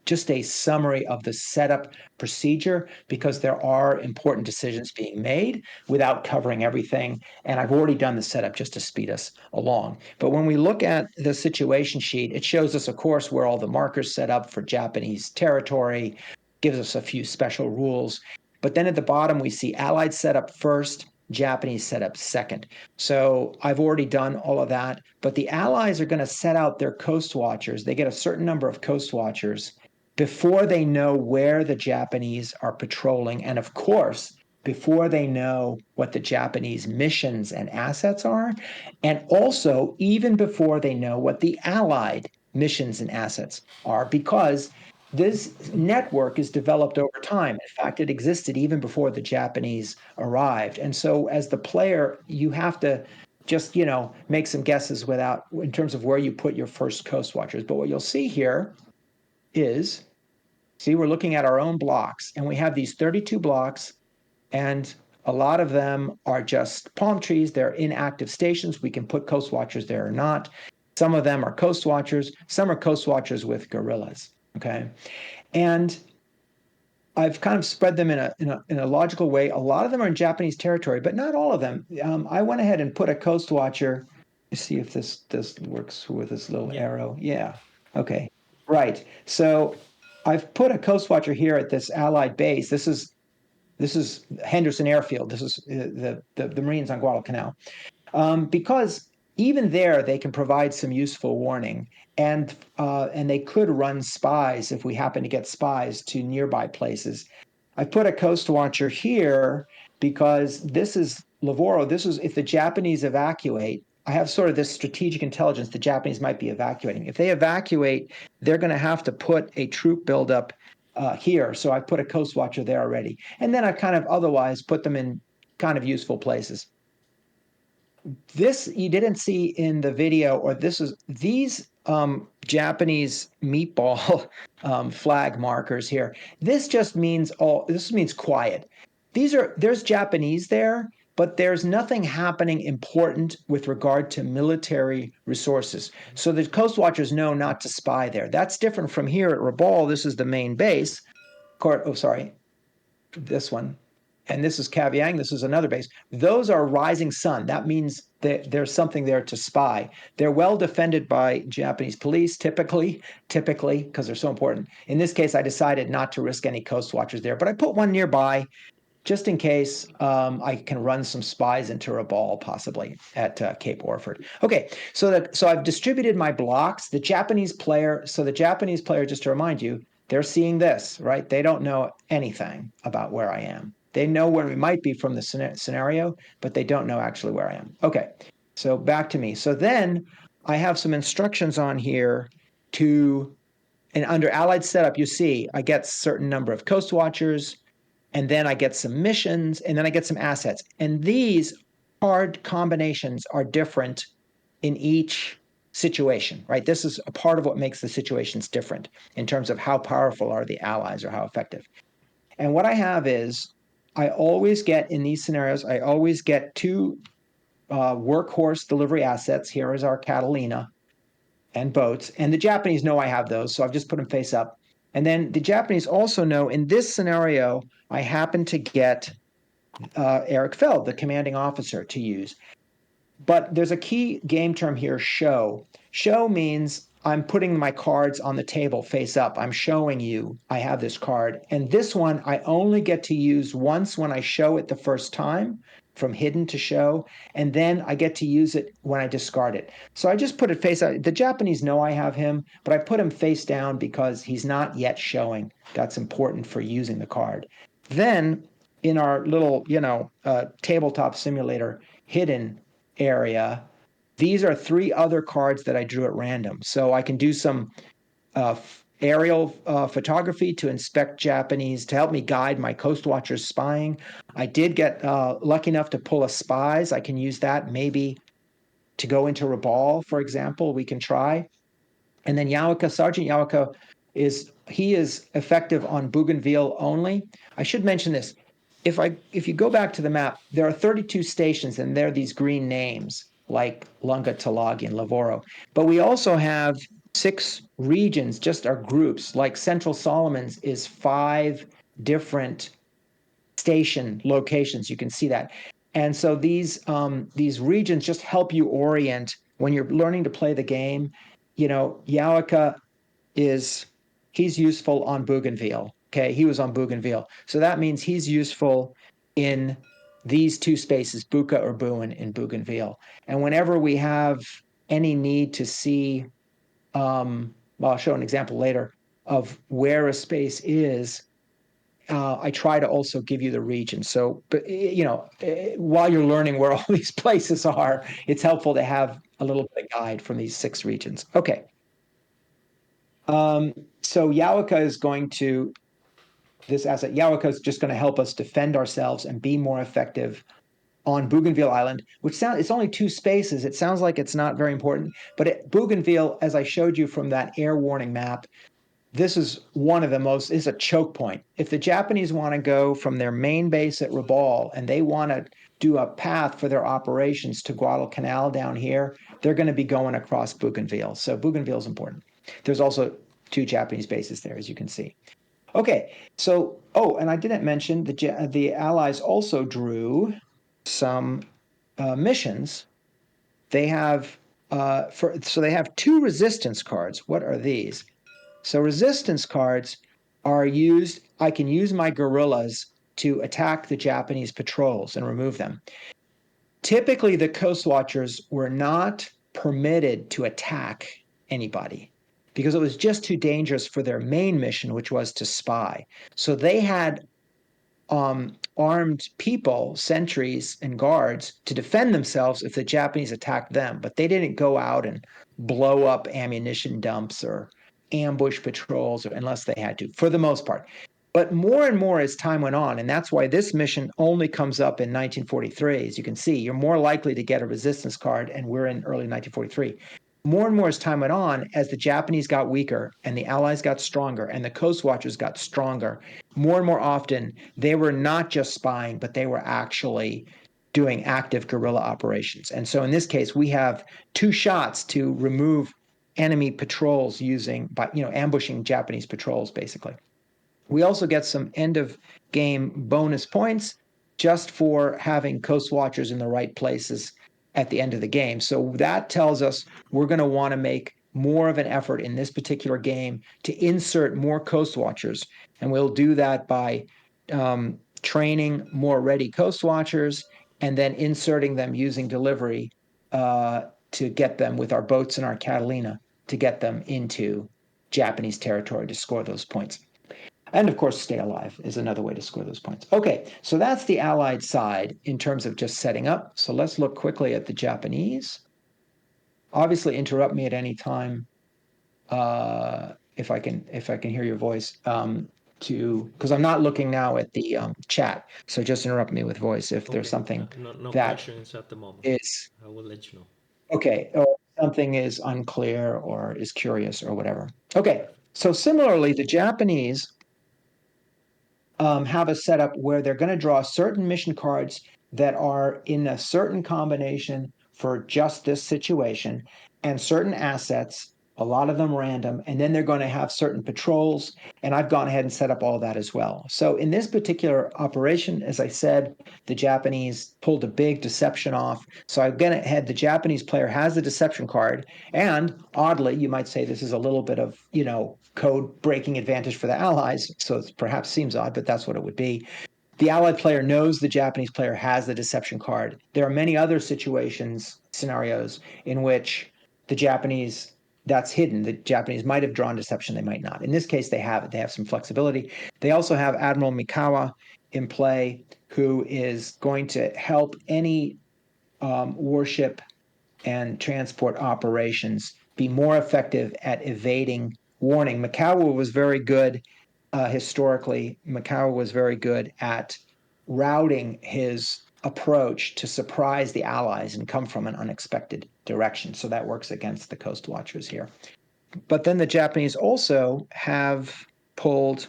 just a summary of the setup procedure, because there are important decisions being made without covering everything. And I've already done the setup just to speed us along. But when we look at the situation sheet, it shows us, of course, where all the markers set up for Japanese territory, gives us a few special rules. But then at the bottom, we see Allied setup first, Japanese setup second. So I've already done all of that, but the Allies are going to set out their coast watchers. They get a certain number of coast watchers before they know where the Japanese are patrolling. And of course, before they know what the Japanese missions and assets are, and also even before they know what the Allied missions and assets are, because this network is developed over time. In fact, it existed even before the Japanese arrived. And so as the player, you have to just, make some guesses in terms of where you put your first coast watchers. But what you'll see here is, we're looking at our own blocks, and we have these 32 blocks, and a lot of them are just palm trees. They're inactive stations. We can put coast watchers there or not. Some of them are coast watchers. Some are coast watchers with guerrillas. Okay. And I've kind of spread them in a logical way. A lot of them are in Japanese territory, but not all of them. I went ahead and put a coast watcher. Let's see if this works with this little arrow. Yeah. Okay. Right. So I've put a coast watcher here at this Allied base. This is Henderson Airfield. This is the Marines on Guadalcanal. Because even there they can provide some useful warning, and they could run spies if we happen to get spies to nearby places. I put a coast watcher here because this is Lavoro. This is if the Japanese evacuate. I have sort of this strategic intelligence the Japanese might be evacuating. If they evacuate, they're going to have to put a troop buildup here. So I put a coast watcher there already. And then I kind of otherwise put them in kind of useful places. This you didn't see in the video, or these Japanese meatball flag markers here. This just means this means quiet. There's Japanese there, but there's nothing happening important with regard to military resources. So the Coast Watchers know not to spy there. That's different from here at Rabaul. This is the main base. This one. And this is Kaviang. This is another base. Those are rising sun. That means that there's something there to spy. They're well defended by Japanese police, typically, because they're so important. In this case, I decided not to risk any coast watchers there, but I put one nearby just in case I can run some spies into Rabaul, possibly at Cape Orford. Okay, so I've distributed my blocks. The Japanese player, just to remind you, they're seeing this, right? They don't know anything about where I am. They know where we might be from the scenario, but they don't know actually where I am. Okay, so back to me. So then I have some instructions on here and under Allied setup, you see I get a certain number of coast watchers, and then I get some missions, and then I get some assets. And these hard combinations are different in each situation, right? This is a part of what makes the situations different in terms of how powerful are the Allies or how effective. And what I have is, I always get, in these scenarios, I always get two workhorse delivery assets. Here is our Catalina and boats. And the Japanese know I have those, so I've just put them face up. And then the Japanese also know, in this scenario, I happen to get Eric Feld, the commanding officer, to use. But there's a key game term here, show. Show means I'm putting my cards on the table face up. I'm showing you I have this card. And this one I only get to use once when I show it the first time, from hidden to show, and then I get to use it when I discard it. So I just put it face up. The Japanese know I have him, but I put him face down because he's not yet showing. That's important for using the card. Then in our little, tabletop simulator hidden area, these are 3 other cards that I drew at random. So I can do some aerial photography to inspect Japanese, to help me guide my Coast Watchers spying. I did get lucky enough to pull a spies. I can use that maybe to go into Rabal, for example. We can try. And then Sergeant Yawaka is effective on Bougainville only. I should mention this. If you go back to the map, there are 32 stations, and there are these green names like Lunga, Talagi, and Lavoro. But we also have 6 regions, just our groups. Like Central Solomons is 5 different station locations. You can see that. And so these regions just help you orient when you're learning to play the game. Yawaka he's useful on Bougainville. Okay, he was on Bougainville. So that means he's useful in these 2 spaces, Buka or Buin in Bougainville. And whenever we have any need to see, I'll show an example later of where a space is, I try to also give you the region. So, but while you're learning where all these places are, it's helpful to have a little bit of guide from these 6 regions. Okay. So Yawaka is just going to help us defend ourselves and be more effective on Bougainville Island, it's only 2 spaces. It sounds like it's not very important, but Bougainville, as I showed you from that air warning map, this is is a choke point. If the Japanese want to go from their main base at Rabaul and they want to do a path for their operations to Guadalcanal down here, they're going to be going across Bougainville. So Bougainville is important. There's also 2 Japanese bases there, as you can see. Okay, so, and I didn't mention the Allies also drew some missions. They have they have 2 resistance cards. What are these? So resistance cards are used. I can use my guerrillas to attack the Japanese patrols and remove them. Typically, the Coast Watchers were not permitted to attack anybody because it was just too dangerous for their main mission, which was to spy. So they had armed people, sentries and guards, to defend themselves if the Japanese attacked them. But they didn't go out and blow up ammunition dumps or ambush patrols unless they had to, for the most part. But more and more as time went on, and that's why this mission only comes up in 1943. As you can see, you're more likely to get a resistance card, and we're in early 1943. More and more as time went on, as the Japanese got weaker and the Allies got stronger and the Coast Watchers got stronger, more and more often they were not just spying, but they were actually doing active guerrilla operations. And so in this case, we have 2 shots to remove enemy patrols ambushing Japanese patrols, basically. We also get some end of game bonus points just for having Coast Watchers in the right places at the end of the game. So that tells us we're going to want to make more of an effort in this particular game to insert more Coast Watchers. And we'll do that by training more ready Coast Watchers and then inserting them using delivery to get them with our boats and our Catalina to get them into Japanese territory to score those points. And of course, stay alive is another way to score those points. Okay, so that's the Allied side in terms of just setting up. So let's look quickly at the Japanese. Obviously, interrupt me at any time if I can hear your voice. Because I'm not looking now at the chat, so just interrupt me with voice if there's something no that questions at the moment. I will let you know. Okay, or something is unclear or is curious or whatever. Okay, so similarly, the Japanese have a setup where they're going to draw certain mission cards that are in a certain combination for just this situation and certain assets, a lot of them random, and then they're going to have certain patrols, and I've gone ahead and set up all that as well. So in this particular operation, as I said, the Japanese pulled a big deception off. So I've gone ahead, the Japanese player has the deception card, and oddly, you might say this is a little bit of, code breaking advantage for the Allies, so it perhaps seems odd, but that's what it would be. The Allied player knows the Japanese player has the deception card. There are many other scenarios in which the Japanese, that's hidden. The Japanese might have drawn deception, they might not. In this case, they have it. They have some flexibility. They also have Admiral Mikawa in play who is going to help any warship and transport operations be more effective at evading warning. Mikawa was very good historically. Mikawa was very good at routing his approach to surprise the Allies and come from an unexpected direction. So that works against the Coast Watchers here. But then the Japanese also have pulled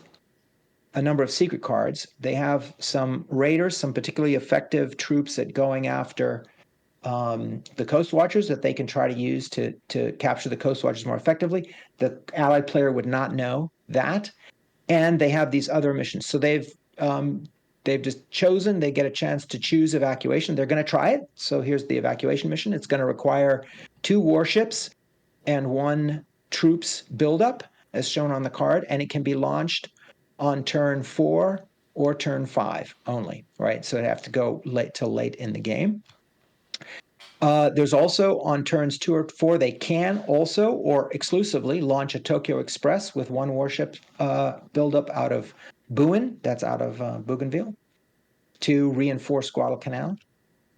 a number of secret cards. They have some raiders, some particularly effective troops at going after the Coast Watchers that they can try to use to capture the Coast Watchers more effectively. The Allied player would not know that, and they have these other missions. So they've just chosen. They get a chance to choose evacuation. They're going to try it. So here's the evacuation mission. It's going to require 2 warships and 1 troops buildup, as shown on the card, and it can be launched on turn 4 or turn 5 only. Right, so it have to go late in the game. There's also on turns 2 or 4, they can also or exclusively launch a Tokyo Express with 1 warship buildup out of Buin, that's out of Bougainville, to reinforce Guadalcanal.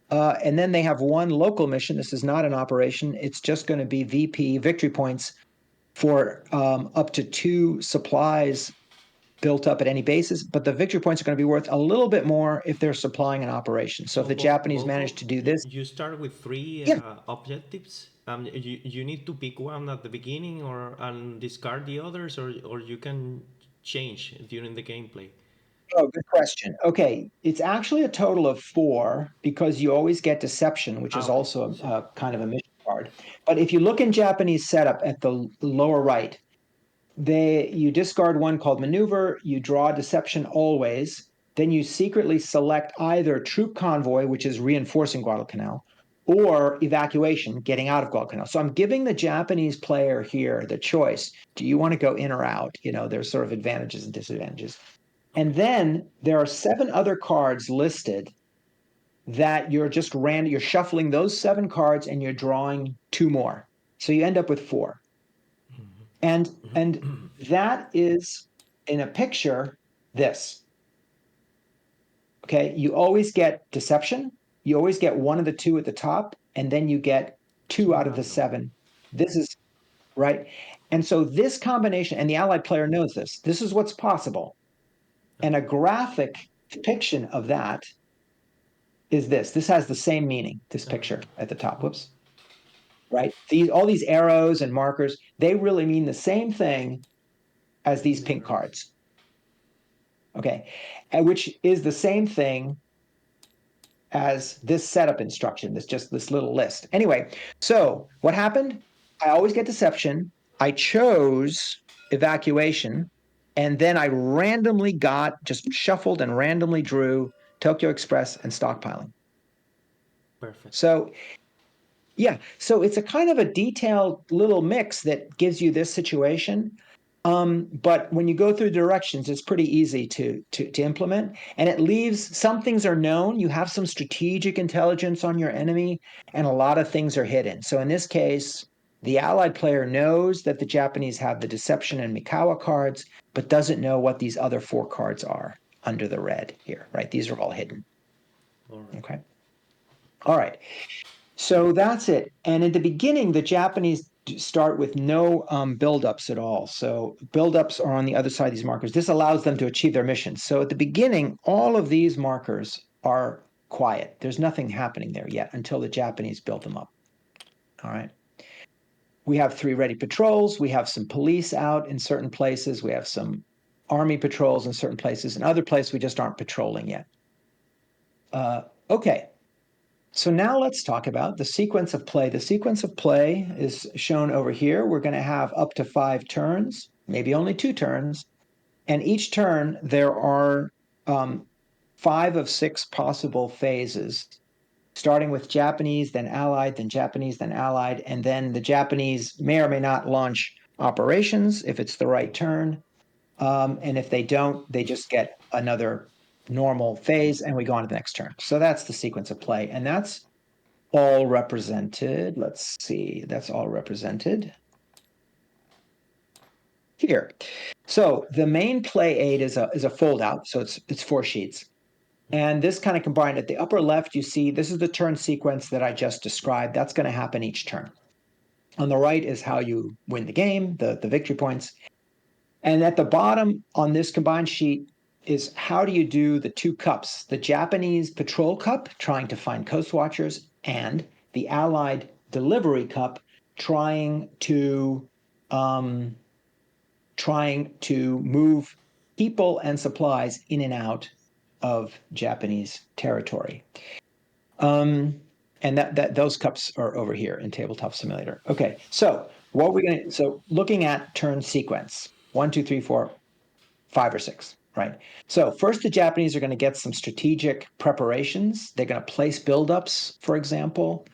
And then they have 1 local mission. This is not an operation. It's just going to be VP victory points for up to 2 supplies built up at any basis, but the victory points are going to be worth a little bit more if they're supplying an operation. So if the Japanese manage to do this, you start with 3 yeah, objectives. You need to pick one at the beginning, and discard the others, or you can change during the gameplay. Oh, good question. Okay, it's actually a total of 4 because you always get deception, which is Okay. also a kind of a mission card. But if you look in Japanese setup at the lower right, you discard 1 called maneuver, you draw deception always, then you secretly select either troop convoy, which is reinforcing Guadalcanal, or evacuation, getting out of Guadalcanal. So I'm giving the Japanese player here the choice. Do you want to go in or out? There's sort of advantages and disadvantages. And then there are 7 other cards listed that you're just you're shuffling those 7 cards and you're drawing 2 more. So you end up with 4. And that is in a picture this. Okay, you always get deception, you always get 1 of the 2 at the top, and then you get 2 out of the 7. This is right. And so this combination, and the Allied player knows this is what's possible. And a graphic depiction of that is this. This has the same meaning, this picture at the top. Whoops. Right? All these arrows and markers, they really mean the same thing as these pink cards. Okay. And which is the same thing as this setup instruction, this little list. Anyway, so what happened? I always get deception. I chose evacuation, and then I randomly just shuffled and randomly drew Tokyo Express and stockpiling. Perfect. So yeah, so it's a kind of a detailed little mix that gives you this situation. But when you go through directions, it's pretty easy to implement, and it leaves some things are known. You have some strategic intelligence on your enemy, and a lot of things are hidden. So in this case, the Allied player knows that the Japanese have the Deception and Mikawa cards, but doesn't know what these other 4 cards are under the red here, right? These are all hidden. All right. Okay. All right. So that's it. And in the beginning, the Japanese start with no buildups at all. So buildups are on the other side of these markers. This allows them to achieve their mission. So at the beginning, all of these markers are quiet. There's nothing happening there yet until the Japanese build them up. All right. We have 3 ready patrols. We have some police out in certain places. We have some army patrols in certain places. In other places, we just aren't patrolling yet. Okay. So now let's talk about the sequence of play. The sequence of play is shown over here. We're going to have up to 5 turns, maybe only 2 turns. And each turn, there are 5 of 6 possible phases, starting with Japanese, then Allied, then Japanese, then Allied. And then the Japanese may or may not launch operations if it's the right turn. And if they don't, they just get another normal phase and we go on to the next turn. So that's the sequence of play. And that's all represented. Let's see, that's all represented here. So the main play aid is a fold out. So it's 4 sheets. And this kind of combined at the upper left, you see this is the turn sequence that I just described. That's going to happen each turn. On the right is how you win the game, the victory points. And at the bottom on this combined sheet is how do you do the two cups, the Japanese patrol cup, trying to find coast watchers, and the Allied delivery cup, trying to move people and supplies in and out of Japanese territory. And that those cups are over here in Tabletop Simulator. Okay, so looking at turn sequence, 1, 2, 3, 4, 5, or 6, right? So first, the Japanese are going to get some strategic preparations. They're going to place buildups, for example,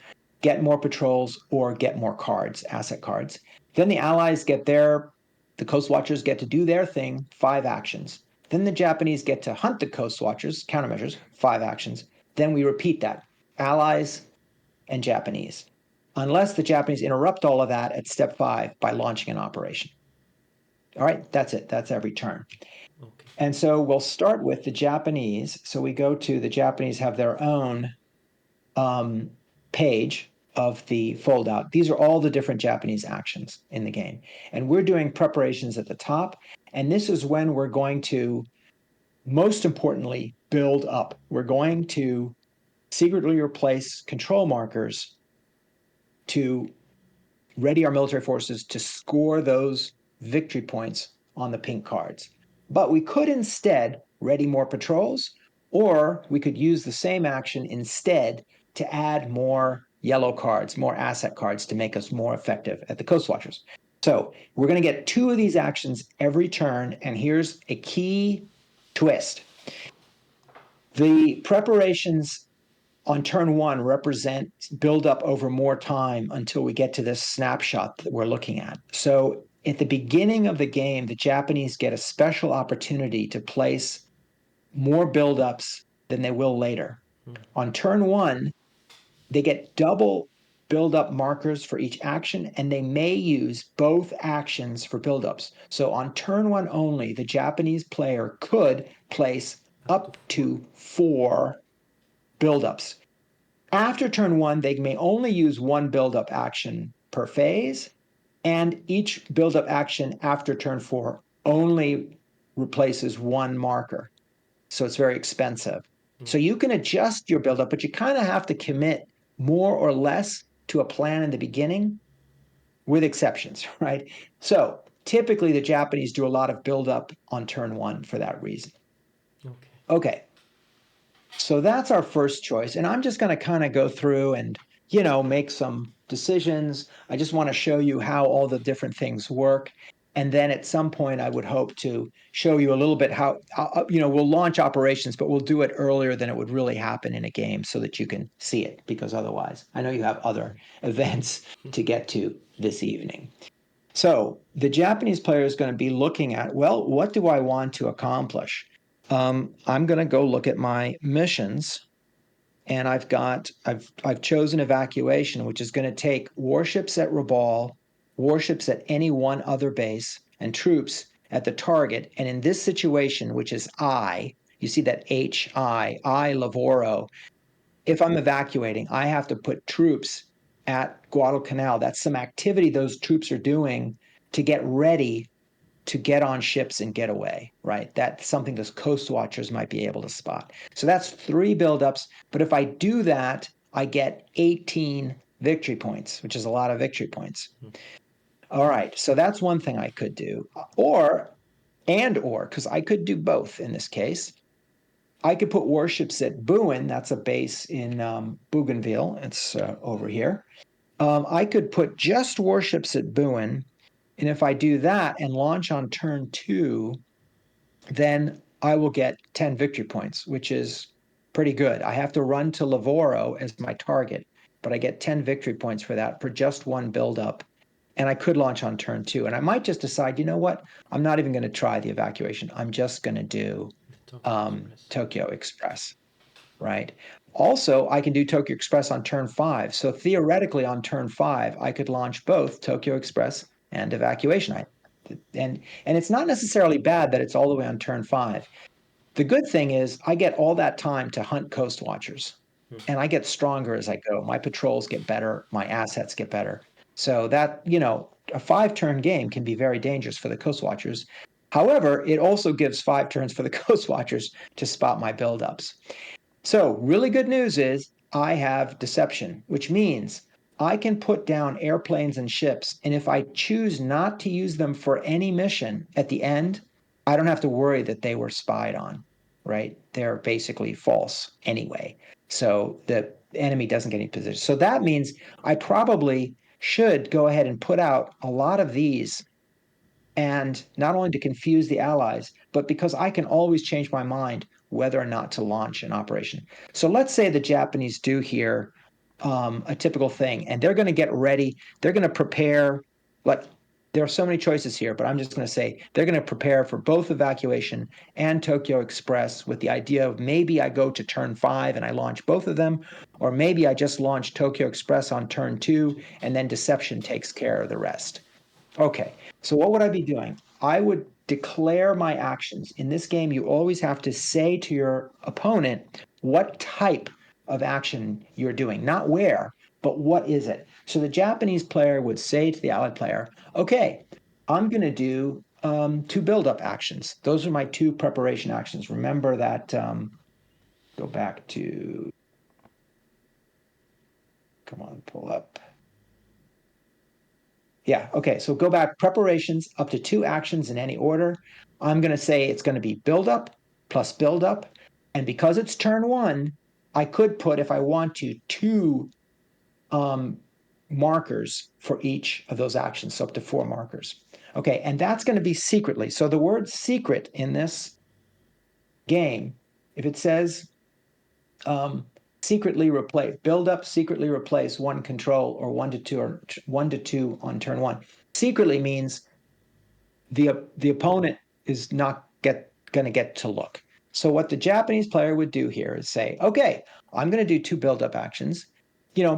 get more patrols, or get more cards, asset cards. Then the Allies the Coast Watchers get to do their thing, 5 actions. Then the Japanese get to hunt the Coast Watchers, countermeasures, 5 actions. Then we repeat that, Allies and Japanese, unless the Japanese interrupt all of that at step 5 by launching an operation. All right, that's it. That's every turn. Okay. And so we'll start with the Japanese. So we go to the Japanese have their own page of the fold out. These are all the different Japanese actions in the game. And we're doing preparations at the top. And this is when we're going to, most importantly, build up. We're going to secretly replace control markers to ready our military forces to score those victory points on the pink cards. But we could instead ready more patrols, or we could use the same action instead to add more yellow cards, more asset cards to make us more effective at the Coast Watchers. So we're going to get 2 of these actions every turn, and here's a key twist. The preparations on turn 1 represent build up over more time until we get to this snapshot that we're looking at. So at the beginning of the game, the Japanese get a special opportunity to place more buildups than they will later. On turn 1, they get double buildup markers for each action, and they may use both actions for buildups. So on turn 1 only, the Japanese player could place up to 4 buildups. After turn 1, they may only use 1 buildup action per phase, and each buildup action after turn 4 only replaces 1 marker. So it's very expensive. So you can adjust your buildup, but you kind of have to commit more or less to a plan in the beginning, with exceptions, right? So typically the Japanese do a lot of buildup on turn 1 for that reason. Okay. So that's our first choice. And I'm just going to kind of go through and, make some decisions. I just want to show you how all the different things work. And then at some point, I would hope to show you a little bit how, we'll launch operations, but we'll do it earlier than it would really happen in a game so that you can see it, because otherwise, I know you have other events to get to this evening. So the Japanese player is going to be looking at, well, what do I want to accomplish? I'm going to go look at my missions, and I've chosen evacuation, which is going to take warships at Rabaul, warships at any one other base, and troops at the target. And in this situation, which is you see that I Lavoro. If I'm evacuating, I have to put troops at Guadalcanal. That's some activity those troops are doing to get ready to get on ships and get away, right? That's something those Coast Watchers might be able to spot. So that's 3 buildups. But if I do that, I get 18 victory points, which is a lot of victory points. All right, so that's one thing I could do. Or, because I could do both in this case. I could put warships at Buin. That's a base in Bougainville. It's over here. I could put just warships at Buin. And if I do that and launch on turn 2, then I will get 10 victory points, which is pretty good. I have to run to Lavoro as my target, but I get 10 victory points for that for just 1 buildup. And I could launch on turn 2. And I might just decide, you know what? I'm not even going to try the evacuation. I'm just going to do Tokyo Express, right? Also, I can do Tokyo Express on turn 5. So theoretically, on turn 5, I could launch both Tokyo Express and evacuation. And it's not necessarily bad that it's all the way on turn 5. The good thing is I get all that time to hunt coast watchers, and I get stronger as I go. My patrols get better, my assets get better. So that, a 5-turn game can be very dangerous for the coast watchers. However, it also gives 5 turns for the coast watchers to spot my buildups. So, really good news is I have deception, which means I can put down airplanes and ships. And if I choose not to use them for any mission at the end, I don't have to worry that they were spied on, right? They're basically false anyway. So the enemy doesn't get any position. So that means I probably should go ahead and put out a lot of these, and not only to confuse the allies, but because I can always change my mind whether or not to launch an operation. So let's say the Japanese do here a typical thing, and they're going to get ready. They're going to prepare. Like, there are so many choices here, but I'm just going to say they're going to prepare for both evacuation and Tokyo Express with the idea of maybe I go to turn 5 and I launch both of them, or maybe I just launch Tokyo Express on turn 2 and then deception takes care of the rest. Okay, so what would I be doing? I would declare my actions. In this game, you always have to say to your opponent what type of action you're doing, not where, but what is it. So the Japanese player would say to the Allied player, okay, I'm going to do 2 build-up actions. Those are my 2 preparation actions. Remember that, go back to, come on, pull up. Yeah, okay, so go back, preparations up to 2 actions in any order. I'm going to say it's going to be build up plus build up. And because it's turn 1, I could put, if I want to, 2 markers for each of those actions, so up to 4 markers. Okay, and that's going to be secretly. So the word secret in this game, if it says secretly replace, build up, secretly replace 1 control, or 1 to 2, or 1 to 2 on turn 1. Secretly means the opponent is not going to get to look. So what the Japanese player would do here is say, okay, I'm going to do 2 build-up actions.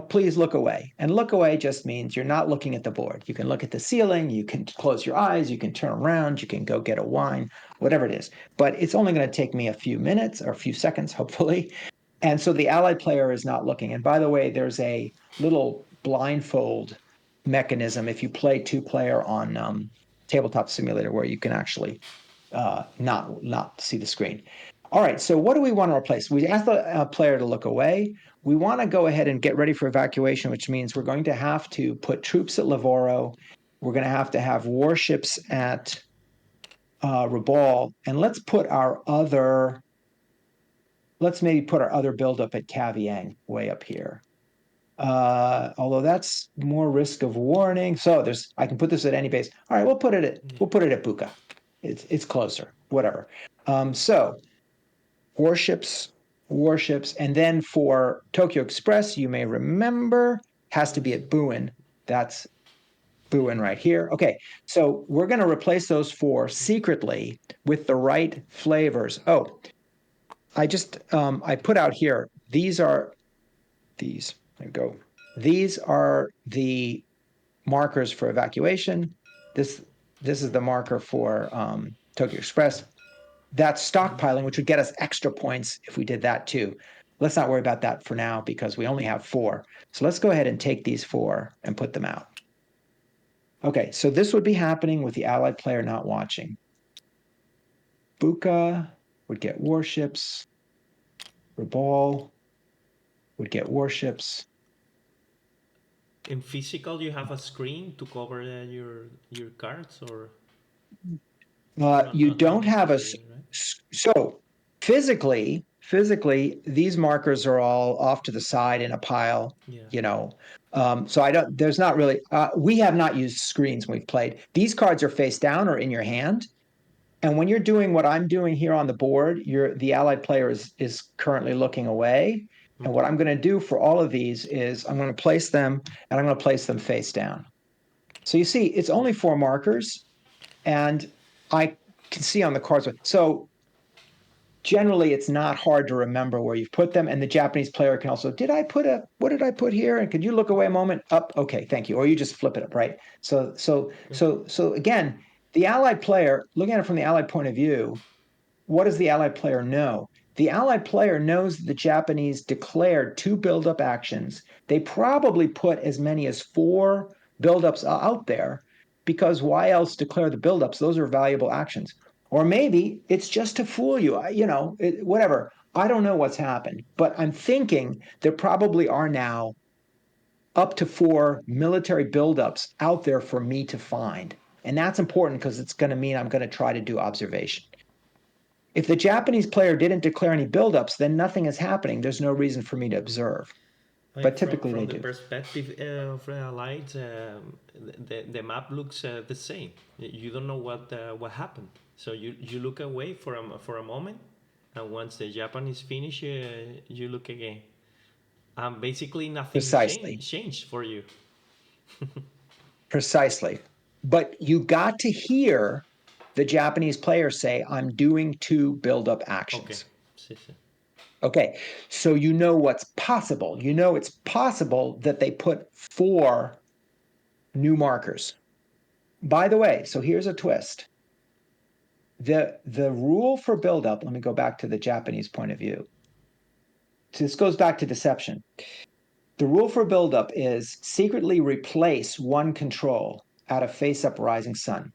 Please look away. And look away just means you're not looking at the board. You can look at the ceiling, you can close your eyes, you can turn around, you can go get a wine, whatever it is. But it's only going to take me a few minutes or a few seconds, hopefully. And so the Allied player is not looking. And by the way, there's a little blindfold mechanism if you play 2-player on Tabletop Simulator, where you can actually not see the screen. All right, so what do we want to replace? We asked the player to look away. We want to go ahead and get ready for evacuation, which means we're going to have to put troops at Livorno. We're going to have warships at Rabaul, and let's maybe put our other buildup at Kavieng way up here. Although that's more risk of warning. So I can put this at any base. All right, we'll put it at Buka. It's closer, whatever. So warships, and then for Tokyo Express, you may remember, has to be at Buin. That's Buin right here. Okay, so we're going to replace those 4 secretly with the right flavors. Oh, I put out here, these. There you go. These are the markers for evacuation. This is the marker for Tokyo Express. That's stockpiling, which would get us extra points if we did that too. Let's not worry about that for now because we only have 4. So let's go ahead and take these 4 and put them out. Okay, so this would be happening with the Allied player not watching. Buka would get warships. Rabaul would get warships. In physical, you have a screen to cover your cards, or you don't have a right? so physically these markers are all off to the side in a pile. Yeah. So there's not really we have not used screens when we've played. These cards are face down or in your hand, and when you're doing what I'm doing here on the board, the Allied player is currently looking away. And what I'm going to do for all of these is I'm going to place them, and I'm going to place them face down. So you see, it's only 4 markers, and I can see on the cards. So generally, it's not hard to remember where you've put them. And the Japanese player can also, what did I put here? And could you look away a moment? Up. Okay, thank you. Or you just flip it up, right? So again, the Allied player, looking at it from the Allied point of view, what does the Allied player know? The Allied player knows that the Japanese declared 2 buildup actions. They probably put as many as 4 buildups out there, because why else declare the buildups? Those are valuable actions. Or maybe it's just to fool you, whatever. I don't know what's happened, but I'm thinking there probably are now up to 4 military buildups out there for me to find. And that's important because it's going to mean I'm going to try to do observation. If the Japanese player didn't declare any buildups, then nothing is happening. There's no reason for me to observe. But typically From they the do. perspective of light, the map looks the same. You don't know what happened, so you look away for a moment, and once the Japanese finish, you look again. Basically, nothing Precisely. changed for you. Precisely. But you got to hear the Japanese player say, I'm doing 2 buildup actions. Okay. Okay, so you know what's possible. You know it's possible that they put 4 new markers. By the way, so here's a twist. The rule for buildup, let me go back to the Japanese point of view. So this goes back to deception. The rule for buildup is secretly replace 1 control out of face-up rising sun.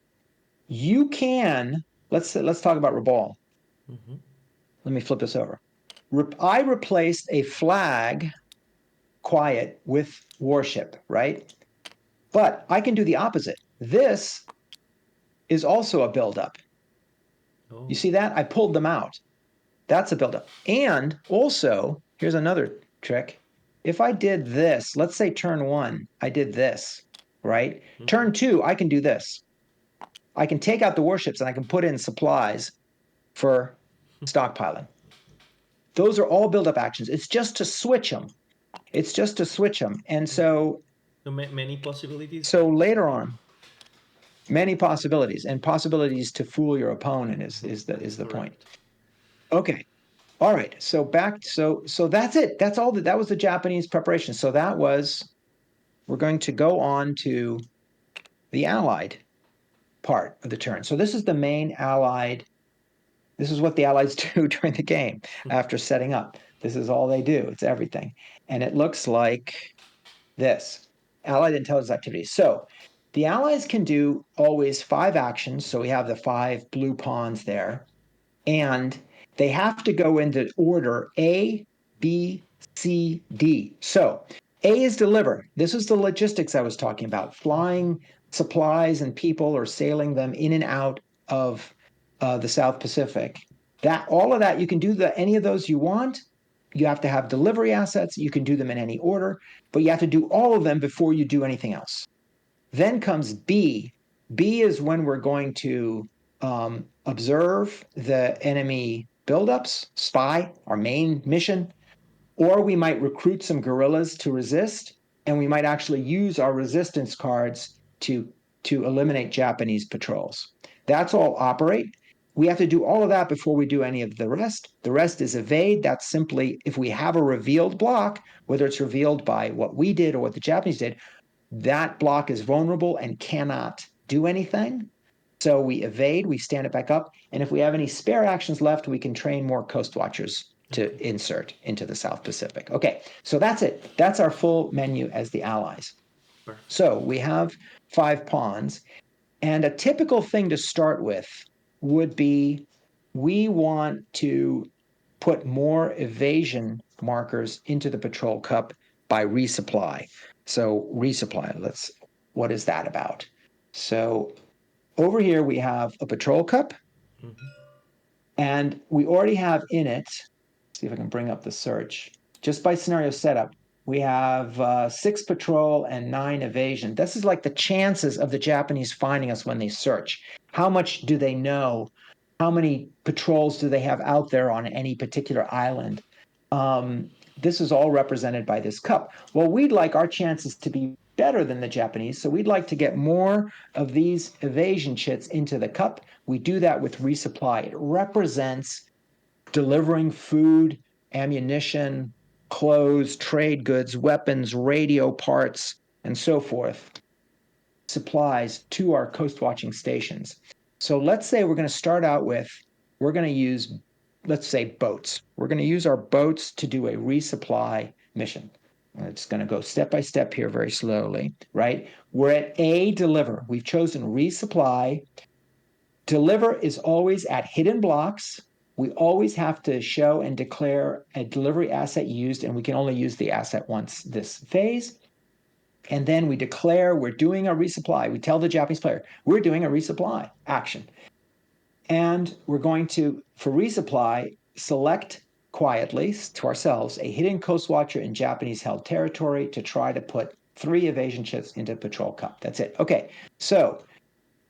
You can, let's talk about Rabal. Mm-hmm. Let me flip this over. I replaced a flag quiet with warship, right? But I can do the opposite. This is also a buildup. Oh. You see that? I pulled them out. That's a buildup. And also, here's another trick. If I did this, let's say turn 1, I did this, right? Mm-hmm. Turn 2, I can do this. I can take out the warships and I can put in supplies for stockpiling. Those are all buildup actions. It's just to switch them. It's just to switch them. And so many possibilities. So later on, many possibilities, and possibilities to fool your opponent is the point. Okay. All right. So that's it. That's all that was the Japanese preparation. So we're going to go on to the Allied part of the turn. So this is the main Allied. This is what the Allies do during the game after setting up. This is all they do. It's everything. And it looks like this. Allied intelligence activities. So the Allies can do always 5 actions. So we have the 5 blue pawns there. And they have to go into order A, B, C, D. So A is deliver. This is the logistics I was talking about, flying supplies and people or sailing them in and out of the South Pacific. All of that, you can do any of those you want. You have to have delivery assets. You can do them in any order, but you have to do all of them before you do anything else. Then comes B. B is when we're going to observe the enemy buildups, spy, our main mission, or we might recruit some guerrillas to resist, and we might actually use our resistance cards to eliminate Japanese patrols. That's all operate. We have to do all of that before we do any of the rest. The rest is evade. That's simply if we have a revealed block, whether it's revealed by what we did or what the Japanese did, that block is vulnerable and cannot do anything. So we evade, we stand it back up, and if we have any spare actions left, we can train more coast watchers to insert into the South Pacific. Okay, so that's it. That's our full menu as the Allies. So we have 5 pawns, and a typical thing to start with would be we want to put more evasion markers into the patrol cup by resupply. So resupply, what is that about? So over here we have a patrol cup, and we already have in it, see if I can bring up the search, just by scenario setup, we have 6 patrol and 9 evasion. This is like the chances of the Japanese finding us when they search. How much do they know? How many patrols do they have out there on any particular island? This is all represented by this cup. Well, we'd like our chances to be better than the Japanese, so we'd like to get more of these evasion chits into the cup. We do that with resupply. It represents delivering food, ammunition, clothes, trade goods, weapons, radio parts, and so forth, supplies to our coast watching stations. So let's say we're going to start out with we're going to use, let's say, boats. We're going to use our boats to do a resupply mission. It's going to go step by step here very slowly, right? We're at A, deliver. We've chosen resupply. Deliver is always at hidden blocks. We always have to show and declare a delivery asset used, and we can only use the asset once this phase. And then we declare we're doing a resupply. We tell the Japanese player, we're doing a resupply action. And we're going to, for resupply, select quietly to ourselves a hidden coast watcher in Japanese held territory to try to put 3 evasion chips into patrol cup. That's it. Okay, so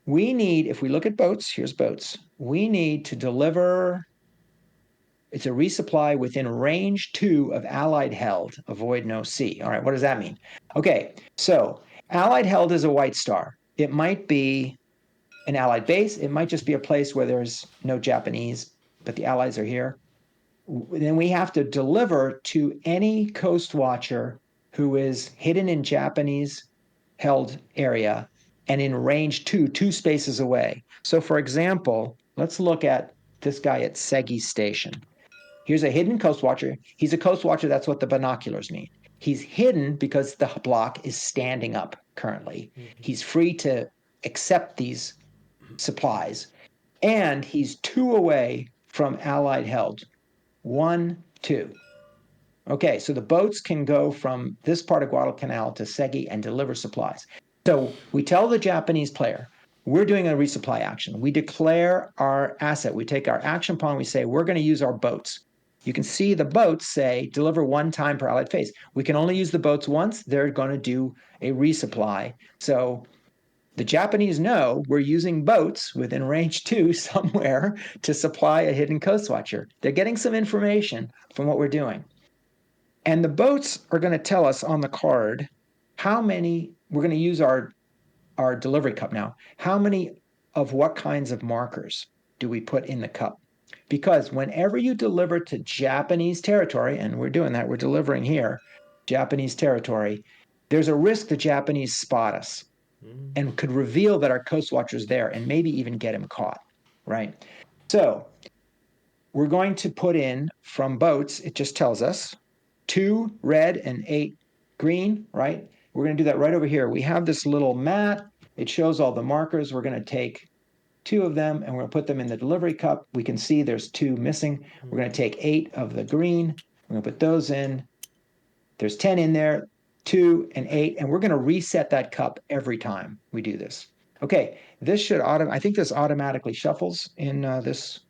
we need, if we look at boats, here's boats. We need to deliver, it's a resupply within range 2 of allied held, avoid no sea. All right, what does that mean? Okay, so allied held is a white star. It might be an allied base. It might just be a place where there's no Japanese, but the allies are here. Then we have to deliver to any coast watcher who is hidden in Japanese held area and in range 2, 2 spaces away. So for example, let's look at this guy at Segi Station. Here's a hidden coast watcher. He's a coast watcher. That's what the binoculars mean. He's hidden because the block is standing up currently. He's free to accept these supplies. And he's 2 away from Allied held. 1, 2. Okay, so the boats can go from this part of Guadalcanal to Segi and deliver supplies. So we tell the Japanese player, we're doing a resupply action. We declare our asset. We take our action pawn. We say, we're going to use our boats. You can see the boats say, deliver 1 time per allied phase. We can only use the boats once. They're going to do a resupply. So the Japanese know we're using boats within range 2 somewhere to supply a hidden coast watcher. They're getting some information from what we're doing. And the boats are going to tell us on the card how many, we're going to use our delivery cup now, how many of what kinds of markers do we put in the cup? Because whenever you deliver to Japanese territory, and we're doing that, we're delivering here, Japanese territory, there's a risk the Japanese spot us and could reveal that our coast watcher's there and maybe even get him caught, right? So we're going to put in from boats, it just tells us 2 red and 8 green, right? We're going to do that right over here. We have this little mat. It shows all the markers. We're going to take 2 of them and we're going to put them in the delivery cup. We can see there's 2 missing. We're going to take 8 of the green. We're going to put those in. There's 10 in there, 2 and 8, and we're going to reset that cup every time we do this. Okay, this should I think this automatically shuffles in this.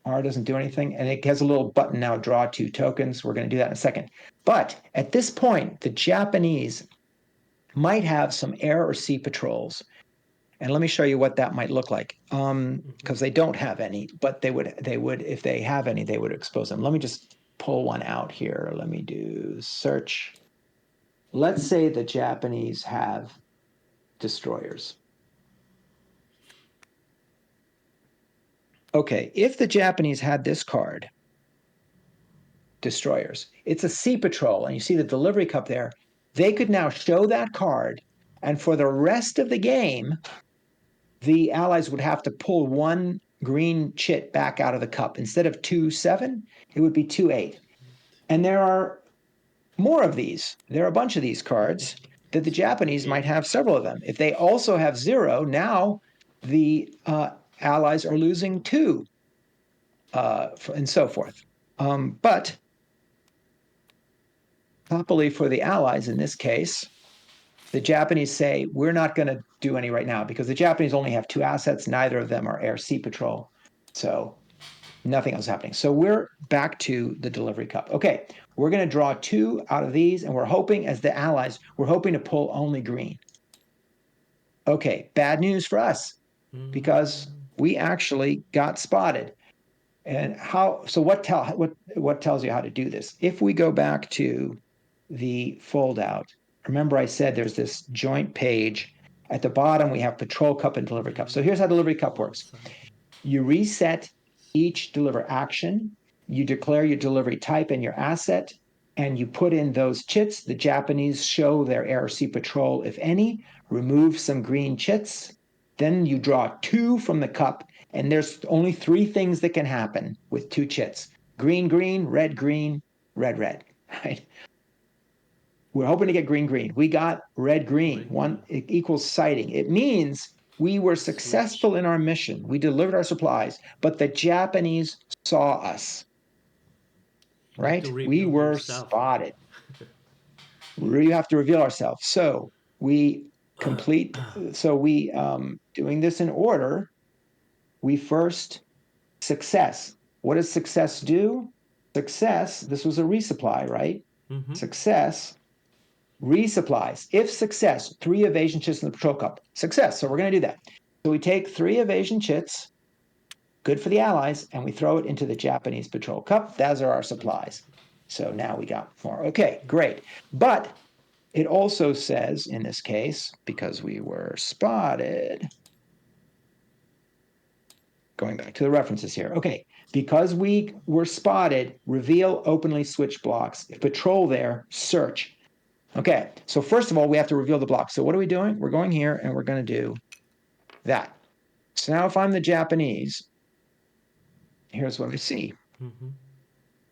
R doesn't do anything, and it has a little button now, draw 2 tokens. We're going to do that in a second. But at this point, the Japanese might have some air or sea patrols. And let me show you what that might look like. Because they don't have any, but they would, if they have any, they would expose them. Let me just pull one out here. Let me do search. Let's say the Japanese have destroyers. Okay, if the Japanese had this card, destroyers, it's a sea patrol, and you see the delivery cup there, they could now show that card, and for the rest of the game, the allies would have to pull 1 green chit back out of the cup. Instead of 2-7, it would be 2-8. And there are more of these. There are a bunch of these cards that the Japanese might have several of them. If they also have 0, now the allies are losing 2, and so forth. But happily for the allies in this case, the Japanese say, we're not going to do any right now because the Japanese only have 2 assets. Neither of them are air sea patrol. So nothing else happening. So we're back to the delivery cup. Okay, we're going to draw 2 out of these, and we're hoping, as the allies, we're hoping to pull only green. Okay, bad news for us because we actually got spotted. And so what tells you how to do this? If we go back to the fold out, remember I said there's this joint page. At the bottom, we have patrol cup and delivery cup. So here's how delivery cup works. You reset each deliver action, you declare your delivery type and your asset, and you put in those chits. The Japanese show their air or sea patrol, if any, remove some green chits. Then you draw 2 from the cup, And there's only 3 things that can happen with 2 chits. Green, green, red, red, right? We're hoping to get green, green. We got red, green. One equals sighting. It means we were successful in our mission. We delivered our supplies, but the Japanese saw us, right? We were yourself, spotted. Right? You have to reveal ourselves. So we complete, doing this in order, we first success. What does success do? Success, this was a resupply, right? Mm-hmm. Success resupplies. If success, 3 evasion chits in the patrol cup. Success, so we're going to do that. So we take 3 evasion chits, good for the Allies, and we throw it into the Japanese patrol cup. Those are our supplies. So now we got more. Okay, great. But it also says, in this case, because we were spotted, going back to the references here. Okay, because we were spotted, reveal openly switch blocks. If patrol there, search. Okay, so first of all, we have to reveal the blocks. So what are we doing? We're going here and we're going to do that. So now if I'm the Japanese, here's what I see. Mm-hmm.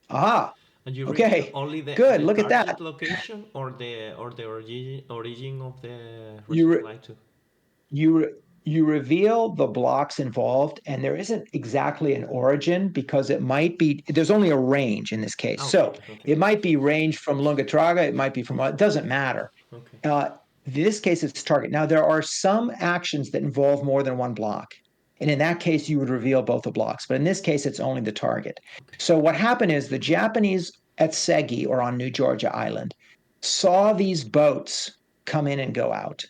Aha, And you reveal okay, only good, the look at that. target location or the origin of the You, re- resupply too. you, you reveal the blocks involved, and there isn't exactly an origin because it might be, there's only a range in this case. Okay, So okay, it might be range from Lungatraga, it might be from, it doesn't matter. okay. This case, it's target. Now, there are some actions that involve more than one block. And in that case, you would reveal both the blocks. But in this case, it's only the target. Okay. So what happened is the Japanese at Segi or on New Georgia Island saw these boats come in and go out.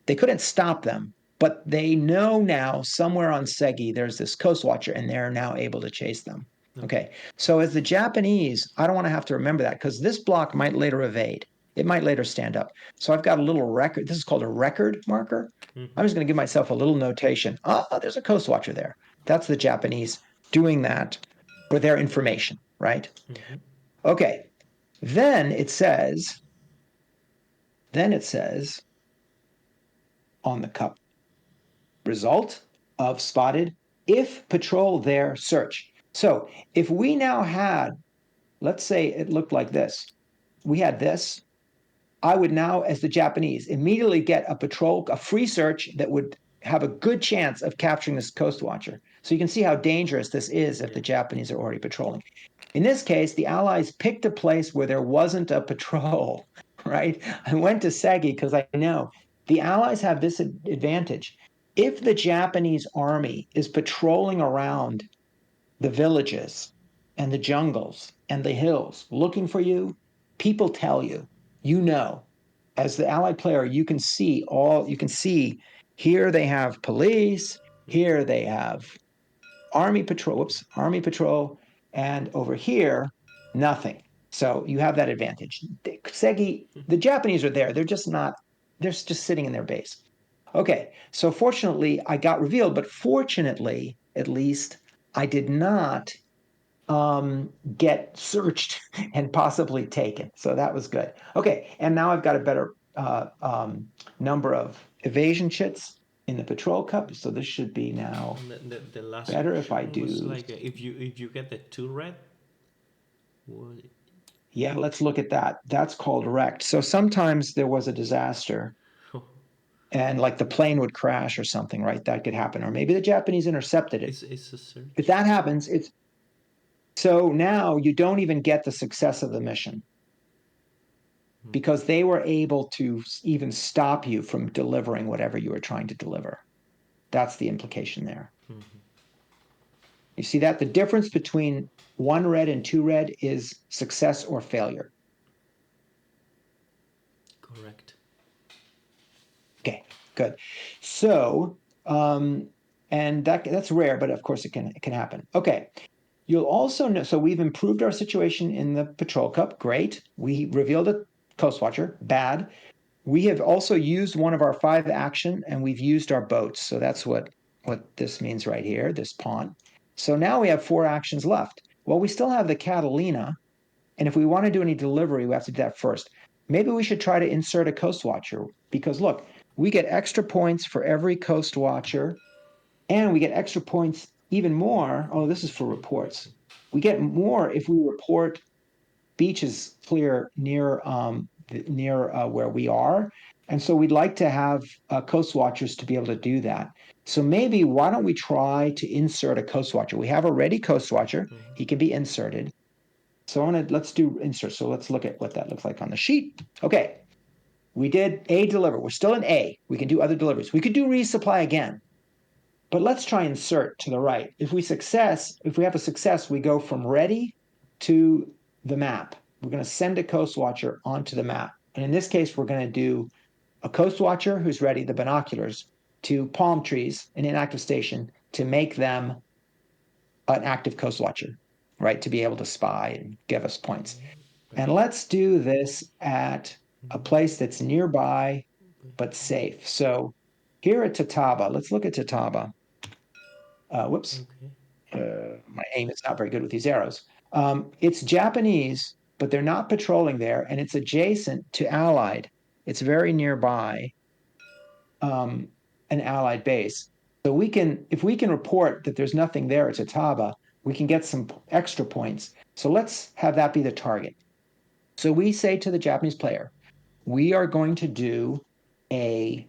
They couldn't stop them, but they know now somewhere on Segi there's this coast watcher, and they're now able to chase them. Okay. So as the Japanese, I don't want to have to remember that because this block might later evade. It might later stand up. So I've got a little record. This is called a record marker. Mm-hmm. I'm just going to give myself a little notation. There's a coast watcher there. That's the Japanese doing that for their information, right? Mm-hmm. Okay. Then it says on the cup, result of spotted, if patrol there, search. So if we now had, let's say it looked like this, we had this, I would now, as the Japanese, immediately get a free search that would have a good chance of capturing this coast watcher. So you can see how dangerous this is if the Japanese are already patrolling. In this case, the Allies picked a place where there wasn't a patrol, right? I went to Segi because I know the Allies have this advantage. If the Japanese army is patrolling around the villages and the jungles and the hills looking for you, people tell you, you know, as the Allied player, you can see here they have police, here they have army patrol, and over here, nothing. So you have that advantage. Segi, the Japanese are there. They're just sitting in their base. Okay, so fortunately, I got revealed, but fortunately, at least, I did not get searched and possibly taken. So that was good. Okay, and now I've got a better number of evasion chits in the patrol cup. So this should be now The last better if I option was do. like if you get the 2 red. Yeah, let's look at that. That's called wrecked. So sometimes there was a disaster and like the plane would crash or something, right? That could happen. Or maybe the Japanese intercepted it. It's a search. If that happens, so now you don't even get the success of the mission because they were able to even stop you from delivering whatever you were trying to deliver. That's the implication there. Mm-hmm. You see that? The difference between 1 red and 2 red is success or failure. Correct. Okay, good. So, and that's rare, but of course it can happen. Okay, you'll also know. So we've improved our situation in the patrol cup. Great. We revealed a coast watcher. Bad. We have also used one of our 5 action, and we've used our boats. So that's what this means right here. This pawn. So now we have 4 actions left. Well, we still have the Catalina, and if we want to do any delivery, we have to do that first. Maybe we should try to insert a coast watcher because look, we get extra points for every coast watcher And we get extra points even more. Oh, this is for reports. We get more if we report beaches clear near where we are. And so we'd like to have coast watchers to be able to do that. So maybe why don't we try to insert a coast watcher? We have a ready coast watcher. He can be inserted. So let's do insert. So let's look at what that looks like on the sheet. Okay, we did A deliver. We're still in A. We can do other deliveries. We could do resupply again. But let's try insert to the right. If we have a success, we go from ready to the map. We're going to send a coast watcher onto the map. And in this case, we're going to do a coast watcher who's ready, the binoculars, to palm trees, an inactive station, to make them an active coast watcher, right? To be able to spy and give us points. And let's do this at a place that's nearby but safe. So here at Tataba, let's look at Tataba. Whoops. My aim is not very good with these arrows. It's Japanese, but they're not patrolling there, and it's adjacent to Allied. It's very nearby an Allied base. So if we can report that there's nothing there at Tataba, we can get some extra points. So let's have that be the target. So we say to the Japanese player, we are going to do a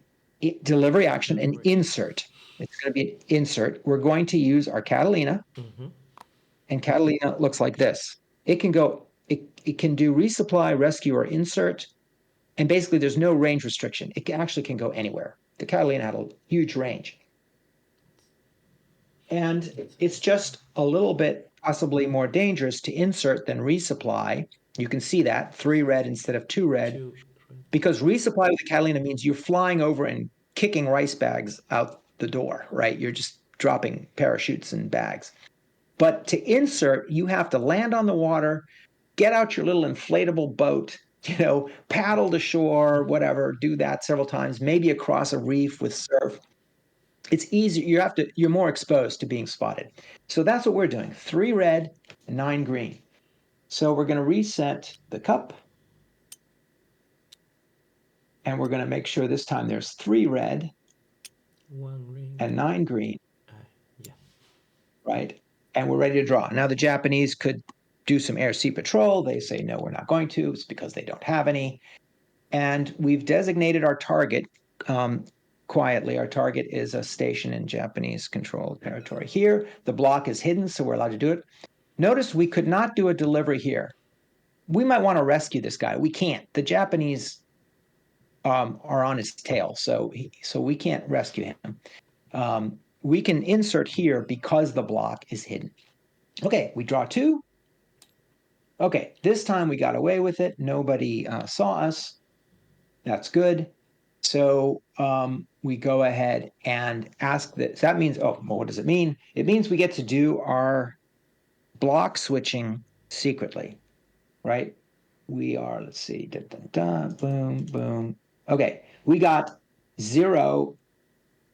delivery action, an insert. It's going to be an insert. We're going to use our Catalina, and Catalina looks like this. It can do resupply, rescue, or insert, and basically there's no range restriction. It actually can go anywhere. The Catalina had a huge range. And it's just a little bit possibly more dangerous to insert than resupply. You can see that 3 red instead of 2 red, because resupply with the Catalina means you're flying over and kicking rice bags out the door, right? You're just dropping parachutes and bags. But to insert, you have to land on the water, get out your little inflatable boat, paddle to shore, whatever, do that several times, maybe across a reef with surf. It's easier. You're more exposed to being spotted. So that's what we're doing. 3 red, 9 green. So we're going to reset the cup. And we're going to make sure this time there's 3 red, 1 green, and 9 green. Yeah. Right? And we're ready to draw. Now the Japanese could do some air sea patrol. They say, no, we're not going to. It's because they don't have any. And we've designated our target quietly. Our target is a station in Japanese controlled territory. Here, the block is hidden, so we're allowed to do it. Notice we could not do a delivery here. We might want to rescue this guy. We can't. The Japanese are on his tail, so we can't rescue him. We can insert here because the block is hidden. Okay, we draw 2. Okay, this time we got away with it. Nobody saw us. That's good. So we go ahead and ask this. That means, well, what does it mean? It means we get to do our block switching secretly, right? We are, let's see, boom, boom. Okay, we got 0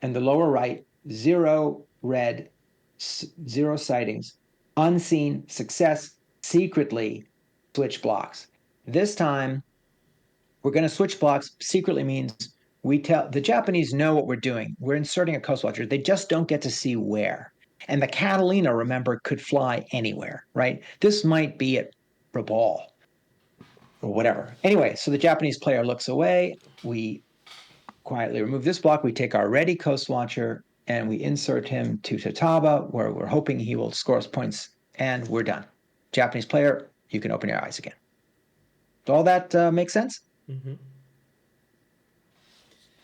in the lower right, 0 red, 0 sightings, unseen, success, secretly switch blocks. This time, we're going to switch blocks. Secretly means we tell the Japanese know what we're doing. We're inserting a coast watcher. They just don't get to see where. And the Catalina, remember, could fly anywhere, right? This might be at Rabal or whatever. Anyway, so the Japanese player looks away. We quietly remove this block. We take our ready coast watcher and we insert him to Tataba, where we're hoping he will score us points, and we're done. Japanese player, you can open your eyes again. Does all that make sense?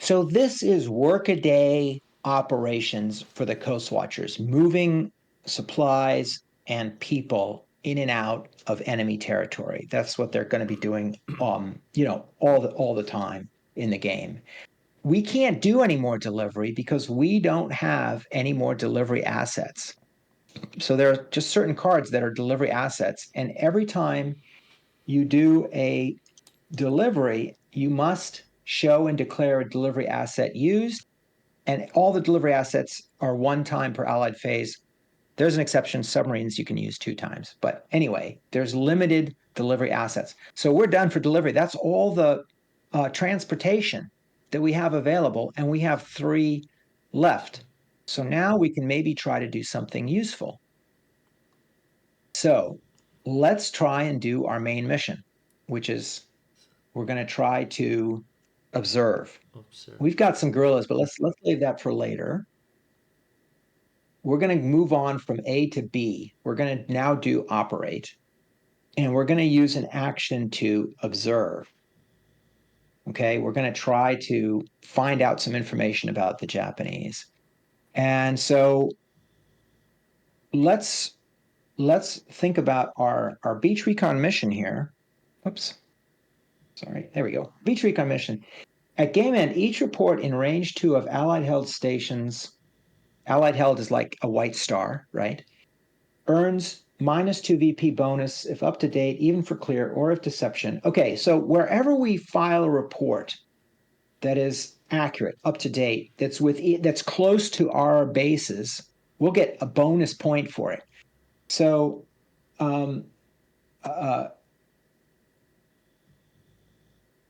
So this is workaday operations for the coast watchers, moving supplies and people in and out of enemy territory. That's what they're going to be doing, all the time in the game. We can't do any more delivery because we don't have any more delivery assets. So there are just certain cards that are delivery assets, and every time you do a delivery, you must show and declare a delivery asset used, and all the delivery assets are 1 time per allied phase. There's an exception, submarines you can use 2 times. But anyway, there's limited delivery assets. So we're done for delivery. That's all the transportation that we have available, and we have 3 left. So now we can maybe try to do something useful. So let's try and do our main mission, which is we're going to try to observe. Observe. We've got some guerrillas, but let's leave that for later. We're going to move on from A to B. We're going to now do operate, and we're going to use an action to observe. Okay, we're going to try to find out some information about the Japanese. And so let's think about our beach recon mission here. Oops. Sorry, there we go. Beach recon mission. At game end, each report in range 2 of Allied held stations, Allied held is like a white star, right? Earns -2 VP bonus if up to date, even for clear, or if deception. Okay, so wherever we file a report that is accurate, up to date, that's close to our bases, we'll get a bonus point for it. So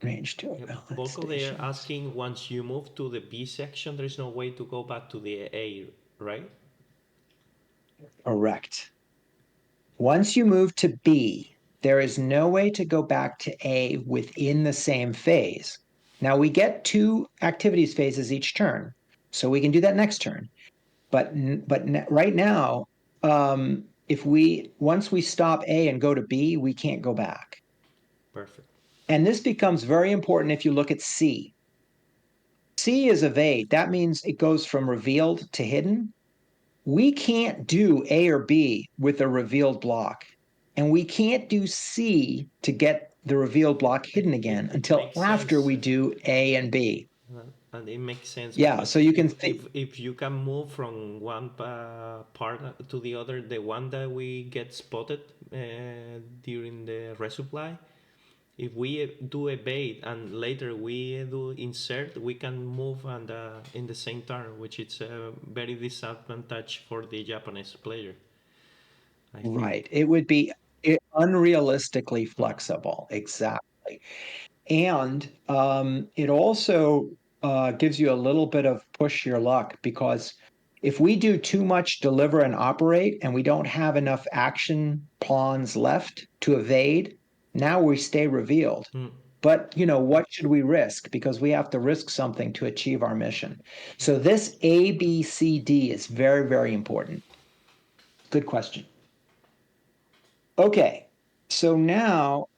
range 2 of Allied Volko, they are stations. asking, once you move to the B section, there's no way to go back to the A, right? Correct. Once you move to B, there is no way to go back to A within the same phase. Now we get 2 activities phases each turn, so we can do that next turn. But right now, once we stop A and go to B, we can't go back. Perfect. And this becomes very important if you look at C. C is evade. That means it goes from revealed to hidden. We can't do A or B with a revealed block. And we can't do C to get the revealed block hidden again It until makes after sense. we do A and B. And it makes sense Yeah, because so you can think. if you can move from one part to the other, the one that we get spotted during the resupply, if we do a bait and later we do insert, we can move and in the same turn, which is a very disadvantage for the Japanese player, I think. Right. It would be unrealistically flexible. Exactly. And it also gives you a little bit of push your luck because if we do too much deliver and operate and we don't have enough action pawns left to evade, now we stay revealed. But what should we risk? Because we have to risk something to achieve our mission. So this A, B, C, D is very, very important. Good question. Okay, so now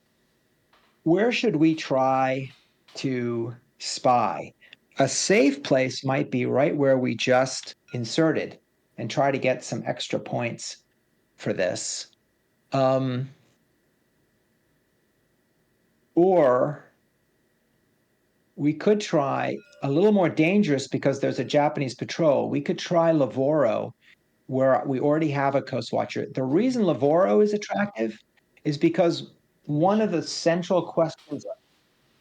where should we try to spy? A safe place might be right where we just inserted and try to get some extra points for this. Or we could try a little more dangerous because there's a Japanese patrol. We could try Lavoro, where we already have a coast watcher. The reason Lavoro is attractive is because one of the central questions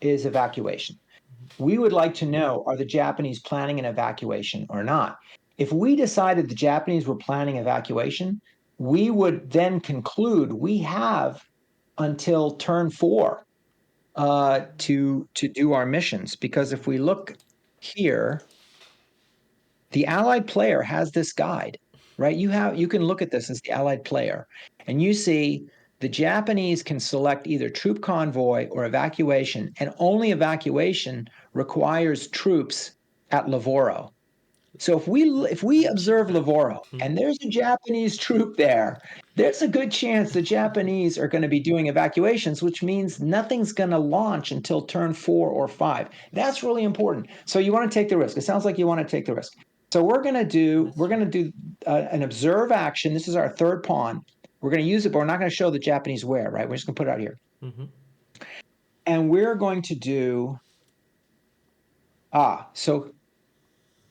is evacuation. We would like to know, are the Japanese planning an evacuation or not? If we decided the Japanese were planning evacuation, we would then conclude we have until turn 4 to do our missions. Because if we look here, the Allied player has this guide, right? You can look at this as the Allied player, and you see the Japanese can select either troop convoy or evacuation, and only evacuation requires troops at Lavoro. So if we observe Lavoro and there's a Japanese troop there, there's a good chance the Japanese are going to be doing evacuations, which means nothing's going to launch until turn 4 or 5. That's really important. So you want to take the risk. It sounds like you want to take the risk. So we're going to do an observe action. This is our third pawn. We're going to use it, but we're not going to show the Japanese where, right? We're just going to put it out here. And we're going to do so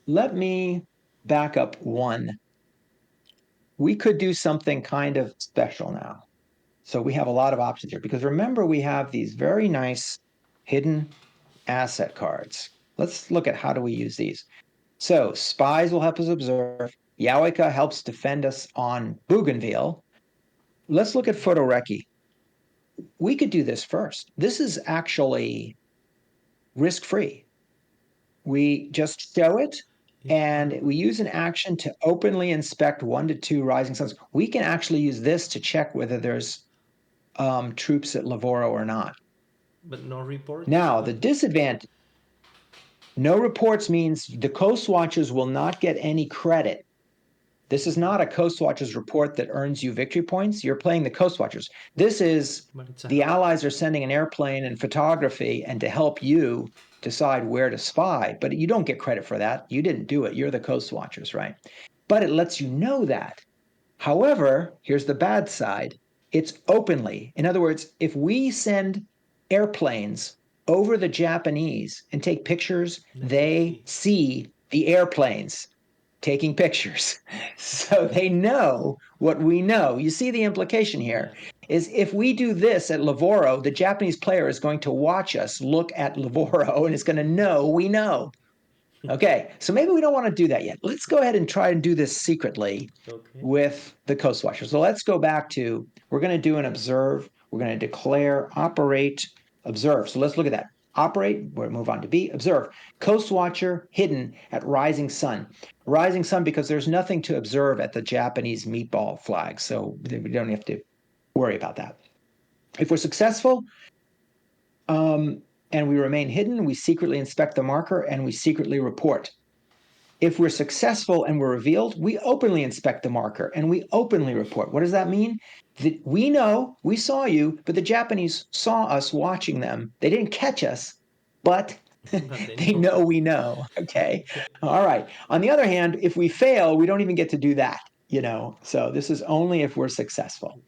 let me back up 1. We could do something kind of special now. So we have a lot of options here because remember we have these very nice hidden asset cards. Let's look at how do we use these. So spies will help us observe. Yaoika helps defend us on Bougainville. Let's look at Photoreki. We could do this first. This is actually risk-free. We just show it. and we use an action to openly inspect 1 to 2 rising suns. We can actually use this to check whether there's troops at Lavoro or not. But no reports. Now, the disadvantage, no reports means the Coast Watchers will not get any credit. This is not a Coast Watchers report that earns you victory points. You're playing the Coast Watchers. This is the Allies are sending an airplane and photography and to help you decide where to spy, but you don't get credit for that. You didn't do it. You're the Coast Watchers, right? But it lets you know that. However, here's the bad side. It's openly. In other words, if we send airplanes over the Japanese and take pictures, they see the airplanes taking pictures. So they know what we know. You see the implication here is if we do this at Lavoro, the Japanese player is going to watch us look at Lavoro and is going to know we know. Okay, so maybe we don't want to do that yet. Let's go ahead and try and do this secretly with the Coast Watcher. So let's go back to, we're going to do an observe. We're going to declare, operate, observe. So let's look at that. Operate, we'll move on to B, observe. Coast Watcher hidden at Rising Sun. Rising Sun because there's nothing to observe at the Japanese meatball flag. So we don't have to worry about that. If we're successful, and we remain hidden, we secretly inspect the marker and we secretly report. If we're successful and we're revealed, we openly inspect the marker and we openly report. What does that mean? That we know, we saw you, but the Japanese saw us watching them. They didn't catch us, but they know we know. Okay. All right. On the other hand, if we fail, we don't even get to do that, So this is only if we're successful.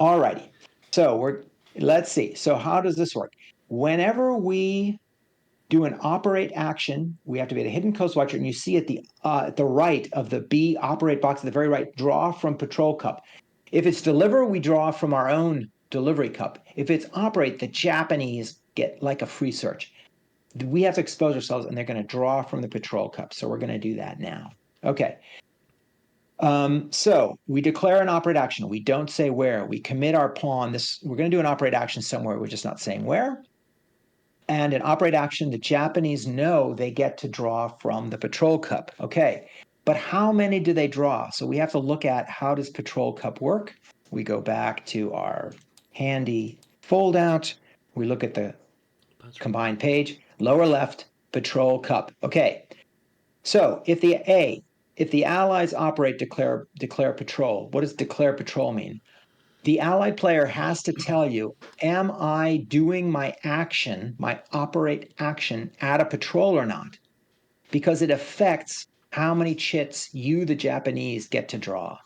All righty. So let's see. So how does this work? Whenever we do an operate action, we have to be at a hidden Coast Watcher, and you see at the right of the B operate box at the very right, draw from patrol cup. If it's deliver, we draw from our own delivery cup. If it's operate, the Japanese get like a free search. We have to expose ourselves, and they're going to draw from the patrol cup. So we're going to do that now. Okay. So we declare an operate action. We don't say where. We commit our pawn. We're going to do an operate action somewhere. We're just not saying where. And in operate action, the Japanese know they get to draw from the patrol cup. Okay, but how many do they draw? So we have to look at how does patrol cup work. We go back to our handy fold out. We look at the combined page, lower left, patrol cup. Okay, so if the Allies operate declare patrol, what does declare patrol mean? The Allied player has to tell you, am I doing my action, my operate action at a patrol or not? Because it affects how many chits you, the Japanese, get to draw.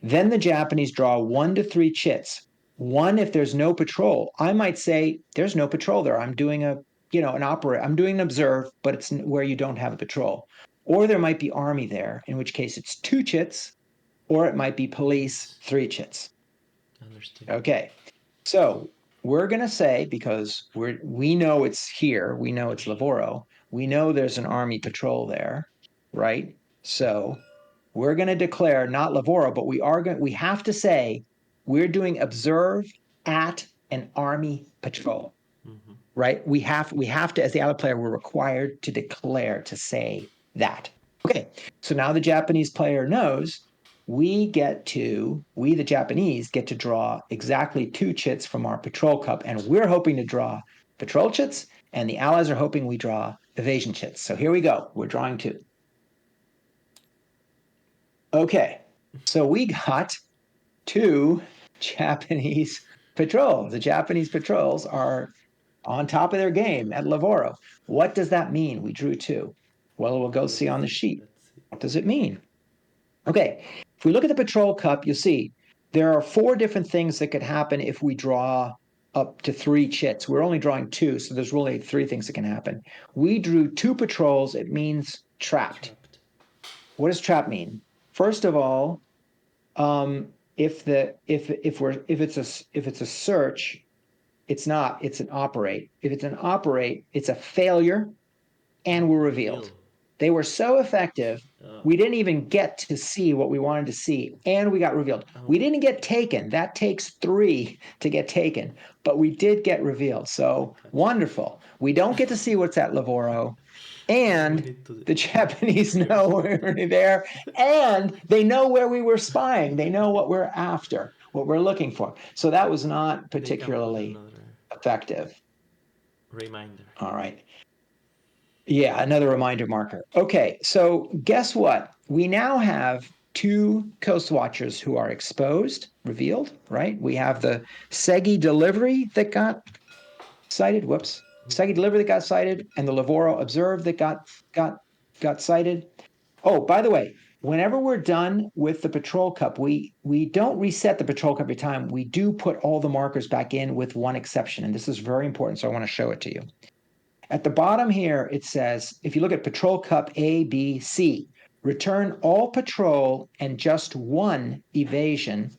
Then the Japanese draw 1 to 3 chits. 1 if there's no patrol. I might say there's no patrol there. I'm doing an operate. I'm doing an observe, but it's where you don't have a patrol. Or there might be army there, in which case it's 2 chits, or it might be police, 3 chits. Okay, so we're going to say, because we know it's here, we know it's Lavoro, we know there's an army patrol there, right? So we're going to declare not Lavoro, but we have to say we're doing observe at an army patrol, right? We have to, as the Allied player, we're required to declare, to say that. Okay, so now the Japanese player knows we, the Japanese, get to draw exactly 2 chits from our patrol cup, and we're hoping to draw patrol chits, and the Allies are hoping we draw evasion chits. So here we go. We're drawing 2. Okay, so we got 2 Japanese patrols. The Japanese patrols are on top of their game at Lavoro. What does that mean? We drew 2. Well, we'll go see on the sheet. What does it mean? Okay, if we look at the patrol cup, you'll see there are 4 different things that could happen if we draw up to 3 chits. We're only drawing 2, so there's really 3 things that can happen. We drew 2 patrols. It means trapped. What does trap mean? First of all, if it's a search, it's an operate. If it's an operate, it's a failure, and we're revealed. They were so effective, we didn't even get to see what we wanted to see, and we got revealed. We didn't get taken. That takes 3 to get taken, but we did get revealed. So wonderful. We don't get to see what's at Lavoro, And the Japanese know we're there, and they know where we were spying. They know what we're after, what we're looking for. So that was not particularly effective. Reminder. All right. Yeah, another reminder marker. Okay, so guess what? We now have two Coast Watchers who are exposed, revealed, right? We have the Segi delivery that got cited. Whoops. Segi delivery that got cited, and the Lavoro observed that got cited. Oh, by the way, whenever we're done with the patrol cup, we don't reset the patrol cup every time. We do put all the markers back in with one exception, and this is very important, so I want to show it to you. At the bottom here, it says, if you look at Patrol Cup A, B, C, return all patrol and just one evasion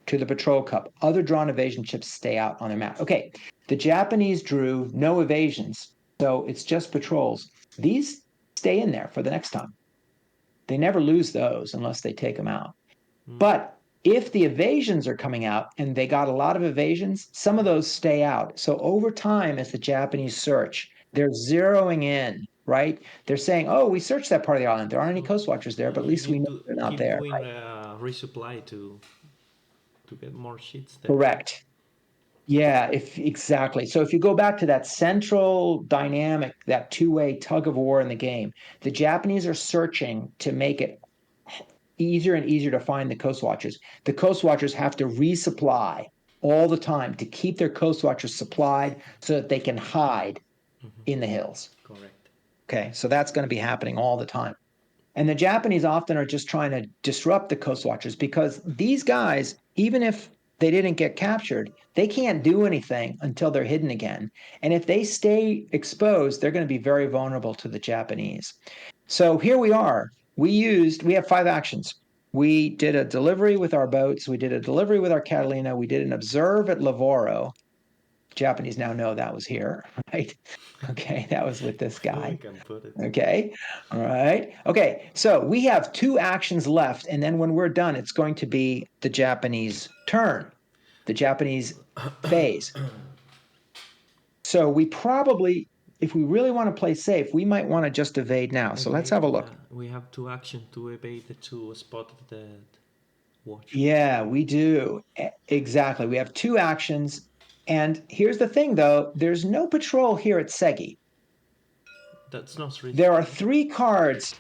to the Patrol Cup. Other drawn evasion chips stay out on their map. Okay, the Japanese drew no evasions, so it's just patrols. These stay in there for the next time. They never lose those unless they take them out. But if the evasions are coming out and they got a lot of evasions, some of those stay out. So over time, as the Japanese search, they're zeroing in, right? They're saying, oh, we searched that part of the island. There aren't any Coast Watchers there, but at least we know they're not there. Keep doing resupply to get more ships there. Correct. Yeah, exactly. So if you go back to that central dynamic, that two-way tug of war in the game, the Japanese are searching to make it easier and easier to find the Coast Watchers. The Coast Watchers have to resupply all the time to keep their Coast Watchers supplied so that they can hide in the hills. Correct. Okay, so that's going to be happening all the time. And the Japanese often are just trying to disrupt the Coast Watchers because these guys, even if they didn't get captured, they can't do anything until they're hidden again. And if they stay exposed, they're going to be very vulnerable to the Japanese. So here we are. We have 5 actions. We did a delivery with our boats. We did a delivery with our Catalina. We did an observe at Lavoro. Japanese now know that was here, right? Okay, that was with this guy. We can put it. Okay, all right. Okay, so we have 2 actions left, and then when we're done, it's going to be the Japanese turn, the Japanese phase. So we probably, if we really want to play safe, we might want to just evade now. So let's have a look. We have 2 actions to evade the 2 spotted that watch. Yeah, we do. Exactly. We have 2 actions. And here's the thing, though. There's no patrol here at Segi. That's not risky. There are 3 cards.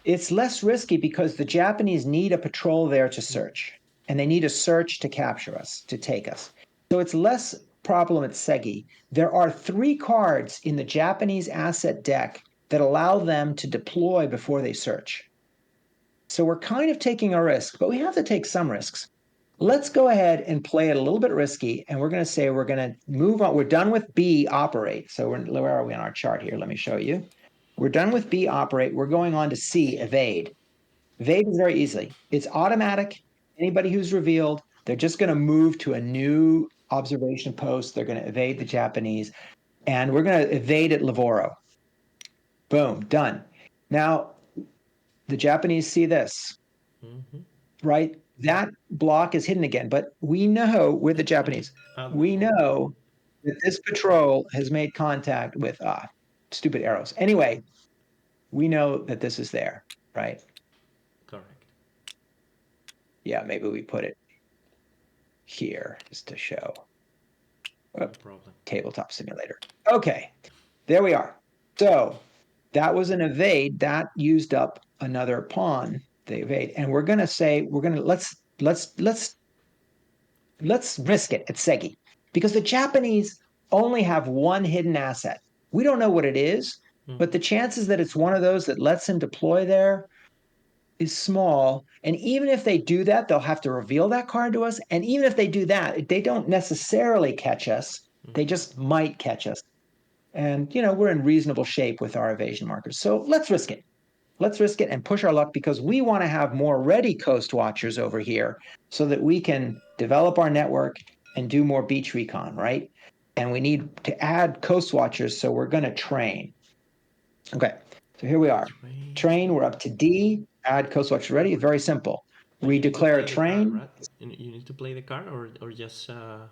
It's less risky because the Japanese need a patrol there to search. And they need a search to capture us, to take us. So it's less problem at Segi. There are 3 cards in the Japanese asset deck that allow them to deploy before they search. So we're kind of taking a risk, but we have to take some risks. Let's go ahead and play it a little bit risky, and we're going to say we're going to move on. We're done with B, operate. So where are we on our chart here? Let me show you. We're done with B, operate. We're going on to C, evade. Evade is very easily. It's automatic. Anybody who's revealed, they're just going to move to a new observation post. They're going to evade the Japanese, and we're going to evade at Lavoro. Boom, done. Now, the Japanese see this, right? That block is hidden again, but we know with the Japanese, we know that this patrol has made contact with, stupid arrows. Anyway, we know that this is there, right? Correct. Yeah, maybe we put it here just to show. No problem. Tabletop simulator. Okay, there we are. So that was an evade that used up another pawn. They evade, and we're going to say let's risk it at Segi because the Japanese only have one hidden asset. We don't know what it is, but the chances that it's one of those that lets him deploy there is small. And even if they do that, they'll have to reveal that card to us. And even if they do that, they don't necessarily catch us. They just might catch us. And, we're in reasonable shape with our evasion markers. So let's risk it. Let's risk it and push our luck because we want to have more ready Coast Watchers over here so that we can develop our network and do more beach recon, right? And we need to add Coast Watchers, so we're going to train. Okay, so here we are. Train, we're up to D, add Coast Watchers ready. Very simple. We declare a train. Card, right? You need to play the card or just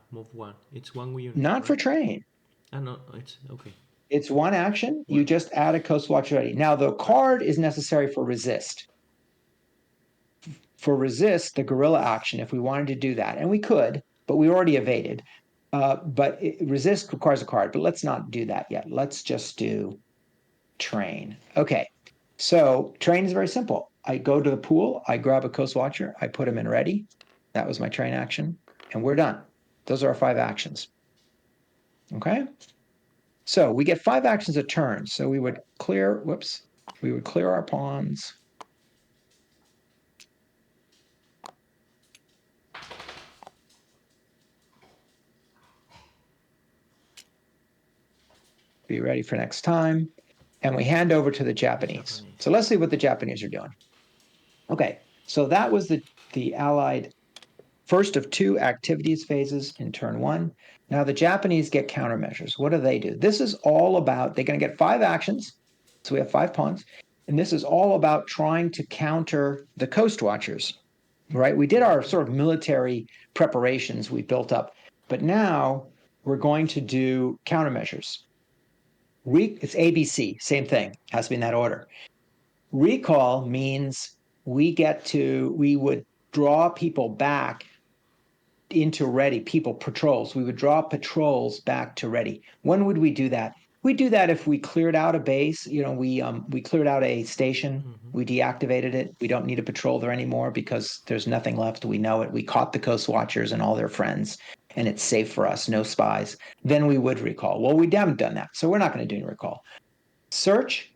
move one? It's one we... Not for train. No, it's okay. It's one action. You just add a Coast Watch ready. Now, the card is necessary for resist. For resist, the guerrilla action, if we wanted to do that, and we could, but we already evaded. But resist requires a card, but let's not do that yet. Let's just do train. Okay, so train is very simple. I go to the pool, I grab a Coast Watcher, I put him in ready. That was my train action, and we're done. Those are our 5 actions. Okay, so we get 5 actions a turn. So we would clear, we would clear our pawns. Be ready for next time. And we hand over to the Japanese. So let's see what the Japanese are doing. Okay, so that was the Allied first of 2 activities phases in turn 1. Now the Japanese get countermeasures. What do? This is all about, they're going to get 5 actions. So we have 5 pawns. And this is all about trying to counter the Coast Watchers, right? We did our sort of military preparations we built up, but now we're going to do countermeasures. It's ABC, same thing, has to be in that order. Recall means we would draw people back into ready, patrols. We would draw patrols back to ready. When would we do that? We do that if we cleared out a base, we cleared out a station, we deactivated it. We don't need a patrol there anymore because there's nothing left. We know it. We caught the Coast Watchers and all their friends, and it's safe for us, no spies. Then we would recall. Well, we haven't done that, so we're not going to do any recall. Search,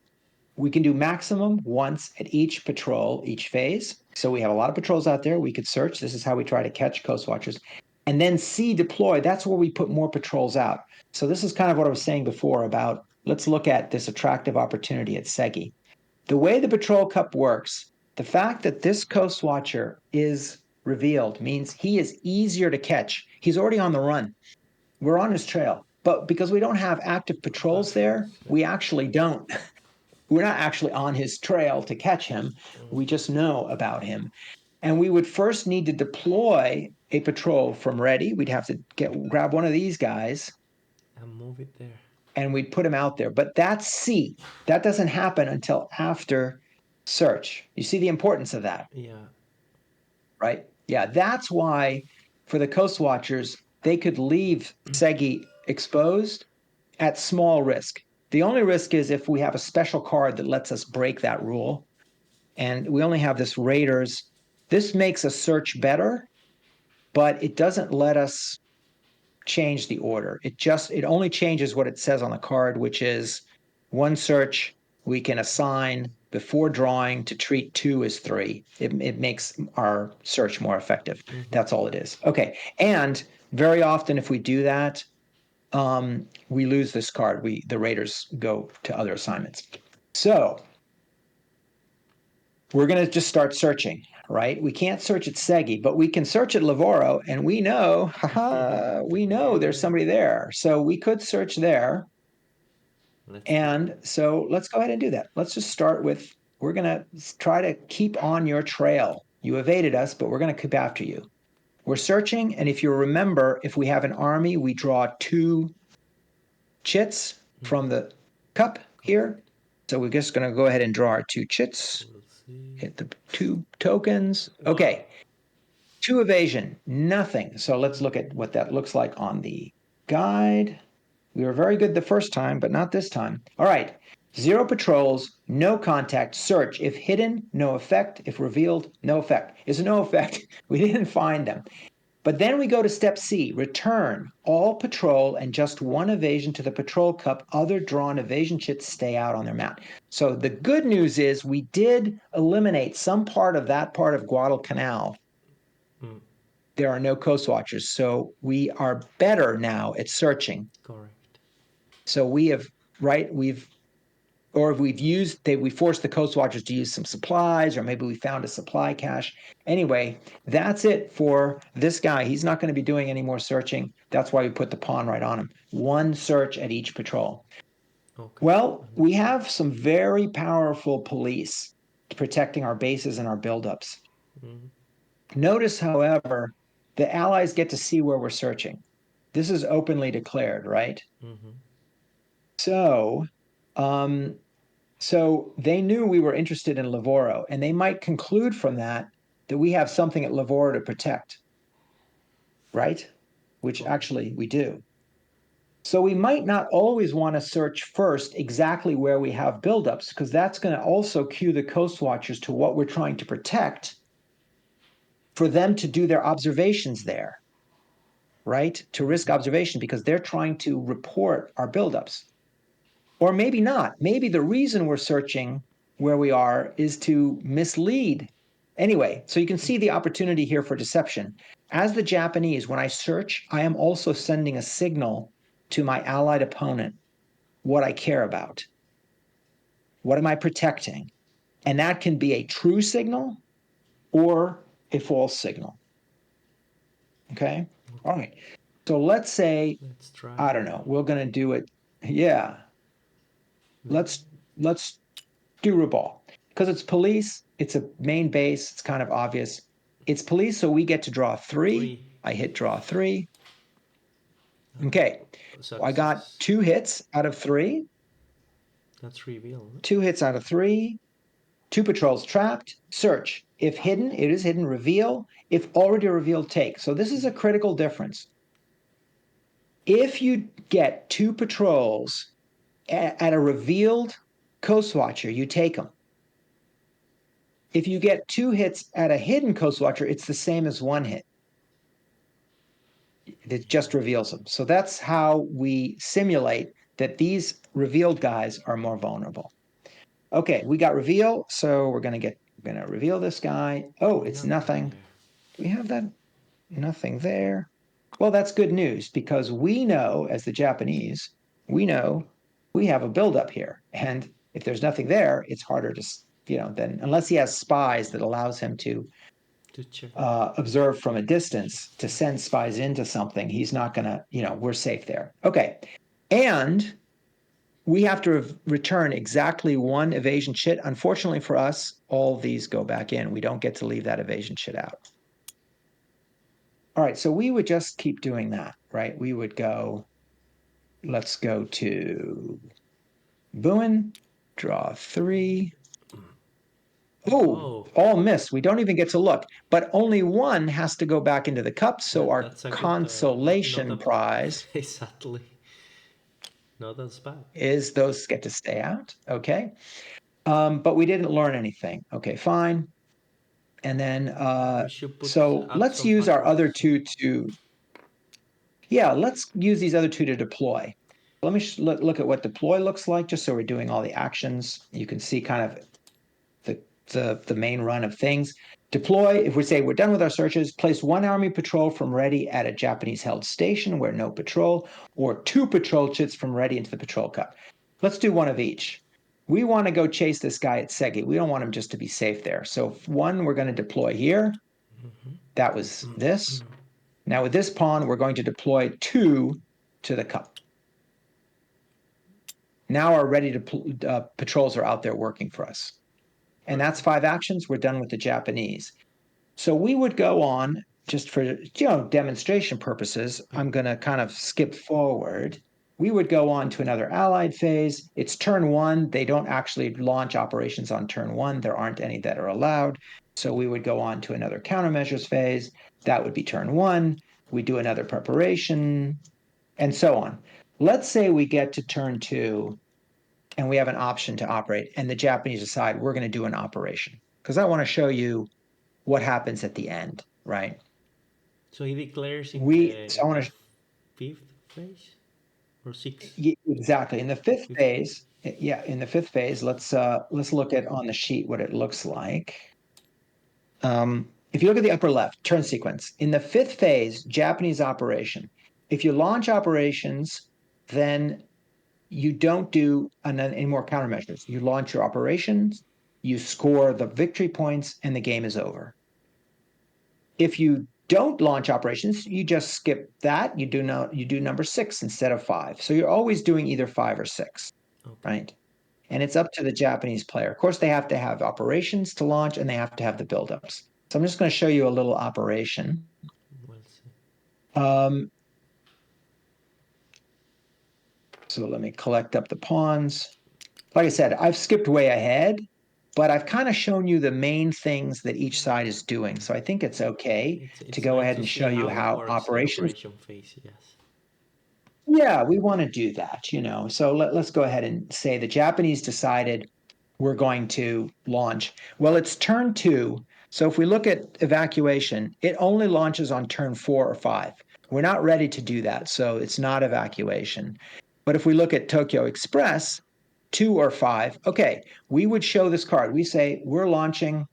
we can do maximum once at each patrol, each phase. So we have a lot of patrols out there. We could search. This is how we try to catch Coast Watchers. And then C, deploy. That's where we put more patrols out. So this is kind of what I was saying before about, let's look at this attractive opportunity at Segi. The way the Patrol Cup works, the fact that this Coast Watcher is revealed means he is easier to catch. He's already on the run. We're on his trail. But because we don't have active patrols there, we actually don't. We're not actually on his trail to catch him. We just know about him. And we would first need to deploy a patrol from ready. We'd have to grab one of these guys and move it there. And we'd put him out there. But that's C. That doesn't happen until after search. You see the importance of that? Yeah. Right? Yeah, that's why for the Coast Watchers, they could leave Segi exposed at small risk. The only risk is if we have a special card that lets us break that rule. And we only have this Raiders. This makes a search better, but it doesn't let us change the order. It only changes what it says on the card, which is one search we can assign before drawing to treat 2 as 3. It makes our search more effective. That's all it is. Okay, and very often if we do that, we lose this card. The Raiders go to other assignments. So we're going to just start searching, right? We can't search at Segi, but we can search at Lavoro, and we know there's somebody there. So we could search there. So let's go ahead and do that. Let's just start with, we're going to try to keep on your trail. You evaded us, but we're going to keep after you. We're searching, and if you remember, if we have an army, we draw 2 chits from the cup here. So we're just going to go ahead and draw our 2 chits. Hit the 2 tokens. Okay. 2 evasion, nothing. So let's look at what that looks like on the guide. We were very good the first time, but not this time. All right. 0 patrols, no contact, search. If hidden, no effect. If revealed, no effect. It's no effect. We didn't find them. But then we go to step C, return all patrol and just 1 evasion to the patrol cup. Other drawn evasion chits stay out on their mount. So the good news is we did eliminate some part of that part of Guadalcanal. There are no Coast Watchers, so we are better now at searching. Correct. So we forced the Coast Watchers to use some supplies, or maybe we found a supply cache. Anyway, that's it for this guy. He's not going to be doing any more searching. That's why we put the pawn right on him. 1 search at each patrol. Okay. Well, we have some very powerful police protecting our bases and our buildups. Notice, however, the Allies get to see where we're searching. This is openly declared, right? So, so they knew we were interested in Lavoro, and they might conclude from that we have something at Lavoro to protect, right? Which actually we do. So we might not always want to search first exactly where we have buildups, because that's going to also cue the coast watchers to what we're trying to protect for them to do their observations there, right? To risk observation, because they're trying to report our buildups. Or maybe not. Maybe the reason we're searching where we are is to mislead. Anyway, so you can see the opportunity here for deception. As the Japanese, when I search, I am also sending a signal to my allied opponent what I care about. What am I protecting? And that can be a true signal or a false signal. Okay? All right. So let's say, Let's try. I don't know, we're going to do it. Yeah. Let's do Rubal. Because it's police, it's a main base, it's kind of obvious. It's police, so we get to draw three. I hit draw three. Okay. So I got 2 hits out of 3. That's revealed. 2 hits out of 3. 2 patrols trapped. Search. If hidden, it is hidden. Reveal. If already revealed, take. So this is a critical difference. If you get 2 patrols at a revealed Coast Watcher, you take them. If you get 2 hits at a hidden Coast Watcher, it's the same as 1 hit. It just reveals them. So that's how we simulate that these revealed guys are more vulnerable. Okay, we got reveal, so we're gonna reveal this guy. Oh, it's nothing. Do we have that? Nothing there. Well, that's good news, because we know, as the Japanese, we know we have a buildup here. And if there's nothing there, it's harder to, then unless he has spies that allows him to check. Observe from a distance, to send spies into something, he's not gonna, we're safe there. Okay. And we have to return exactly 1 evasion chit. Unfortunately for us, all these go back in. We don't get to leave that evasion chit out. All right, so we would just keep doing that, right? We would go, let's go to Buin, draw 3. Oh, all missed. We don't even get to look, but only 1 has to go back into the cup. So our consolation prize exactly. No, that's bad. Is those get to stay out. Okay. But we didn't learn anything. Okay, fine. And then, so let's use our other 2 to, let's use these other 2 to deploy. Let me look at what deploy looks like, just so we're doing all the actions. You can see kind of the main run of things. Deploy, if we say we're done with our searches, place 1 army patrol from ready at a Japanese held station where no patrol, or 2 patrol chits from ready into the patrol cup. Let's do 1 of each. We want to go chase this guy at Segi. We don't want him just to be safe there. So 1, we're going to deploy here. That was this. Now with this pawn, we're going to deploy 2 to the cup. Now our ready to patrols are out there working for us. And that's 5 actions. We're done with the Japanese. So we would go on, just for demonstration purposes. I'm going to kind of skip forward. We would go on to another allied phase. It's turn 1. They don't actually launch operations on turn 1. There aren't any that are allowed. So we would go on to another countermeasures phase. That would be turn 1. We do another preparation, and so on. Let's say we get to turn 2 and we have an option to operate, and the Japanese decide we're going to do an operation, because I want to show you what happens at the end, right? So he declares in So I want to 5th phase or 6th? Exactly. In the 5th phase, in the 5th phase, let's look at on the sheet what it looks like. If you look at the upper left, turn sequence. In the 5th phase, Japanese operation, if you launch operations, then you don't do any more countermeasures. You launch your operations, you score the victory points, and the game is over. If you don't launch operations, you just skip that. You do number 6 instead of 5. So you're always doing either 5 or 6, right? And it's up to the Japanese player. Of course, they have to have operations to launch, and they have to have the buildups. So I'm just going to show you a little operation. So So let me collect up the pawns. Like I said, I've skipped way ahead, but I've kind of shown you the main things that each side is doing. So I think it's okay to go nice ahead to and see show you how it how works, the operations. operation phase. Yes. Yeah, we want to do that, you know. So let's go ahead and say the Japanese decided we're going to launch. Well, it's turn 2. So if we look at evacuation, it only launches on turn 4 or 5. We're not ready to do that, so it's not evacuation. But if we look at Tokyo Express, 2 or 5, okay, we would show this card. We say we're launching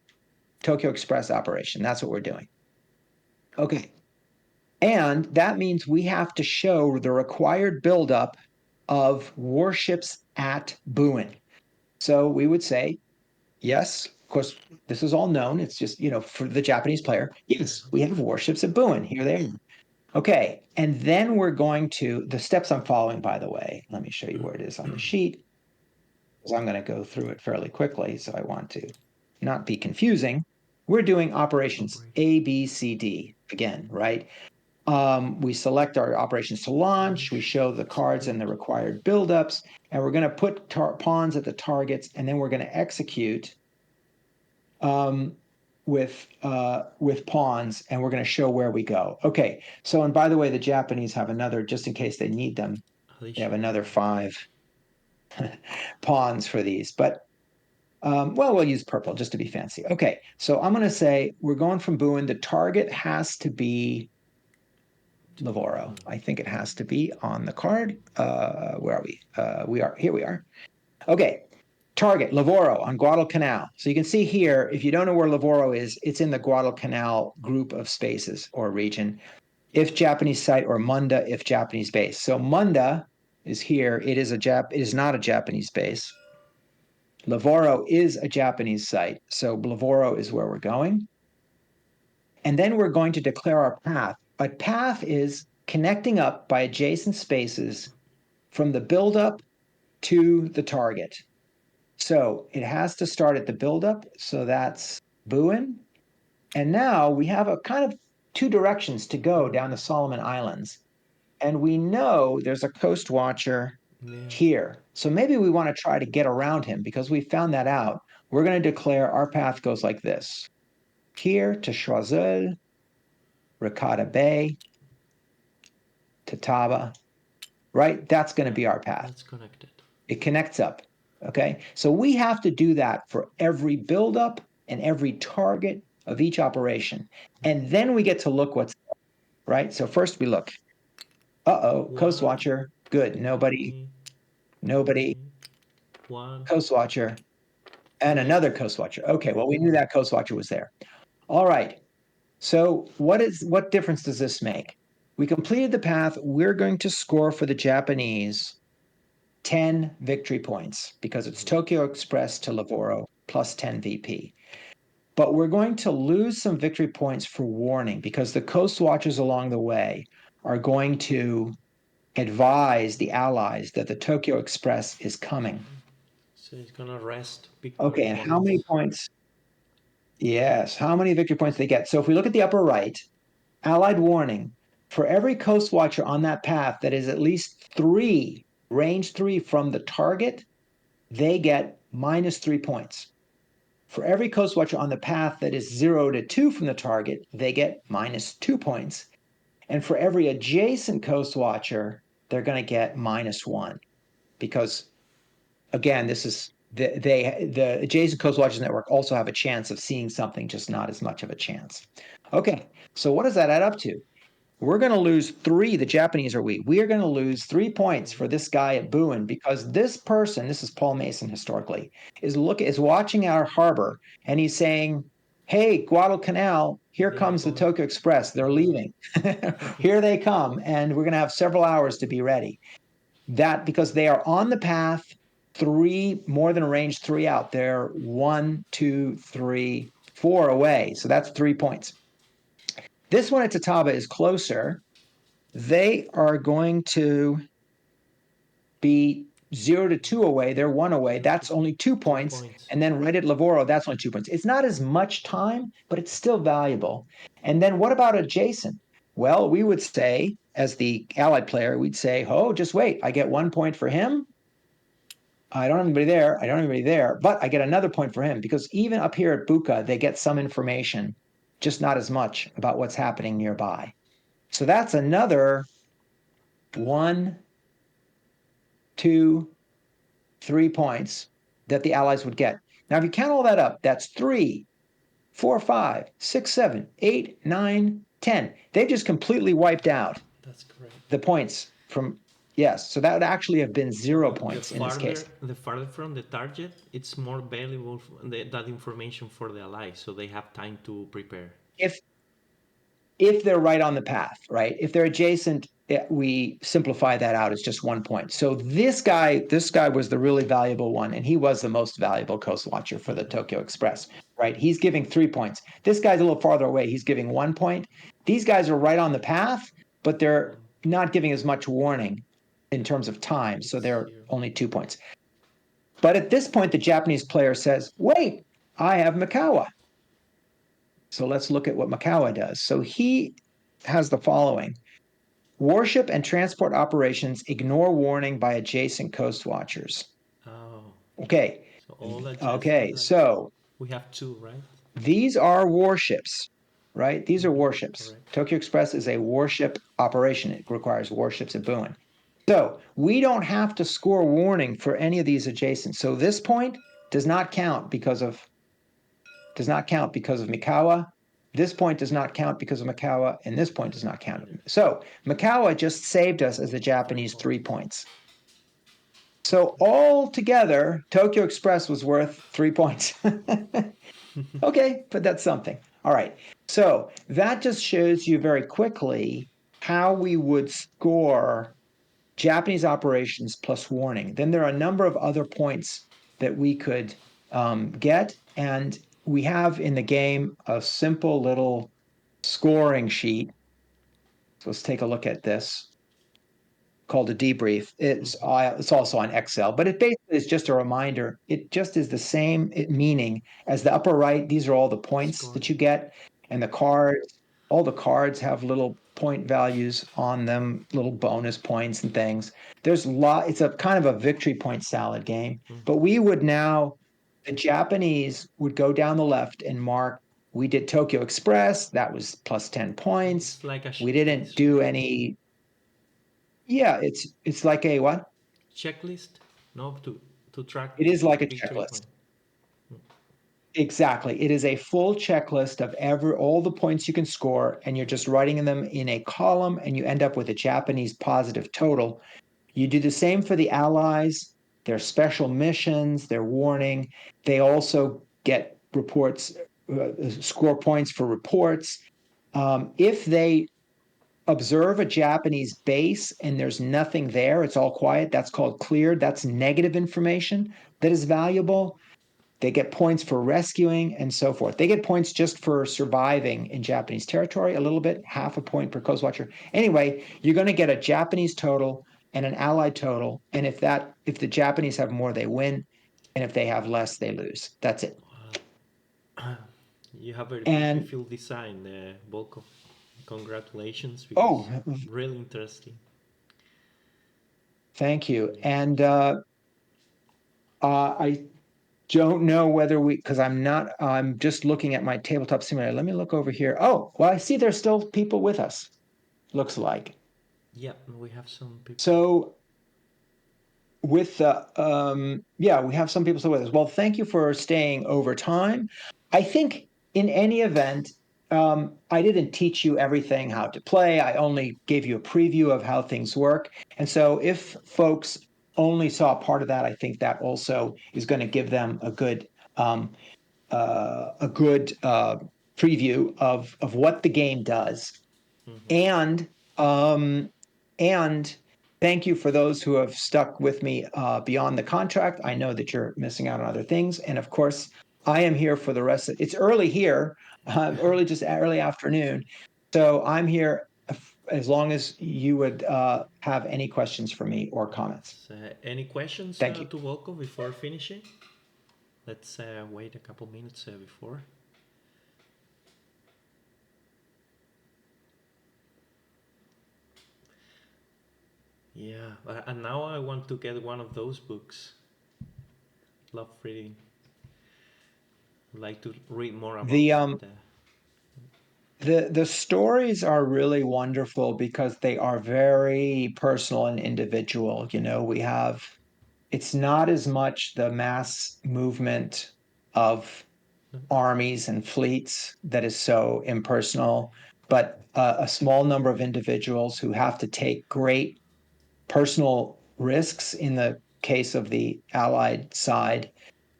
Tokyo Express operation. That's what we're doing. Okay. And that means we have to show the required buildup of warships at Buin. So we would say, yes, of course, this is all known. It's just, you know, for the Japanese player, yes, we have warships at Buin. Here they are. Okay. And then we're going to, the steps I'm following, by the way, let me show you where it is on the sheet, because I'm going to go through it fairly quickly. So I want to not be confusing. We're doing operations A, B, C, D again, right? We select our operations to launch, we show the cards and the required buildups, and we're going to put pawns at the targets, and then we're going to execute with pawns, and we're going to show where we go. Okay, so, and by the way, the Japanese have another, just in case they need them, they have another 5 pawns for these, but well, we'll use purple just to be fancy. Okay, so I'm going to say we're going from Buin. The target has to be Lavoro. I think it has to be on the card. Where are we? Here we are. Okay. Target, Lavoro on Guadalcanal. So you can see here, if you don't know where Lavoro is, it's in the Guadalcanal group of spaces or region. If Japanese site, or Munda if Japanese base. So Munda is here. It is not a Japanese base. Lavoro is a Japanese site. So Lavoro is where we're going. And then we're going to declare our path. A path is connecting up by adjacent spaces from the buildup to the target. So it has to start at the buildup. So that's Buin. And now we have a kind of 2 directions to go down the Solomon Islands. And we know there's a coast watcher here. So maybe we want to try to get around him because we found that out. We're going to declare our path goes like this. Here to Choiseul, Ricotta Bay, to Taba, right? That's going to be our path. That's connected. It connects up. Okay. So we have to do that for every buildup and every target of each operation. And then we get to look what's right. So first we look. Coast Watcher. Good. Nobody. Coast Watcher. And another Coast Watcher. Okay. Well, we knew that Coast Watcher was there. All right. So what difference does this make? We completed the path. We're going to score for the Japanese 10 victory points because it's Tokyo Express to Lavoro plus 10 VP. But we're going to lose some victory points for warning because the coast watchers along the way are going to advise the allies that the Tokyo Express is coming. So it's going to rest. Okay, and how many points? Yes, how many victory points they get? So if we look at the upper right, Allied warning, for every coast watcher on that path that is at least 3, range 3 from the target, they get minus 3 points. For every coast watcher on the path that is 0 to 2 from the target, they get minus 2 points. And for every adjacent coast watcher, they're going to get minus 1. Because, again, this is the adjacent coast watchers network also have a chance of seeing something, just not as much of a chance. Okay, so what does that add up to? We're going to lose 3, the Japanese are we are going to lose 3 points for this guy at Buin because this person, this is Paul Mason historically, is watching our harbor and he's saying, hey, Guadalcanal, here comes the Tokyo Express. They're leaving. Here they come. And we're going to have several hours to be ready. That because they are on the path, 3, more than a range 3 out. They're 1, 2, 3, 4 away. So that's 3 points. This one at Tataba is closer. They are going to be 0 to 2 away. They're 1 away. That's only 2 points. And then right at Lavoro, that's only 2 points. It's not as much time, but it's still valuable. And then what about adjacent? Well, we would say, as the allied player, we'd say, oh, just wait, I get 1 point for him. I don't have anybody there. I don't have anybody there, but I get another point for him because even up here at Buka, they get some information, just not as much about what's happening nearby. So that's another 1, 2, 3 points that the allies would get. Now, if you count all that up, that's 3, 4, 5, 6, 7, 8, 9, 10. They've just completely wiped out That's correct. the points from, yes. So that would actually have been 0 points in this case. The farther from the target, it's more valuable that information for the allies, so they have time to prepare. If they're right on the path, right? If they're adjacent, we simplify that out as just 1 point. So this guy was the really valuable one, and he was the most valuable coast watcher for the Tokyo Express, right? He's giving 3 points. This guy's a little farther away. He's giving 1 point. These guys are right on the path, but they're not giving as much warning in terms of time, so they're only 2 points. But at this point, the Japanese player says, wait, I have Mikawa. So let's look at what Mikawa does. So he has the following. Warship and transport operations ignore warning by adjacent coast watchers. Oh. Okay. So all that. Okay. So we have 2, right? These are warships, right? These are warships. Correct. Tokyo Express is a warship operation. It requires warships at Buin. So we don't have to score warning for any of these adjacent. So this point does not count because of Mikawa. This point does not count because of Mikawa, and this point does not count. So Mikawa just saved us as the Japanese 3 points. So altogether, Tokyo Express was worth 3 points. Okay, but that's something. All right. So that just shows you very quickly how we would score Japanese operations plus warning. Then there are a number of other points that we could get, and we have in the game a simple little scoring sheet. So let's take a look at this, called a debrief. It's also on Excel, but it basically is just a reminder. It just is the same meaning as the upper right. These are all the points that you get, and the cards. All the cards have little point values on them, little bonus points and things. It's a kind of a victory point salad game. But we would now, the Japanese would go down the left and mark. We did Tokyo Express. That was plus 10 points. We didn't do any. Yeah, it's like a what? Checklist? No, to track. It is like a checklist. Exactly. It is a full checklist of all the points you can score, and you're just writing them in a column, and you end up with a Japanese positive total. You do the same for the allies, their special missions, their warning. They also get reports, score points for reports. If they observe a Japanese base and there's nothing there, it's all quiet, that's called cleared. That's negative information that is valuable. They get points for rescuing and so forth. They get points just for surviving in Japanese territory, a little bit, half a point per coast watcher. Anyway, you're going to get a Japanese total and an allied total, and if the Japanese have more, they win, and if they have less, they lose. That's it. You have a beautiful design, Volko. Congratulations. Really interesting. Thank you. And I don't know whether because I'm just looking at my tabletop simulator. Let me look over here. Oh, well, I see there's still people with us, looks like. Yeah, we have some people. So we have some people still with us. Well, thank you for staying over time. I think in any event, I didn't teach you everything how to play. I only gave you a preview of how things work. And so if folks only saw part of that, I think that also is going to give them a good preview of what the game does. And thank you for those who have stuck with me beyond the contract. I know that you're missing out on other things, and of course, I am here for the rest of. It's early here, early afternoon, so I'm here as long as you would have any questions for me or comments. Any questions Thank you. to Volko before finishing? Let's wait a couple minutes before. Yeah, and now I want to get one of those books. Love reading. Like to read more The about um the. the stories are really wonderful because they are very personal and individual. You know, we have it's not as much the mass movement of armies and fleets that is so impersonal, but a small number of individuals who have to take great personal risks in the case of the Allied side,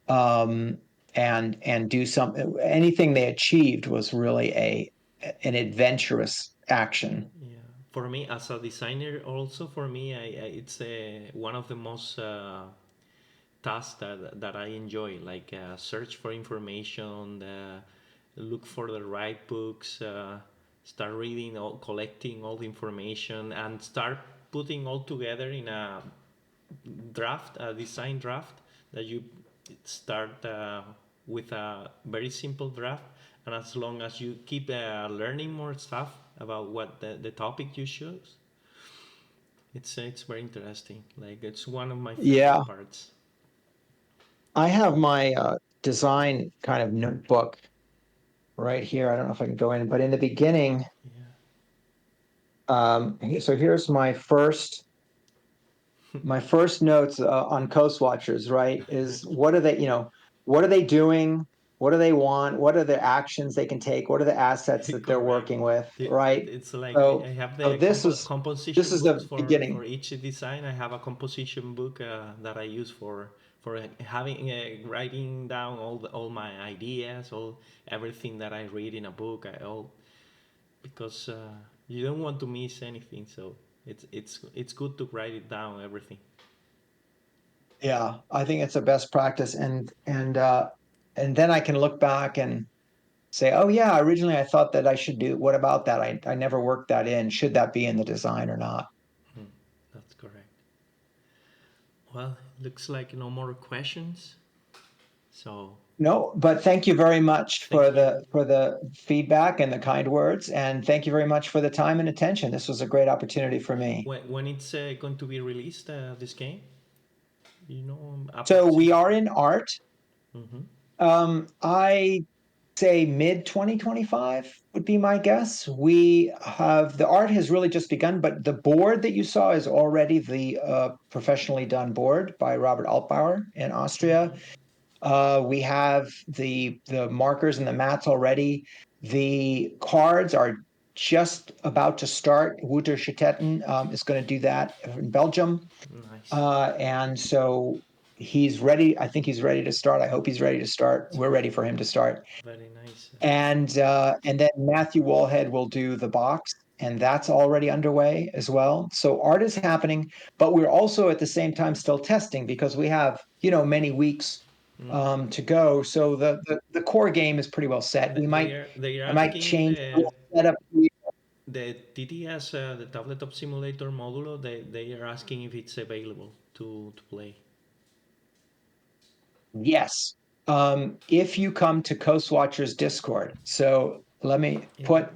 um, and do something. Anything they achieved was really a an adventurous action. Yeah, for me as a designer, also for me, it's one of the most tasks that I enjoy. Like search for information, look for the right books, start reading, all, collecting all the information, and start putting all together in a draft, a design draft that you start with a very simple draft, and as long as you keep learning more stuff about what the topic you choose, it's very interesting. Like it's one of my Yeah, favorite parts. I have my design kind of notebook right here. I don't know if I can go in, but in the beginning, Yeah. so here's my first notes on Coast Watchers, right, is what are they, what are they doing? What do they want? What are the actions they can take? What are the assets that they're Correct. working with, right? It's like I So, have so the this composition is books the beginning. for each design. I have a composition book that I use for having writing down all my ideas, all everything that I read in a book. I all because you don't want to miss anything. So it's good to write it down everything. Yeah, I think it's a best practice, and then I can look back and say, oh yeah, originally I thought that I should do. What about that? I never worked that in. Should that be in the design or not? Hmm, that's correct. Well, looks like no more questions. So No, but thank you very much thank you. for the feedback and the kind words, and thank you very much for the time and attention. This was a great opportunity for me. When it's going to be released, this game, So we approximately. are in art. Mm-hmm. I say mid 2025 would be my guess. We have the art has really just begun, but the board that you saw is already the professionally done board by Robert Altbauer in Austria. Mm-hmm. We have the markers and the mats already. The cards are just about to start. Wouter Schetetten is going to do that in Belgium. Nice. And so he's ready. I think he's ready to start. I hope he's ready to start. It's We're ready for him to start. very nice. And then Matthew Wallhead will do the box, and that's already underway as well. So art is happening, but we're also at the same time still testing because we have many weeks Mm. to go. So the core game is pretty well set. They are I might asking change a little setup. the TTS, the Tabletop Simulator modulo. They are asking if it's available to play. Yes. If you come to Coast Watchers Discord, so let me Yeah, put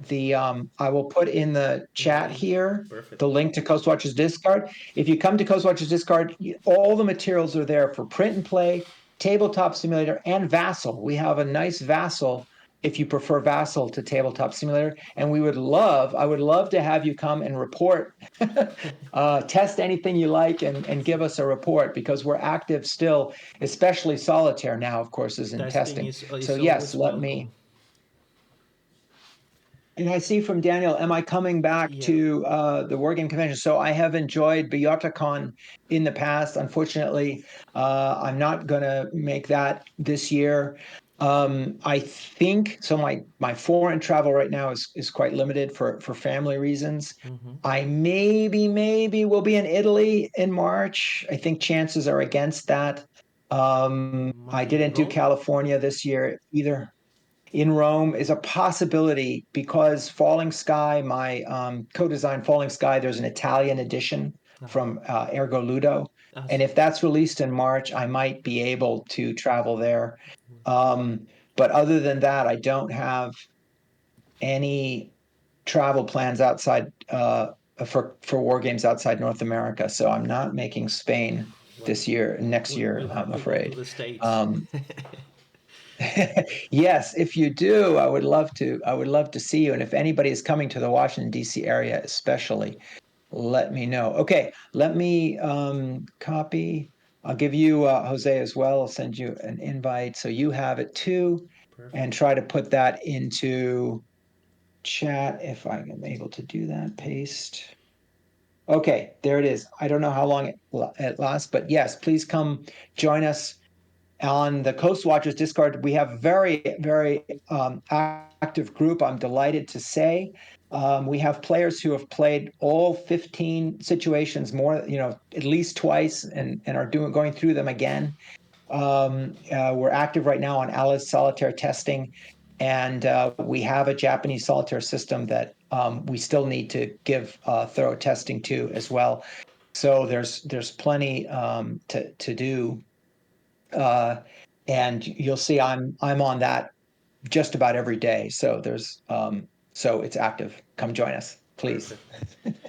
I will put in the in the chat link. here Perfect. the link to Coast Watchers Discord. If you come to Coast Watchers Discord, all the materials are there for print and play, tabletop simulator, and Vassal. We have a nice Vassal if you prefer Vassal to tabletop simulator. And I would love to have you come and report, test anything you like and give us a report because we're active still, especially solitaire now, of course, is in Testing testing. So is yes, always let me. welcome. And I see from Daniel, am I coming back Yeah. to the Wargame Convention? So I have enjoyed BiotaCon in the past. Unfortunately, I'm not going to make that this year. I think so. My foreign travel right now is quite limited for family reasons. Mm-hmm. I maybe will be in Italy in March. I think chances are against that. I Maybe didn't do Rome. California this year either. In Rome is a possibility because Falling Sky, my co-design Falling Sky, there's an Italian edition Uh-huh. from Ergo Ludo. And As, if that's released in March, I might be able to travel there. Um, but other than that, I don't have any travel plans outside for war games outside North America. So I'm not making Spain Well, this year, next year, we'll I'm have to go to afraid. the States. Um, yes, if you do, I would love to. I would love to see you. And if anybody is coming to the Washington D.C. area, especially, let me know. Okay, let me copy. I'll give you Jose as well. I'll send you an invite so you have it too, and Perfect. try to put that into chat if I am able to do that. Paste. Okay, there it is. I don't know how long it lasts, but yes, please come join us on the Coast Watchers Discord. We have very active group. I'm delighted to say we have players who have played all 15 situations more, at least twice, and are going through them again. We're active right now on Alice solitaire testing, and we have a Japanese solitaire system that we still need to give thorough testing to as well. So there's plenty to do, uh, and you'll see I'm on that just about every day. So it's active. Come join us, please. Perfect.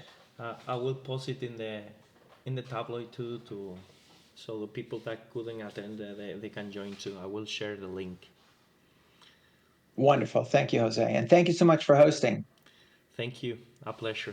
I will post it in the tabloid too, so the people that couldn't attend, they can join too. I will share the link. Wonderful. Thank you, Jose, and thank you so much for hosting. Thank you. A pleasure.